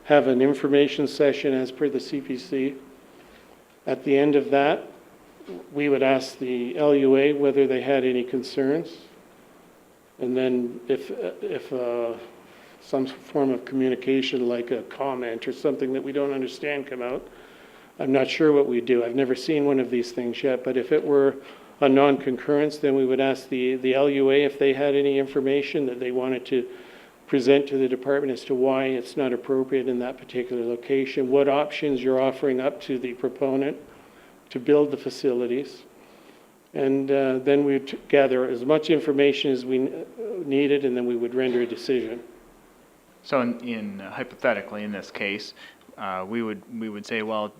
have an information session as per the CPC. At the end of that, we would ask the LUA whether they had any concerns. And then if some form of communication like a comment or something that we don't understand come out, I'm not sure what we'd do. I've never seen one of these things yet, but if it were a non-concurrence, then we would ask the LUA if they had any information that they wanted to present to the department as to why it's not appropriate in that particular location, what options you're offering up to the proponent to build the facilities. And then we'd gather as much information as we needed, and then we would render a decision.
So hypothetically, in this case, we would say, well,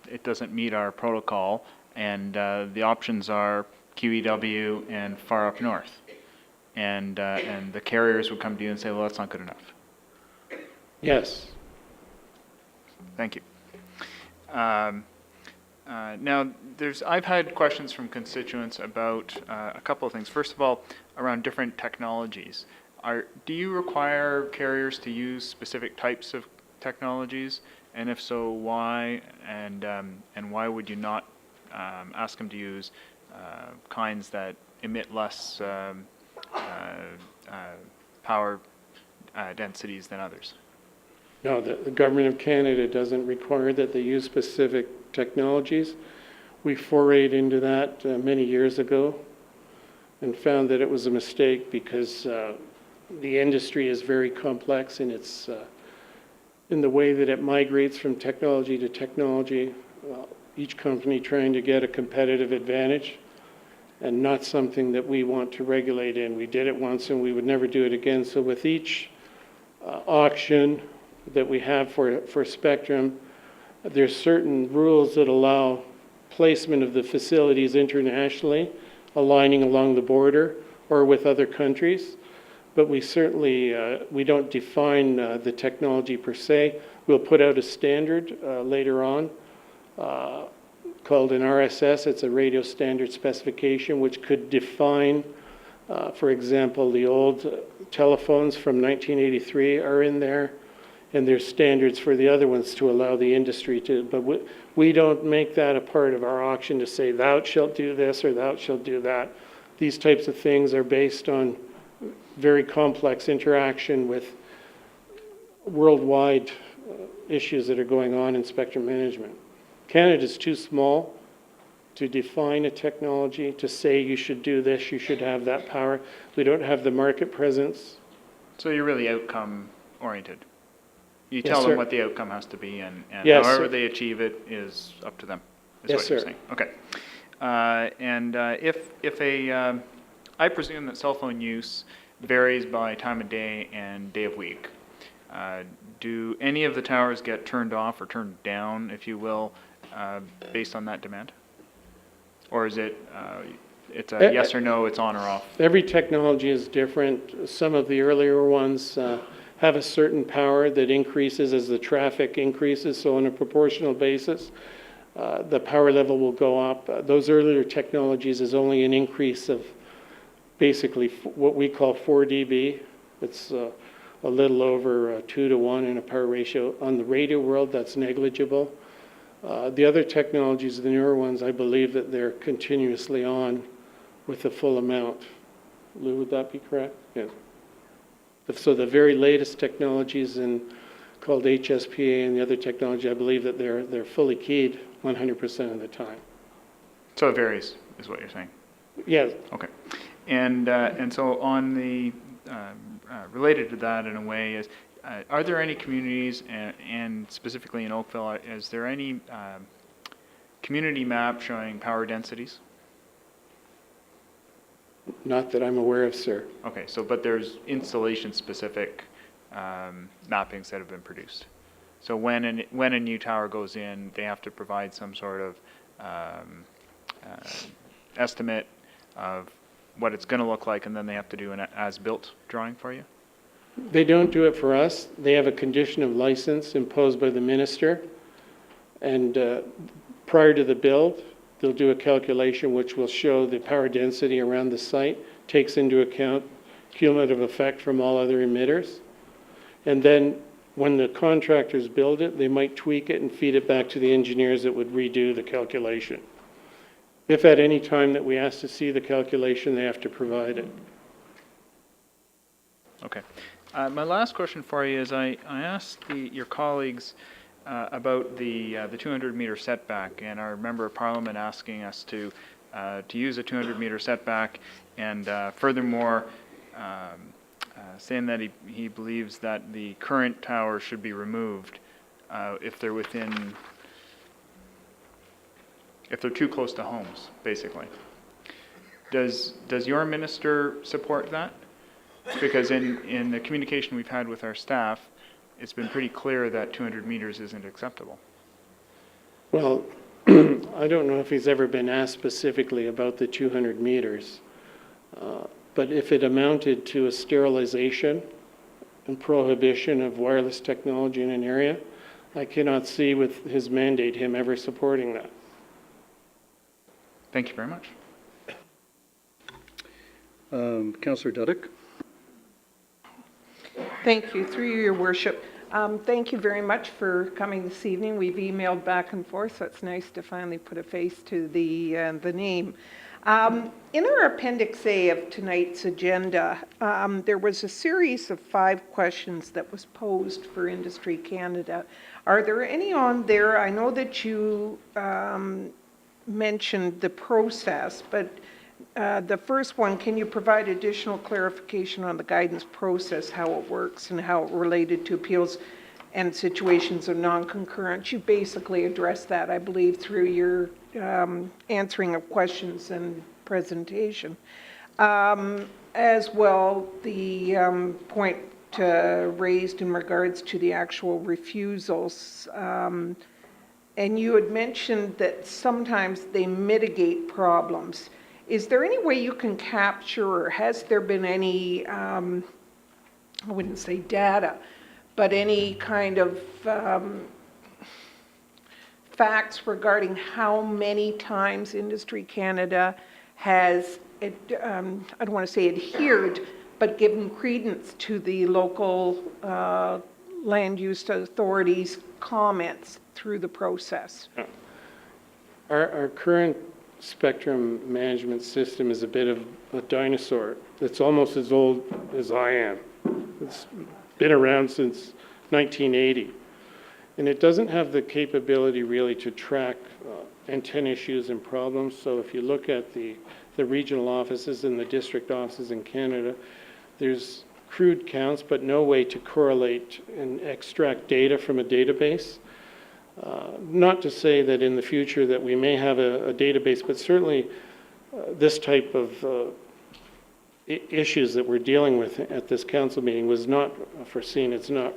it doesn't meet our protocol, and the options are QEW and far up north. And the carriers would come to you and say, well, that's not good enough.
Yes.
Thank you. Now, I've had questions from constituents about a couple of things. First of all, around different technologies. Do you require carriers to use specific types of technologies? And if so, why? And why would you not ask them to use kinds that emit less power densities than others?
No, the Government of Canada doesn't require that they use specific technologies. We forayed into that many years ago and found that it was a mistake because the industry is very complex and it's in the way that it migrates from technology to technology, each company trying to get a competitive advantage, and not something that we want to regulate in. We did it once and we would never do it again. So with each auction that we have for spectrum, there's certain rules that allow placement of the facilities internationally, aligning along the border or with other countries. But we certainly, we don't define the technology per se. We'll put out a standard later on called an RSS. It's a radio standard specification, which could define, for example, the old telephones from 1983 are in there, and there's standards for the other ones to allow the industry to, but we don't make that a part of our auction to say, thou shalt do this or thou shalt do that. These types of things are based on very complex interaction with worldwide issues that are going on in spectrum management. Canada's too small to define a technology, to say you should do this, you should have that power. We don't have the market presence.
So you're really outcome oriented. You
Yes,
tell
sir.
them what the outcome has to be, and
Yes,
however
sir.
they achieve it is up to them, is
Yes,
what you're
sir.
saying. Okay. I presume that cell phone use varies by time of day and day of week. Do any of the towers get turned off or turned down, if you will, based on that demand? Or is it, it's a yes or no, it's on or off?
Every technology is different. Some of the earlier ones have a certain power that increases as the traffic increases, so on a proportional basis, the power level will go up. Those earlier technologies is only an increase of basically what we call 4 dB. It's a little over 2 to 1 in a power ratio. On the radio world, that's negligible. The other technologies, the newer ones, I believe that they're continuously on with the full amount. Lou, would that be correct? Yes. So the very latest technologies called HSPA and the other technology, I believe that they're fully keyed 100% of the time.
So it varies, is what you're saying?
Yes.
Okay. And so on the related to that in a way is, are there any communities, and specifically in Oakville, is there any community map showing power densities?
Not that I'm aware of, sir.
Okay, so, but there's installation-specific mappings that have been produced. So when a new tower goes in, they have to provide some sort of estimate of what it's going to look like, and then they have to do an as-built drawing for you?
They don't do it for us. They have a condition of license imposed by the minister. And prior to the build, they'll do a calculation which will show the power density around the site, takes into account cumulative effect from all other emitters. And then when the contractors build it, they might tweak it and feed it back to the engineers that would redo the calculation. If at any time that we ask to see the calculation, they have to provide it.
Okay. My last question for you is I asked your colleagues about the 200-meter setback, and our member of parliament asking us to use a 200-meter setback, and furthermore saying that he believes that the current tower should be removed if they're too close to homes, basically. Does your minister support that? Because in the communication we've had with our staff, it's been pretty clear that 200 meters isn't acceptable.
Well, I don't know if he's ever been asked specifically about the 200 meters, but if it amounted to a sterilization and prohibition of wireless technology in an area, I cannot see with his mandate him ever supporting that.
Thank you very much.
Councillor Duddick.
Thank you. Through you, Your Worship. Thank you very much for coming this evening. We've emailed back and forth, so it's nice to finally put a face to the name. In our Appendix A of tonight's agenda, there was a series of 5 questions that was posed for Industry Canada. Are there any on there? I know that you mentioned the process, but the first one, can you provide additional clarification on the guidance process, how it works and how it related to appeals and situations of non-concurrence? You basically addressed that, I believe, through your answering of questions and presentation. As well, the point raised in regards to the actual refusals. And you had mentioned that sometimes they mitigate problems. Is there any way you can capture, or has there been any, I wouldn't say data, but any kind of facts regarding how many times Industry Canada has, I don't want to say adhered, but given credence to the local land use authorities' comments through the process?
Our current spectrum management system is a bit of a dinosaur. It's almost as old as I am. It's been around since 1980. And it doesn't have the capability really to track antenna issues and problems. So if you look at the regional offices and the district offices in Canada, there's crude counts, but no way to correlate and extract data from a database. Not to say that in the future that we may have a database, but certainly this type of issues that we're dealing with at this council meeting was not foreseen. It's not.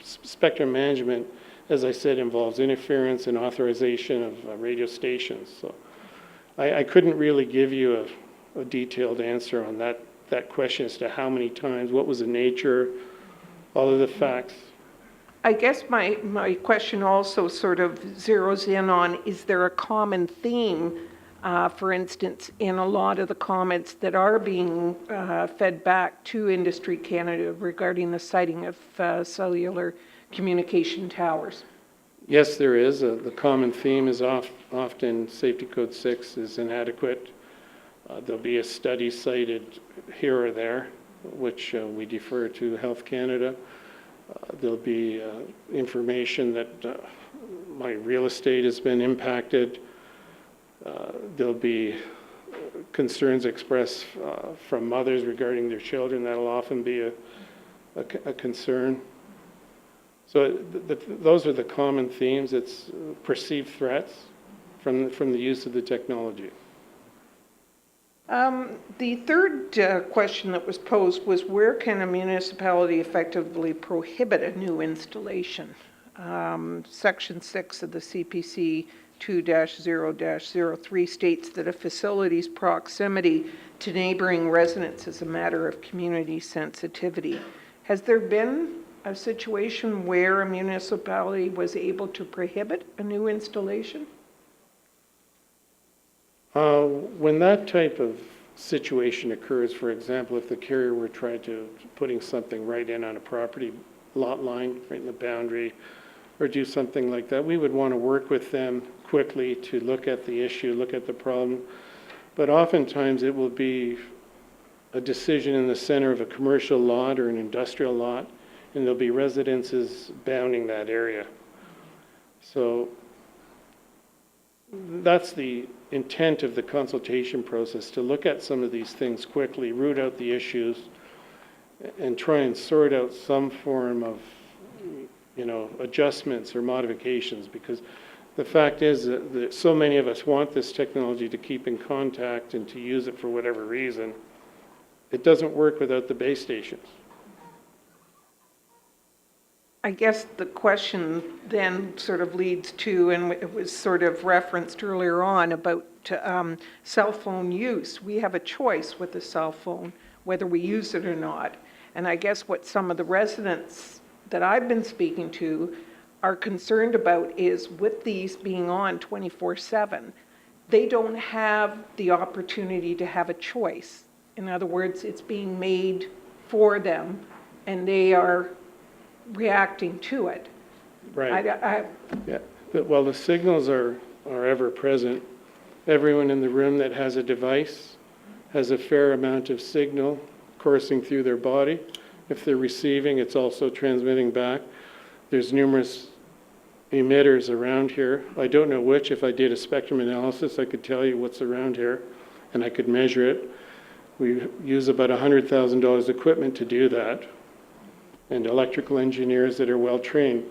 Spectrum management, as I said, involves interference and authorization of radio stations. So I couldn't really give you a detailed answer on that question as to how many times, what was the nature, all of the facts.
I guess my question also sort of zeroes in on, is there a common theme, for instance, in a lot of the comments that are being fed back to Industry Canada regarding the siting of cellular communication towers?
Yes, there is. The common theme is often Safety Code 6 is inadequate. There'll be a study cited here or there, which we defer to Health Canada. There'll be information that my real estate has been impacted. There'll be concerns expressed from mothers regarding their children. That'll often be a concern. So those are the common themes. It's perceived threats from the use of the technology.
The third question that was posed was, where can a municipality effectively prohibit a new installation? Section 6 of the CPC 2-0-03 states that a facility's proximity to neighboring residents is a matter of community sensitivity. Has there been a situation where a municipality was able to prohibit a new installation?
When that type of situation occurs, for example, if the carrier were trying to putting something right in on a property lot line, right in the boundary, or do something like that, we would want to work with them quickly to look at the issue, look at the problem. But oftentimes it will be a decision in the center of a commercial lot or an industrial lot, and there'll be residences bounding that area. So that's the intent of the consultation process, to look at some of these things quickly, root out the issues, and try and sort out some form of, adjustments or modifications, because the fact is that so many of us want this technology to keep in contact and to use it for whatever reason. It doesn't work without the base stations.
I guess the question then sort of leads to, and it was sort of referenced earlier on, about cell phone use. We have a choice with a cell phone, whether we use it or not. And I guess what some of the residents that I've been speaking to are concerned about is, with these being on 24/7, they don't have the opportunity to have a choice. In other words, it's being made for them, and they are reacting to it.
Right. Yeah. Well, the signals are ever present. Everyone in the room that has a device has a fair amount of signal coursing through their body. If they're receiving, it's also transmitting back. There's numerous emitters around here. I don't know which. If I did a spectrum analysis, I could tell you what's around here, and I could measure it. We use about $100,000 equipment to do that, and electrical engineers that are well trained.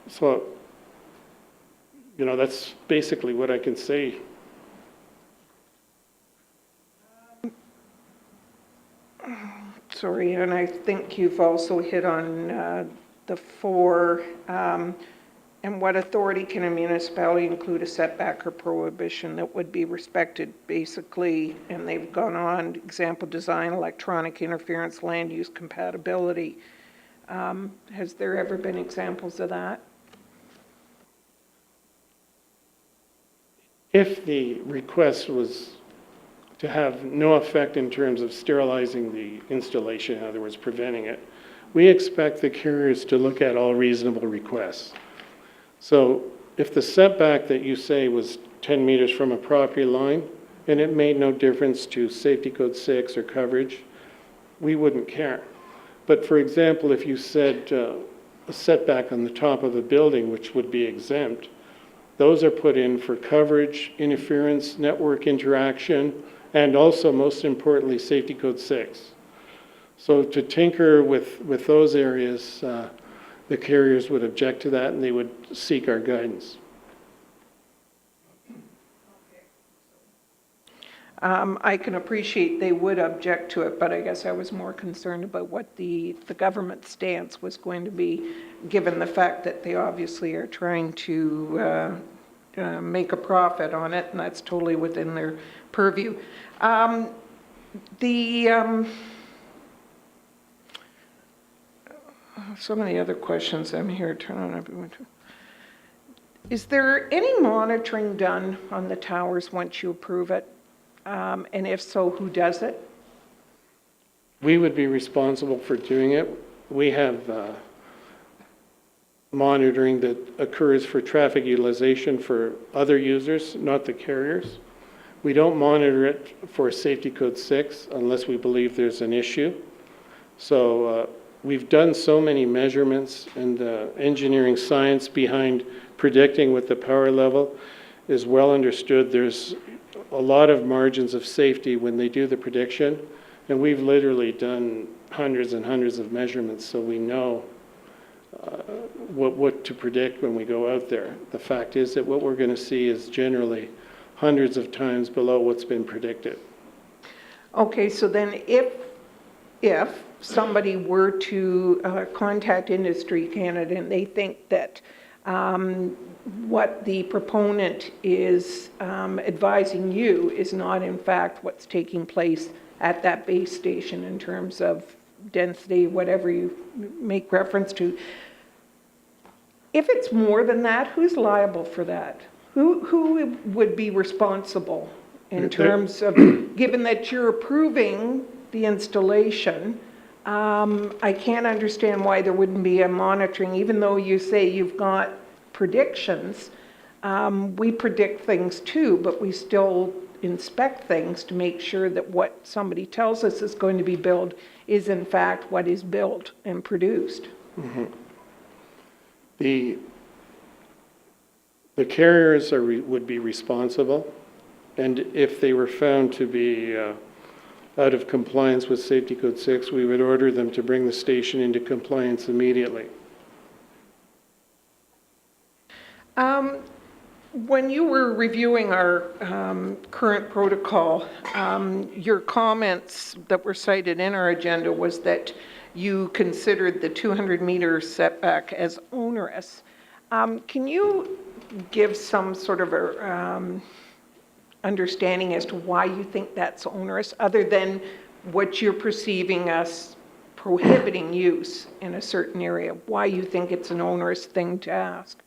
So, that's basically what I can say.
Sorry, and I think you've also hit on the 4, and what authority can a municipality include a setback or prohibition that would be respected, basically, and they've gone on, example, design, electronic interference, land use compatibility. Has there ever been examples of that?
If the request was to have no effect in terms of sterilizing the installation, in other words, preventing it, we expect the carriers to look at all reasonable requests. So if the setback that you say was 10 meters from a property line, and it made no difference to safety code 6 or coverage, we wouldn't care. But for example, if you said a setback on the top of a building, which would be exempt, those are put in for coverage, interference, network interaction, and also, most importantly, safety code 6. So to tinker with those areas, the carriers would object to that, and they would seek our guidance.
I can appreciate they would object to it, but I guess I was more concerned about what the government stance was going to be, given the fact that they obviously are trying to make a profit on it, and that's totally within their purview. So many other questions I'm here. Turn on everyone. Is there any monitoring done on the towers once you approve it? And if so, who does it?
We would be responsible for doing it. We have monitoring that occurs for traffic utilization for other users, not the carriers. We don't monitor it for safety code 6 unless we believe there's an issue. So we've done so many measurements, and the engineering science behind predicting what the power level is well understood. There's a lot of margins of safety when they do the prediction. And we've literally done hundreds and hundreds of measurements, so we know what to predict when we go out there. The fact is that what we're going to see is generally hundreds of times below what's been predicted.
Okay, so then if somebody were to contact Industry Canada and they think that what the proponent is advising you is not in fact what's taking place at that base station in terms of density, whatever you make reference to, if it's more than that, who's liable for that? Who would be responsible in terms of, given that you're approving the installation, I can't understand why there wouldn't be a monitoring, even though you say you've got predictions. We predict things too, but we still inspect things to make sure that what somebody tells us is going to be built is in fact what is built and produced.
Mm-hmm. The carriers would be responsible, and if they were found to be out of compliance with Safety Code 6, we would order them to bring the station into compliance immediately.
When you were reviewing our current protocol, your comments that were cited in our agenda was that you considered the 200-meter setback as onerous. Can you give some sort of a understanding as to why you think that's onerous, other than what you're perceiving as prohibiting use in a certain area, why you think it's an onerous thing to ask?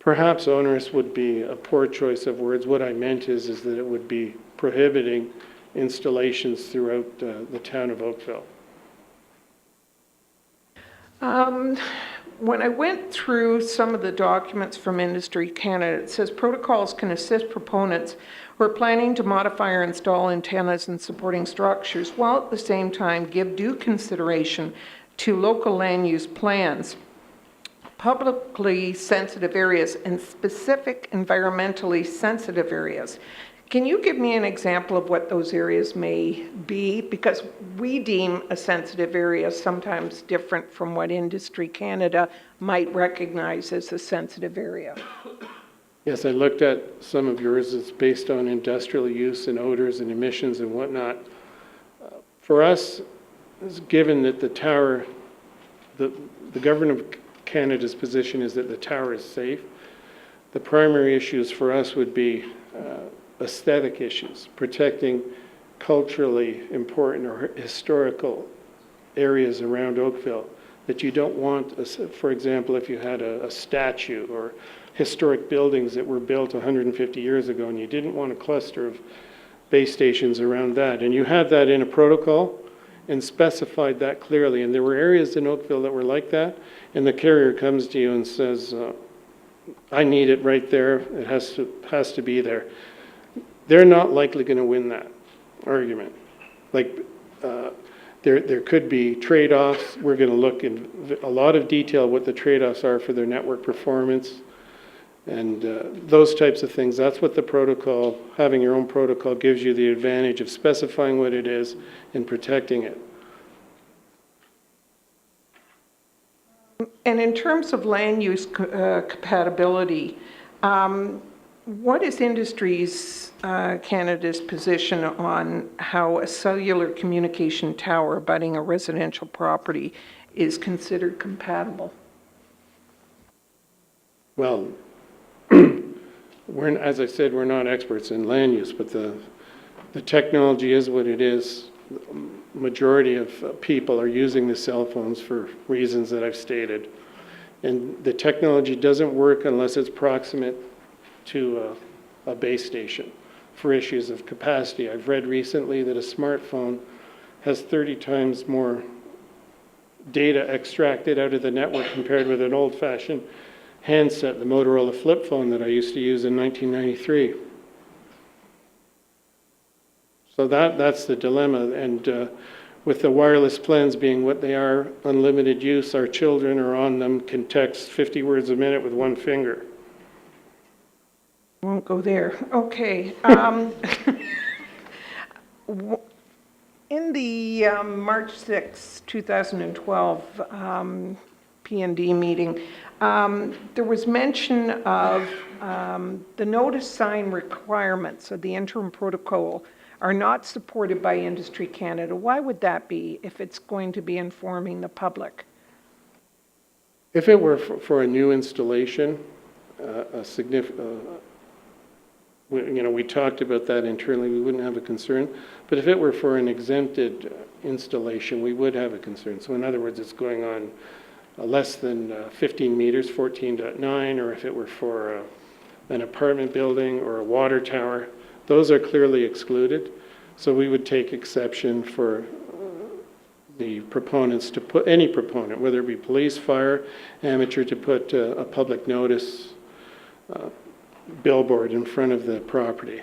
Perhaps onerous would be a poor choice of words. What I meant is that it would be prohibiting installations throughout the town of Oakville.
When I went through some of the documents from Industry Canada, it says protocols can assist proponents who are planning to modify or install antennas and supporting structures, while at the same time give due consideration to local land use plans, publicly sensitive areas, and specific environmentally sensitive areas. Can you give me an example of what those areas may be? Because we deem a sensitive area sometimes different from what Industry Canada might recognize as a sensitive area.
Yes, I looked at some of yours. It's based on industrial use and odors and emissions and whatnot. For us, given that the tower, the government of Canada's position is that the tower is safe, the primary issues for us would be aesthetic issues, protecting culturally important or historical areas around Oakville that you don't want. For example, if you had a statue or historic buildings that were built 150 years ago and you didn't want a cluster of base stations around that, and you had that in a protocol and specified that clearly, and there were areas in Oakville that were like that, and the carrier comes to you and says, I need it right there, it has to be there. They're not likely going to win that argument. Like, there could be trade-offs. We're going to look in a lot of detail what the trade-offs are for their network performance and those types of things. That's what the protocol, having your own protocol, gives you the advantage of specifying what it is and protecting it.
And in terms of land use compatibility, what is Industries Canada's position on how a cellular communication tower abutting a residential property is considered compatible?
Well, as I said, we're not experts in land use, but the technology is what it is. The majority of people are using the cell phones for reasons that I've stated. And the technology doesn't work unless it's proximate to a base station for issues of capacity. I've read recently that a smartphone has 30 times more data extracted out of the network compared with an old-fashioned handset, the Motorola flip phone that I used to use in 1993. So that's the dilemma. And with the wireless plans being what they are, unlimited use, our children are on them, can text 50 words a minute with one finger.
Won't go there. Okay. In the March 6, 2012 P&D meeting, there was mention of the notice sign requirements of the interim protocol are not supported by Industry Canada. Why would that be if it's going to be informing the public?
If it were for a new installation, a significant, we talked about that internally, we wouldn't have a concern. But if it were for an exempted installation, we would have a concern. So in other words, it's going on less than 15 meters, 14.9, or if it were for an apartment building or a water tower, those are clearly excluded. So we would take exception for the proponents to put, any proponent, whether it be police, fire, amateur, to put a public notice billboard in front of the property.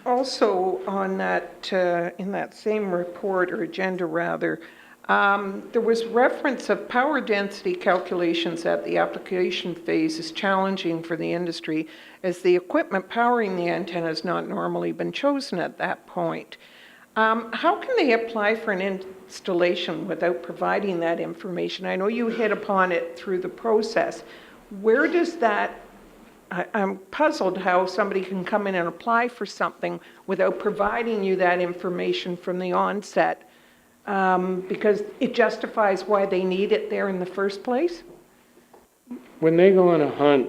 Also on that, in that same report or agenda rather, there was reference of power density calculations at the application phase is challenging for the industry as the equipment powering the antenna has not normally been chosen at that point. How can they apply for an installation without providing that information? I know you hit upon it through the process. Where does that, I'm puzzled how somebody can come in and apply for something without providing you that information from the onset, because it justifies why they need it there in the first place?
When they go on a hunt,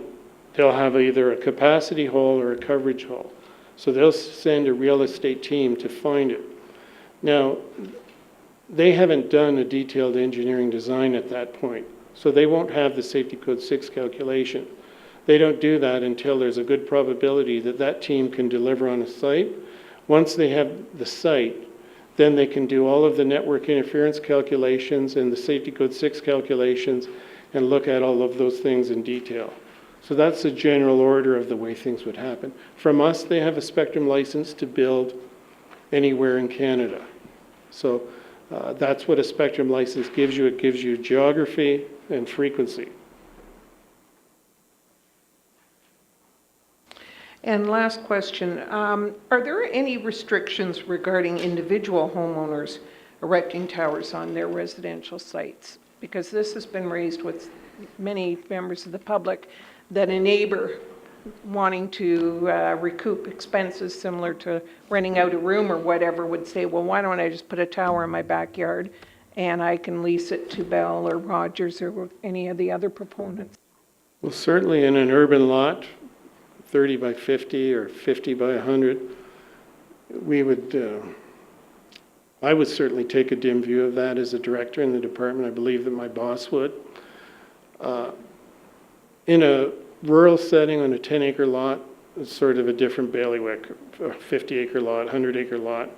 they'll have either a capacity hole or a coverage hole. So they'll send a real estate team to find it. Now, they haven't done a detailed engineering design at that point, so they won't have the Safety Code 6 calculation. They don't do that until there's a good probability that that team can deliver on a site. Once they have the site, then they can do all of the network interference calculations and the Safety Code 6 calculations and look at all of those things in detail. So that's the general order of the way things would happen. From us, they have a spectrum license to build anywhere in Canada. So that's what a spectrum license gives you. It gives you geography and frequency.
And last question, are there any restrictions regarding individual homeowners erecting towers on their residential sites? Because this has been raised with many members of the public, that a neighbor wanting to recoup expenses similar to renting out a room or whatever would say, well, why don't I just put a tower in my backyard and I can lease it to Bell or Rogers or any of the other proponents?
Well, certainly in an urban lot, 30 by 50 or 50 by 100, we would, I would certainly take a dim view of that as a director in the department. I believe that my boss would. In a rural setting on a 10-acre lot, it's sort of a different bailiwick, a 50-acre lot, 100-acre lot.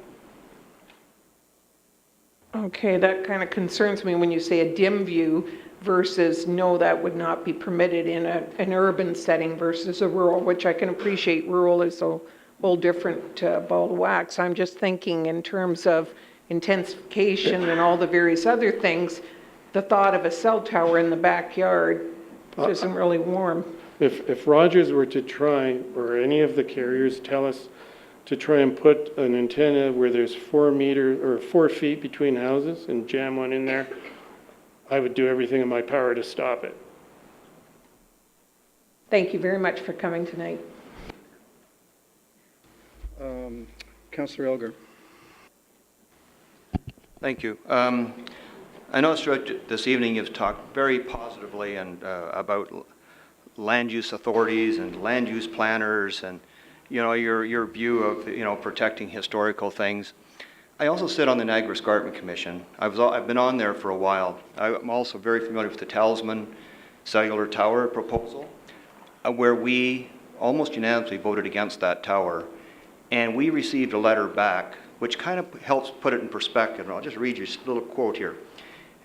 Okay, that kind of concerns me when you say a dim view versus no, that would not be permitted in an urban setting versus a rural, which I can appreciate. Rural is a whole different ball of wax. I'm just thinking in terms of intensification and all the various other things, the thought of a cell tower in the backyard isn't really warm.
If Rogers were to try, or any of the carriers tell us to try and put an antenna where there's 4 feet between houses and jam one in there, I would do everything in my power to stop it.
Thank you very much for coming tonight.
Councillor Elgar.
Thank you. I noticed throughout this evening you've talked very positively and about land use authorities and land use planners and your view of protecting historical things. I also sit on the Niagara Escarpment Commission. I've been on there for a while. I'm also very familiar with the Talisman cellular tower proposal, where we almost unanimously voted against that tower, and we received a letter back which kind of helps put it in perspective. And I'll just read you a little quote here.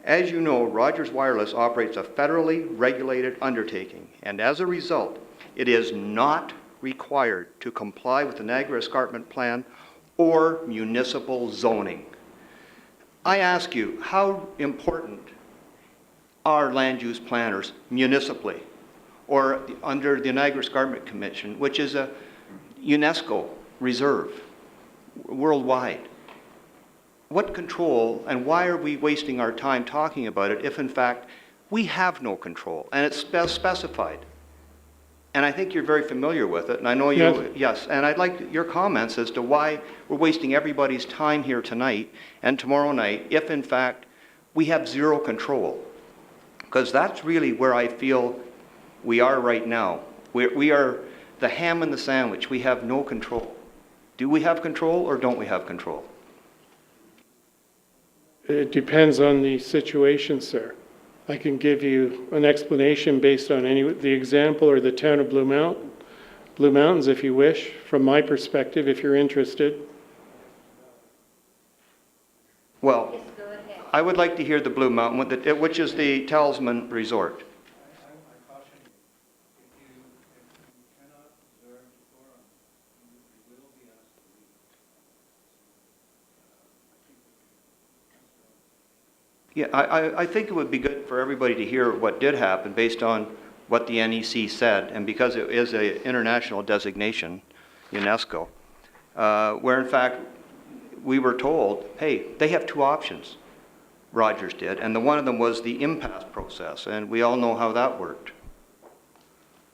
As you know, Rogers Wireless operates a federally regulated undertaking, and as a result, it is not required to comply with the Niagara Escarpment Plan or municipal zoning. I ask you, how important our land use planners municipally or under the Niagara Escarpment Commission, which is a UNESCO reserve worldwide. What control, and why are we wasting our time talking about it if in fact we have no control and it's specified? And I think you're very familiar with it, and I know you, yes, and I'd like your comments as to why we're wasting everybody's time here tonight and tomorrow night if in fact we have zero control. Because that's really where I feel we are right now. We are the ham in the sandwich. We have no control. Do we have control or don't we have control?
It depends on the situation, sir. I can give you an explanation based on the example or the town of Blue Mountains, if you wish, from my perspective, if you're interested.
Well, I would like to hear the Blue Mountain, which is the Talisman Resort. Yeah, I think it would be good for everybody to hear what did happen based on what the NEC said, and because it is an international designation, UNESCO, where in fact we were told, hey, they have two options, Rogers did, and one of them was the impasse process, and we all know how that worked.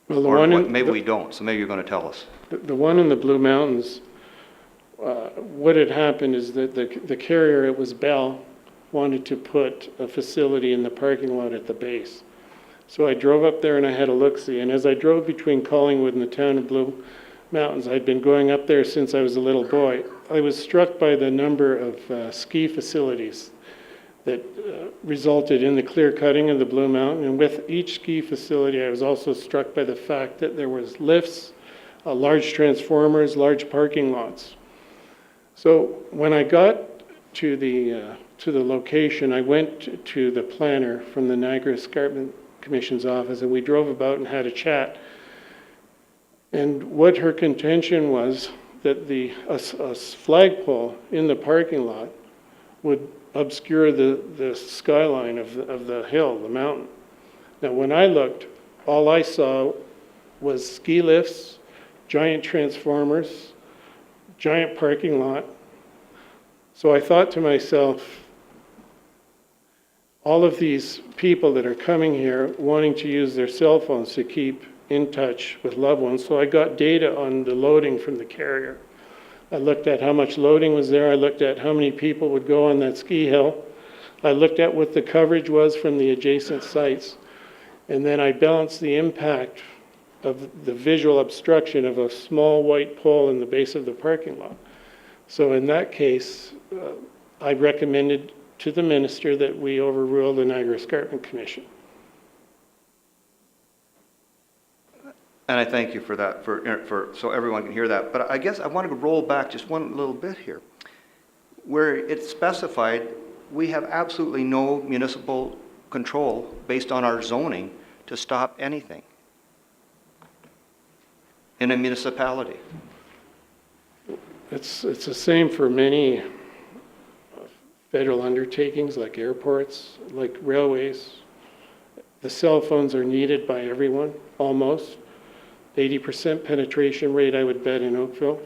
Well, maybe we don't, so maybe you're going to tell us.
The one in the Blue Mountains, what had happened is that the carrier, it was Bell, wanted to put a facility in the parking lot at the base. So I drove up there and I had a look-see, and as I drove between Collingwood and the town of Blue Mountains, I'd been going up there since I was a little boy. I was struck by the number of ski facilities that resulted in the clear cutting of the Blue Mountain, and with each ski facility I was also struck by the fact that there was lifts, large transformers, large parking lots. So when I got to the location, I went to the planner from the Niagara Escarpment Commission's office, and we drove about and had a chat. And what her contention was that a flagpole in the parking lot would obscure the skyline of the hill, the mountain. Now, when I looked, all I saw was ski lifts, giant transformers, giant parking lot. So I thought to myself, all of these people that are coming here wanting to use their cell phones to keep in touch with loved ones. So I got data on the loading from the carrier. I looked at how much loading was there. I looked at how many people would go on that ski hill. I looked at what the coverage was from the adjacent sites. And then I balanced the impact of the visual obstruction of a small white pole in the base of the parking lot. So in that case, I recommended to the minister that we overrule the Niagara Escarpment Commission.
And I thank you for that, so everyone can hear that. But I guess I wanted to roll back just one little bit here. Where it's specified, we have absolutely no municipal control based on our zoning to stop anything in a municipality.
It's the same for many federal undertakings like airports, like railways. The cell phones are needed by everyone, almost. 80% penetration rate, I would bet, in Oakville.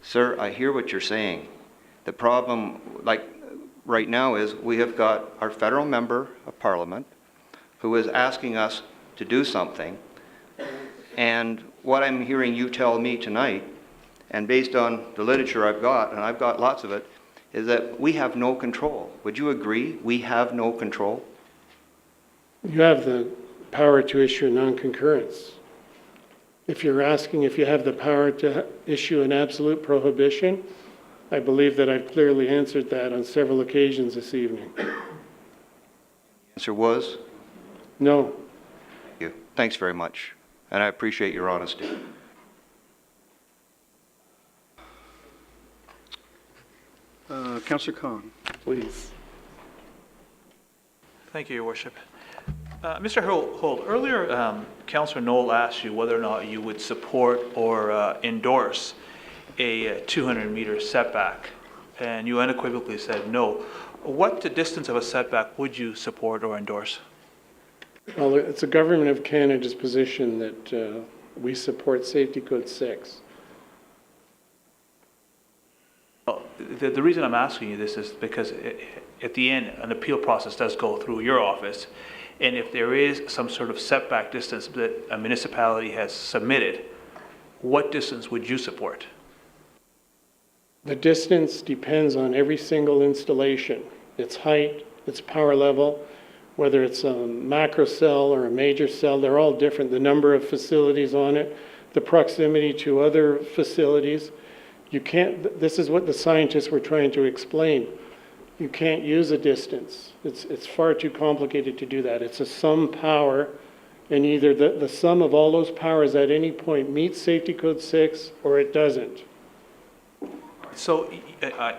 Sir, I hear what you're saying. The problem, like right now, is we have got our federal member of parliament who is asking us to do something. And what I'm hearing you tell me tonight, and based on the literature I've got, and I've got lots of it, is that we have no control. Would you agree we have no control?
You have the power to issue a non-concurrence. If you're asking if you have the power to issue an absolute prohibition, I believe that I've clearly answered that on several occasions this evening.
The answer was?
No.
Thank you. Thanks very much. And I appreciate your honesty.
Councillor Khan,
please.
Thank you, Your Worship. Mr. Holt, earlier Councillor Knoll asked you whether or not you would support or endorse a 200-meter setback, and you unequivocally said no. what distance of a setback would you support or endorse?
Well, it's a Government of Canada's position that we support Safety Code 6.
Well, the reason I'm asking you this is because at the end, an appeal process does go through your office, and if there is some sort of setback distance that a municipality has submitted, what distance would you support?
The distance depends on every single installation, its height, its power level, whether it's a macro cell or a major cell, they're all different. The number of facilities on it, the proximity to other facilities. You can't, this is what the scientists were trying to explain. You can't use a distance. It's far too complicated to do that. It's a sum power, and either the sum of all those powers at any point meets Safety Code 6 or it doesn't.
So I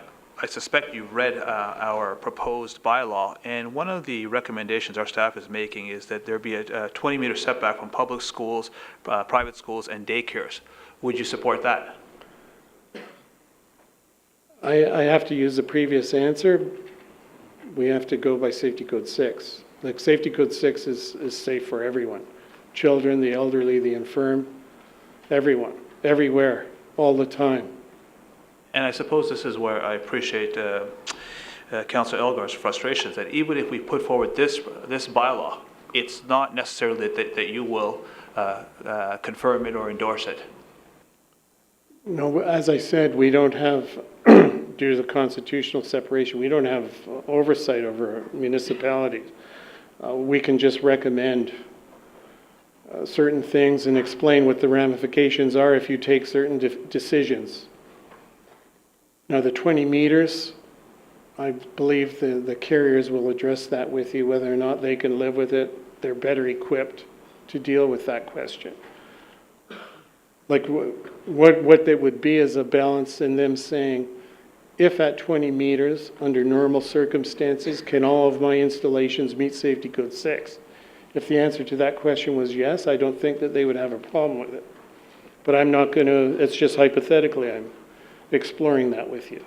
suspect you've read our proposed bylaw, and one of the recommendations our staff is making is that there be a 20-meter setback from public schools, private schools, and daycares. Would you support that?
I have to use the previous answer. We have to go by Safety Code 6. Like Safety Code 6 is safe for everyone. Children, the elderly, the infirm, everyone, everywhere, all the time.
And I suppose this is where I appreciate Councillor Elgar's frustrations, that even if we put forward this bylaw, it's not necessarily that you will confirm it or endorse it.
No, as I said, we don't have, due to the constitutional separation, we don't have oversight over municipalities. We can just recommend certain things and explain what the ramifications are if you take certain decisions. Now, the 20 meters, I believe the carriers will address that with you, whether or not they can live with it. They're better equipped to deal with that question. Like what it would be is a balance in them saying, if at 20 meters, under normal circumstances, can all of my installations meet Safety Code 6? If the answer to that question was yes, I don't think that they would have a problem with it. But I'm not going to, it's just hypothetically, I'm exploring that with you.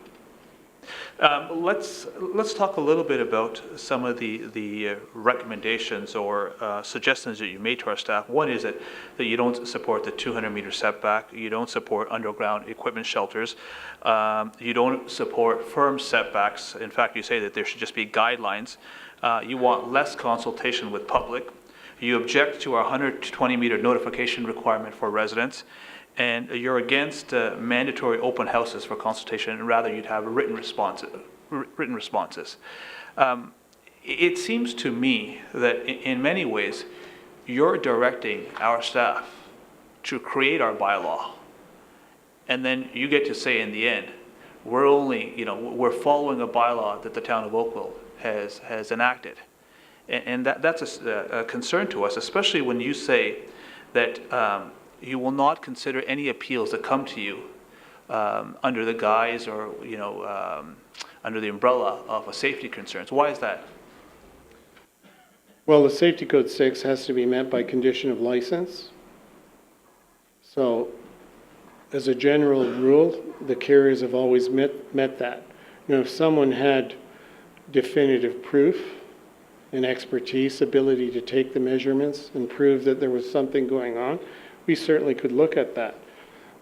Let's talk a little bit about some of the recommendations or suggestions that you made to our staff. One is that you don't support the 200-meter setback. You don't support underground equipment shelters. You don't support firm setbacks. In fact, you say that there should just be guidelines. You want less consultation with public. You object to our 120-meter notification requirement for residents. And you're against mandatory open houses for consultation, and rather you'd have written responses. It seems to me that in many ways, you're directing our staff to create our bylaw, and then you get to say in the end, we're following a bylaw that the town of Oakville has enacted. And that's a concern to us, especially when you say that you will not consider any appeals that come to you under the guise or, under the umbrella of a safety concerns. Why is that?
Well, the Safety Code 6 has to be met by condition of license. So, as a general rule, the carriers have always met that. If someone had definitive proof and expertise, ability to take the measurements and prove that there was something going on, we certainly could look at that.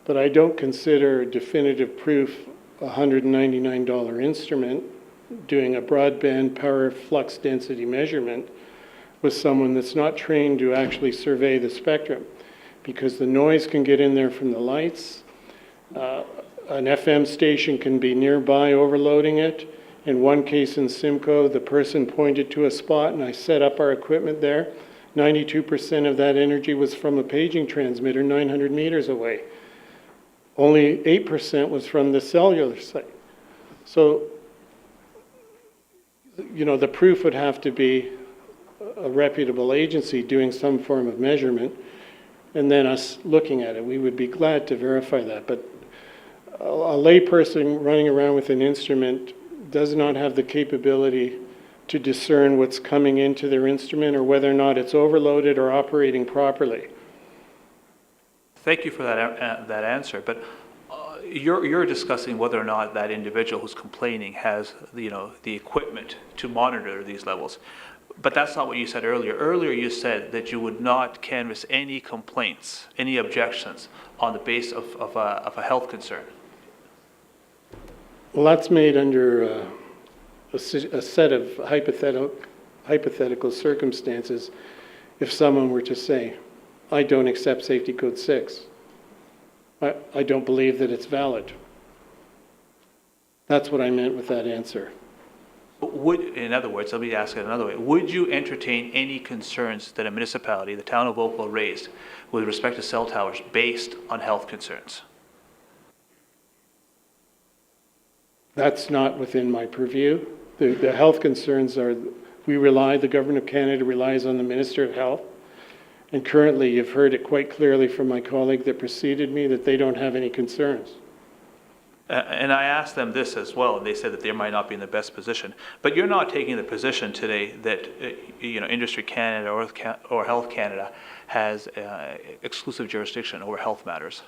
But I don't consider definitive proof a $199 instrument doing a broadband power flux density measurement with someone that's not trained to actually survey the spectrum, because the noise can get in there from the lights. An FM station can be nearby overloading it. In one case in Simcoe, the person pointed to a spot and I set up our equipment there. 92% of that energy was from a paging transmitter 900 meters away. Only 8% was from the cellular site. So, the proof would have to be a reputable agency doing some form of measurement, and then us looking at it. We would be glad to verify that. But a layperson running around with an instrument does not have the capability to discern what's coming into their instrument or whether or not it's overloaded or operating properly.
Thank you for that answer. But you're discussing whether or not that individual who's complaining has, the equipment to monitor these levels. But that's not what you said earlier. Earlier you said that you would not canvass any complaints, any objections on the basis of a health concern.
Well, that's made under a set of hypothetical circumstances. If someone were to say, I don't accept safety code 6, I don't believe that it's valid. That's what I meant with that answer.
In other words, let me ask it another way. Would you entertain any concerns that a municipality, the town of Oakville, raised with respect to cell towers based on health concerns?
That's not within my purview. The health concerns are, the Government of Canada relies on the Minister of Health. And currently, you've heard it quite clearly from my colleague that preceded me that they don't have any concerns.
And I asked them this as well, and they said that they might not be in the best position. But you're not taking the position today that Industry Canada or Health Canada has exclusive jurisdiction over health matters.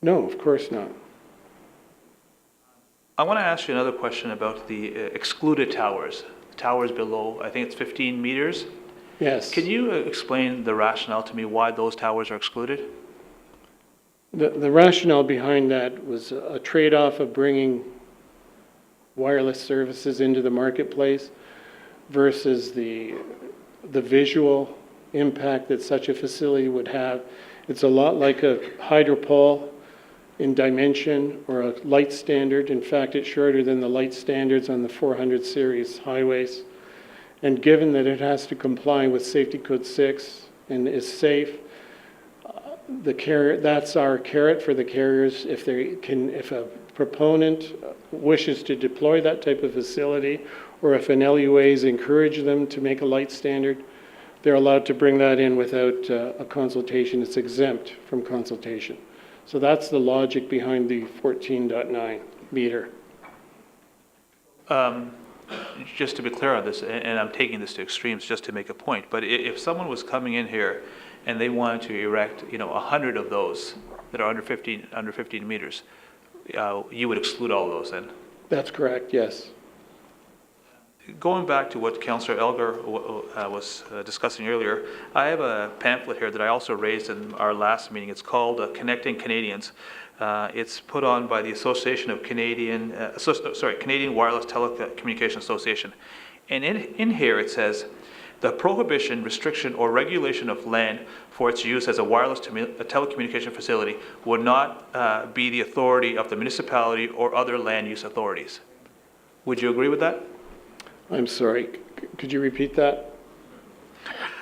No, of course not.
I want to ask you another question about the excluded towers. Towers below, I think it's 15 meters.
Yes.
Can you explain the rationale to me why those towers are excluded?
The rationale behind that was a trade-off of bringing wireless services into the marketplace versus the visual impact that such a facility would have. It's a lot like a hydropole in dimension or a light standard. In fact, it's shorter than the light standards on the 400 series highways. And given that it has to comply with Safety Code 6 and is safe, that's our carrot for the carriers. If a proponent wishes to deploy that type of facility, or if an LUAs encourage them to make a light standard, they're allowed to bring that in without a consultation. It's exempt from consultation. So that's the logic behind the 14.9 meter.
Just to be clear on this, and I'm taking this to extremes just to make a point, but if someone was coming in here and they wanted to erect, 100 of those that are under 15 meters, you would exclude all those then?
That's correct, yes.
Going back to what Councillor Elgar was discussing earlier, I have a pamphlet here that I also raised in our last meeting. It's called Connecting Canadians. It's put on by the Association of Canadian Wireless Telecommunication Association. And in here it says, the prohibition, restriction, or regulation of land for its use as a wireless telecommunication facility would not be the authority of the municipality or other land use authorities. Would you agree with that?
I'm sorry, could you repeat that?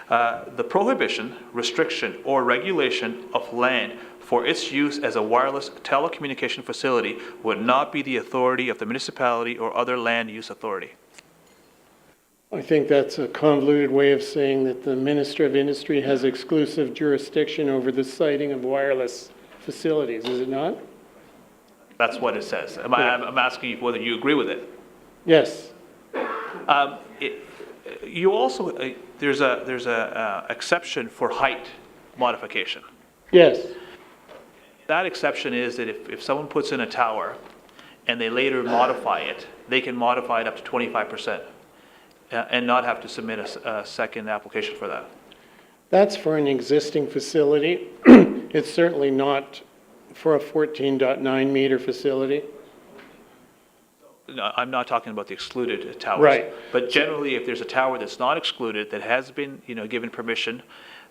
The prohibition, restriction, or regulation of land for its use as a wireless telecommunication facility would not be the authority of the municipality or other land use authority.
I think that's a convoluted way of saying that the Minister of Industry has exclusive jurisdiction over the siting of wireless facilities, is it not?
That's what it says. I'm asking you whether you agree with it.
Yes.
You also, there's a exception for height modification.
Yes.
That exception is that if someone puts in a tower and they later modify it, they can modify it up to 25% and not have to submit a second application for that.
That's for an existing facility. It's certainly not for a 14.9 meter facility.
No, I'm not talking about the excluded towers.
Right.
But generally, if there's a tower that's not excluded, that has been, given permission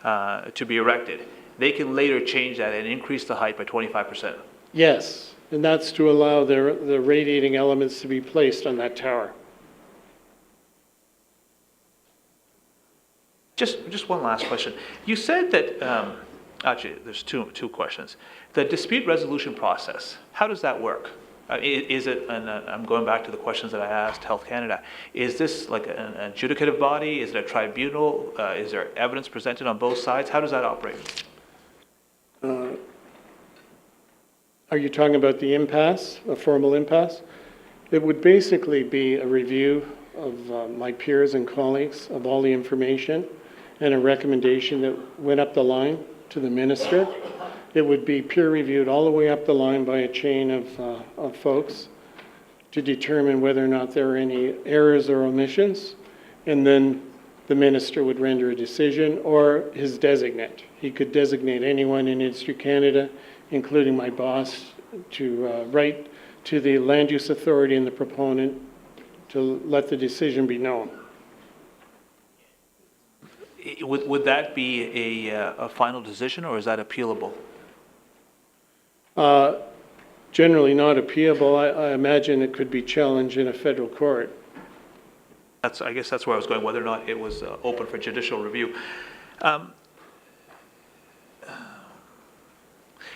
to be erected, they can later change that and increase the height by 25%.
Yes, and that's to allow the radiating elements to be placed on that tower.
Just one last question. You said that, actually, there's two questions. The dispute resolution process, how does that work? Is it, and I'm going back to the questions that I asked Health Canada, is this like an adjudicative body? Is it a tribunal? Is there evidence presented on both sides? How does that operate?
Are you talking about the impasse, a formal impasse? It would basically be a review of my peers and colleagues of all the information and a recommendation that went up the line to the minister. It would be peer-reviewed all the way up the line by a chain of folks to determine whether or not there are any errors or omissions, and then the minister would render a decision, or his designate. He could designate anyone in Industry Canada, including my boss, to write to the land use authority and the proponent to let the decision be known.
Would that be a final decision, or is that appealable?
Generally not appealable. I imagine it could be challenged in a federal court.
I guess that's where I was going, whether or not it was open for judicial review.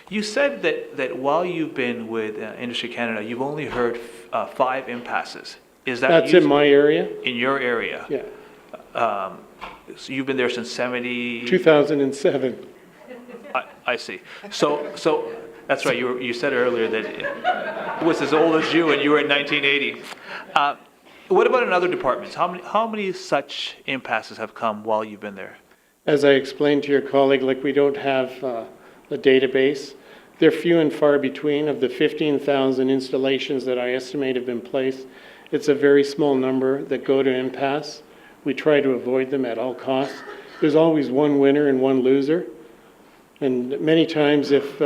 You said that while you've been with Industry Canada, you've only heard 5 impasses. Is that
That's in my area?
In your area?
Yeah.
So you've been there since
2007.
I see. So that's right. You said earlier that it was as old as you, and you were in 1980. What about in other departments? How many such impasses have come while you've been there?
As I explained to your colleague, like we don't have a database. They're few and far between. Of the 15,000 installations that I estimate have been placed, it's a very small number that go to impasse. We try to avoid them at all costs. There's always one winner and one loser. And many times if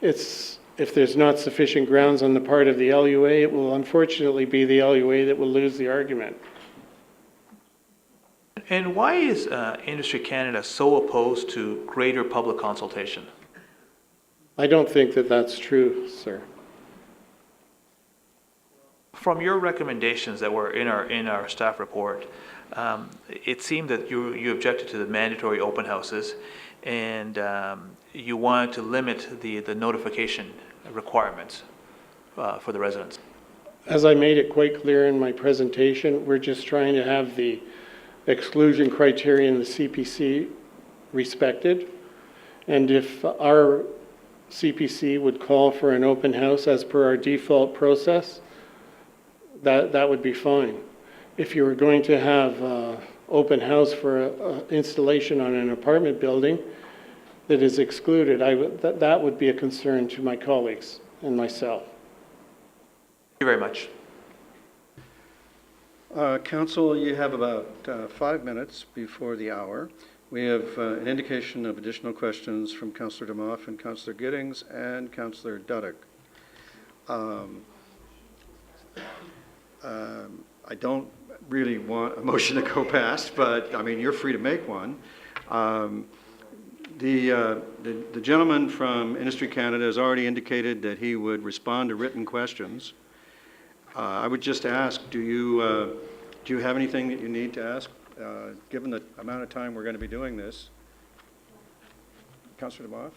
there's not sufficient grounds on the part of the LUA, it will unfortunately be the LUA that will lose the argument.
And why is Industry Canada so opposed to greater public consultation?
I don't think that that's true, sir.
From your recommendations that were in our staff report, it seemed that you objected to the mandatory open houses, and you wanted to limit the notification requirements for the residents.
As I made it quite clear in my presentation, we're just trying to have the exclusion criteria in the CPC respected. And if our CPC would call for an open house as per our default process, that would be fine. If you were going to have open house for an installation on an apartment building that is excluded, that would be a concern to my colleagues and myself.
Thank you very much.
Council, you have about 5 minutes before the hour. We have an indication of additional questions from Councillor Demoff and Councillor Giddings and Councillor Duddick. I don't really want a motion to go past, but I mean, you're free to make one. The gentleman from Industry Canada has already indicated that he would respond to written questions. I would just ask, do you have anything that you need to ask, given the amount of time we're going to be doing this? Councillor DeMoff?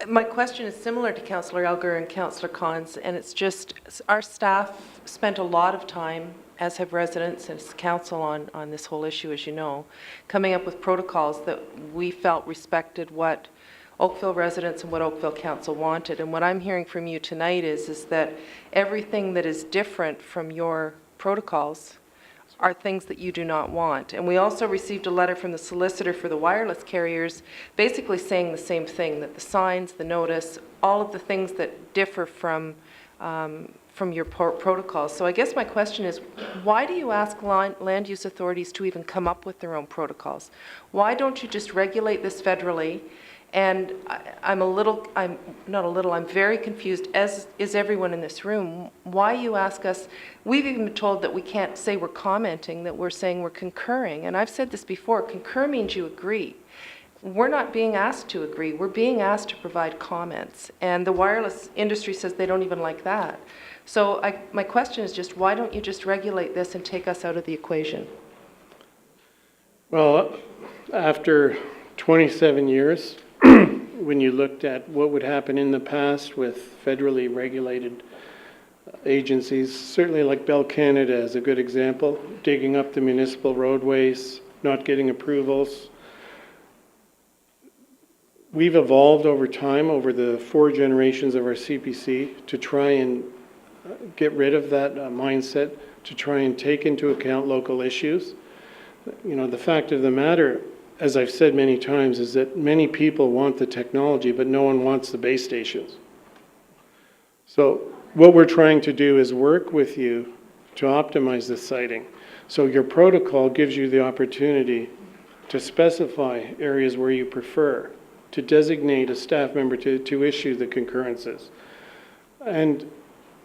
My question is similar to Councillor Elgar and Councillor Collins, and it's just our staff spent a lot of time, as have residents and as council, on this whole issue, as you know, coming up with protocols that we felt respected what Oakville residents and what Oakville Council wanted. And what I'm hearing from you tonight is that everything that is different from your protocols are things that you do not want. And we also received a letter from the solicitor for the wireless carriers basically saying the same thing, that the signs, the notice, all of the things that differ from your protocols. So I guess my question is, why do you ask land use authorities to even come up with their own protocols? Why don't you just regulate this federally? And I'm very confused, as is everyone in this room, why you ask us. We've even been told that we can't say we're commenting, that we're saying we're concurring. And I've said this before, concur means you agree. We're not being asked to agree, we're being asked to provide comments. And the wireless industry says they don't even like that. So my question is just, why don't you just regulate this and take us out of the equation?
Well, after 27 years, when you looked at what would happen in the past with federally regulated agencies, certainly like Bell Canada is a good example, digging up the municipal roadways, not getting approvals. We've evolved over time, over the 4 generations of our CPC, to try and get rid of that mindset, to try and take into account local issues. You know, the fact of the matter, as I've said many times, is that many people want the technology, but no one wants the base stations. So what we're trying to do is work with you to optimize the siting. So your protocol gives you the opportunity to specify areas where you prefer, to designate a staff member to issue the concurrences. And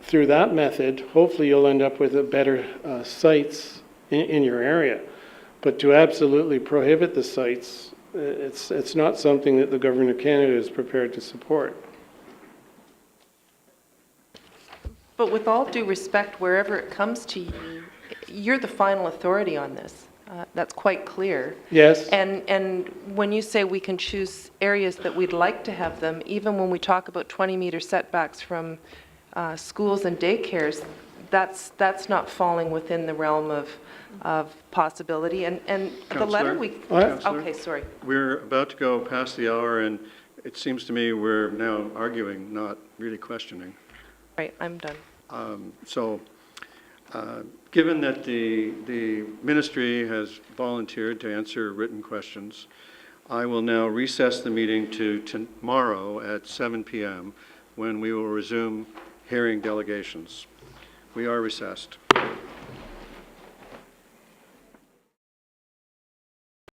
through that method, hopefully you'll end up with a better sites in your area. But to absolutely prohibit the sites, it's not something that the Government of Canada is prepared to support.
But with all due respect, wherever it comes to you, you're the final authority on this. That's quite clear.
Yes.
And when you say we can choose areas that we'd like to have them, even when we talk about 20-meter setbacks from schools and daycares, that's not falling within the realm of possibility. And the letter we...
Councillor,
Okay, sorry.
we're about to go past the hour, and it seems to me we're now arguing, not really questioning.
Right, I'm done.
Given that the ministry has volunteered to answer written questions, I will now recess the meeting to tomorrow at 7 p.m. when we will resume hearing delegations. We are recessed.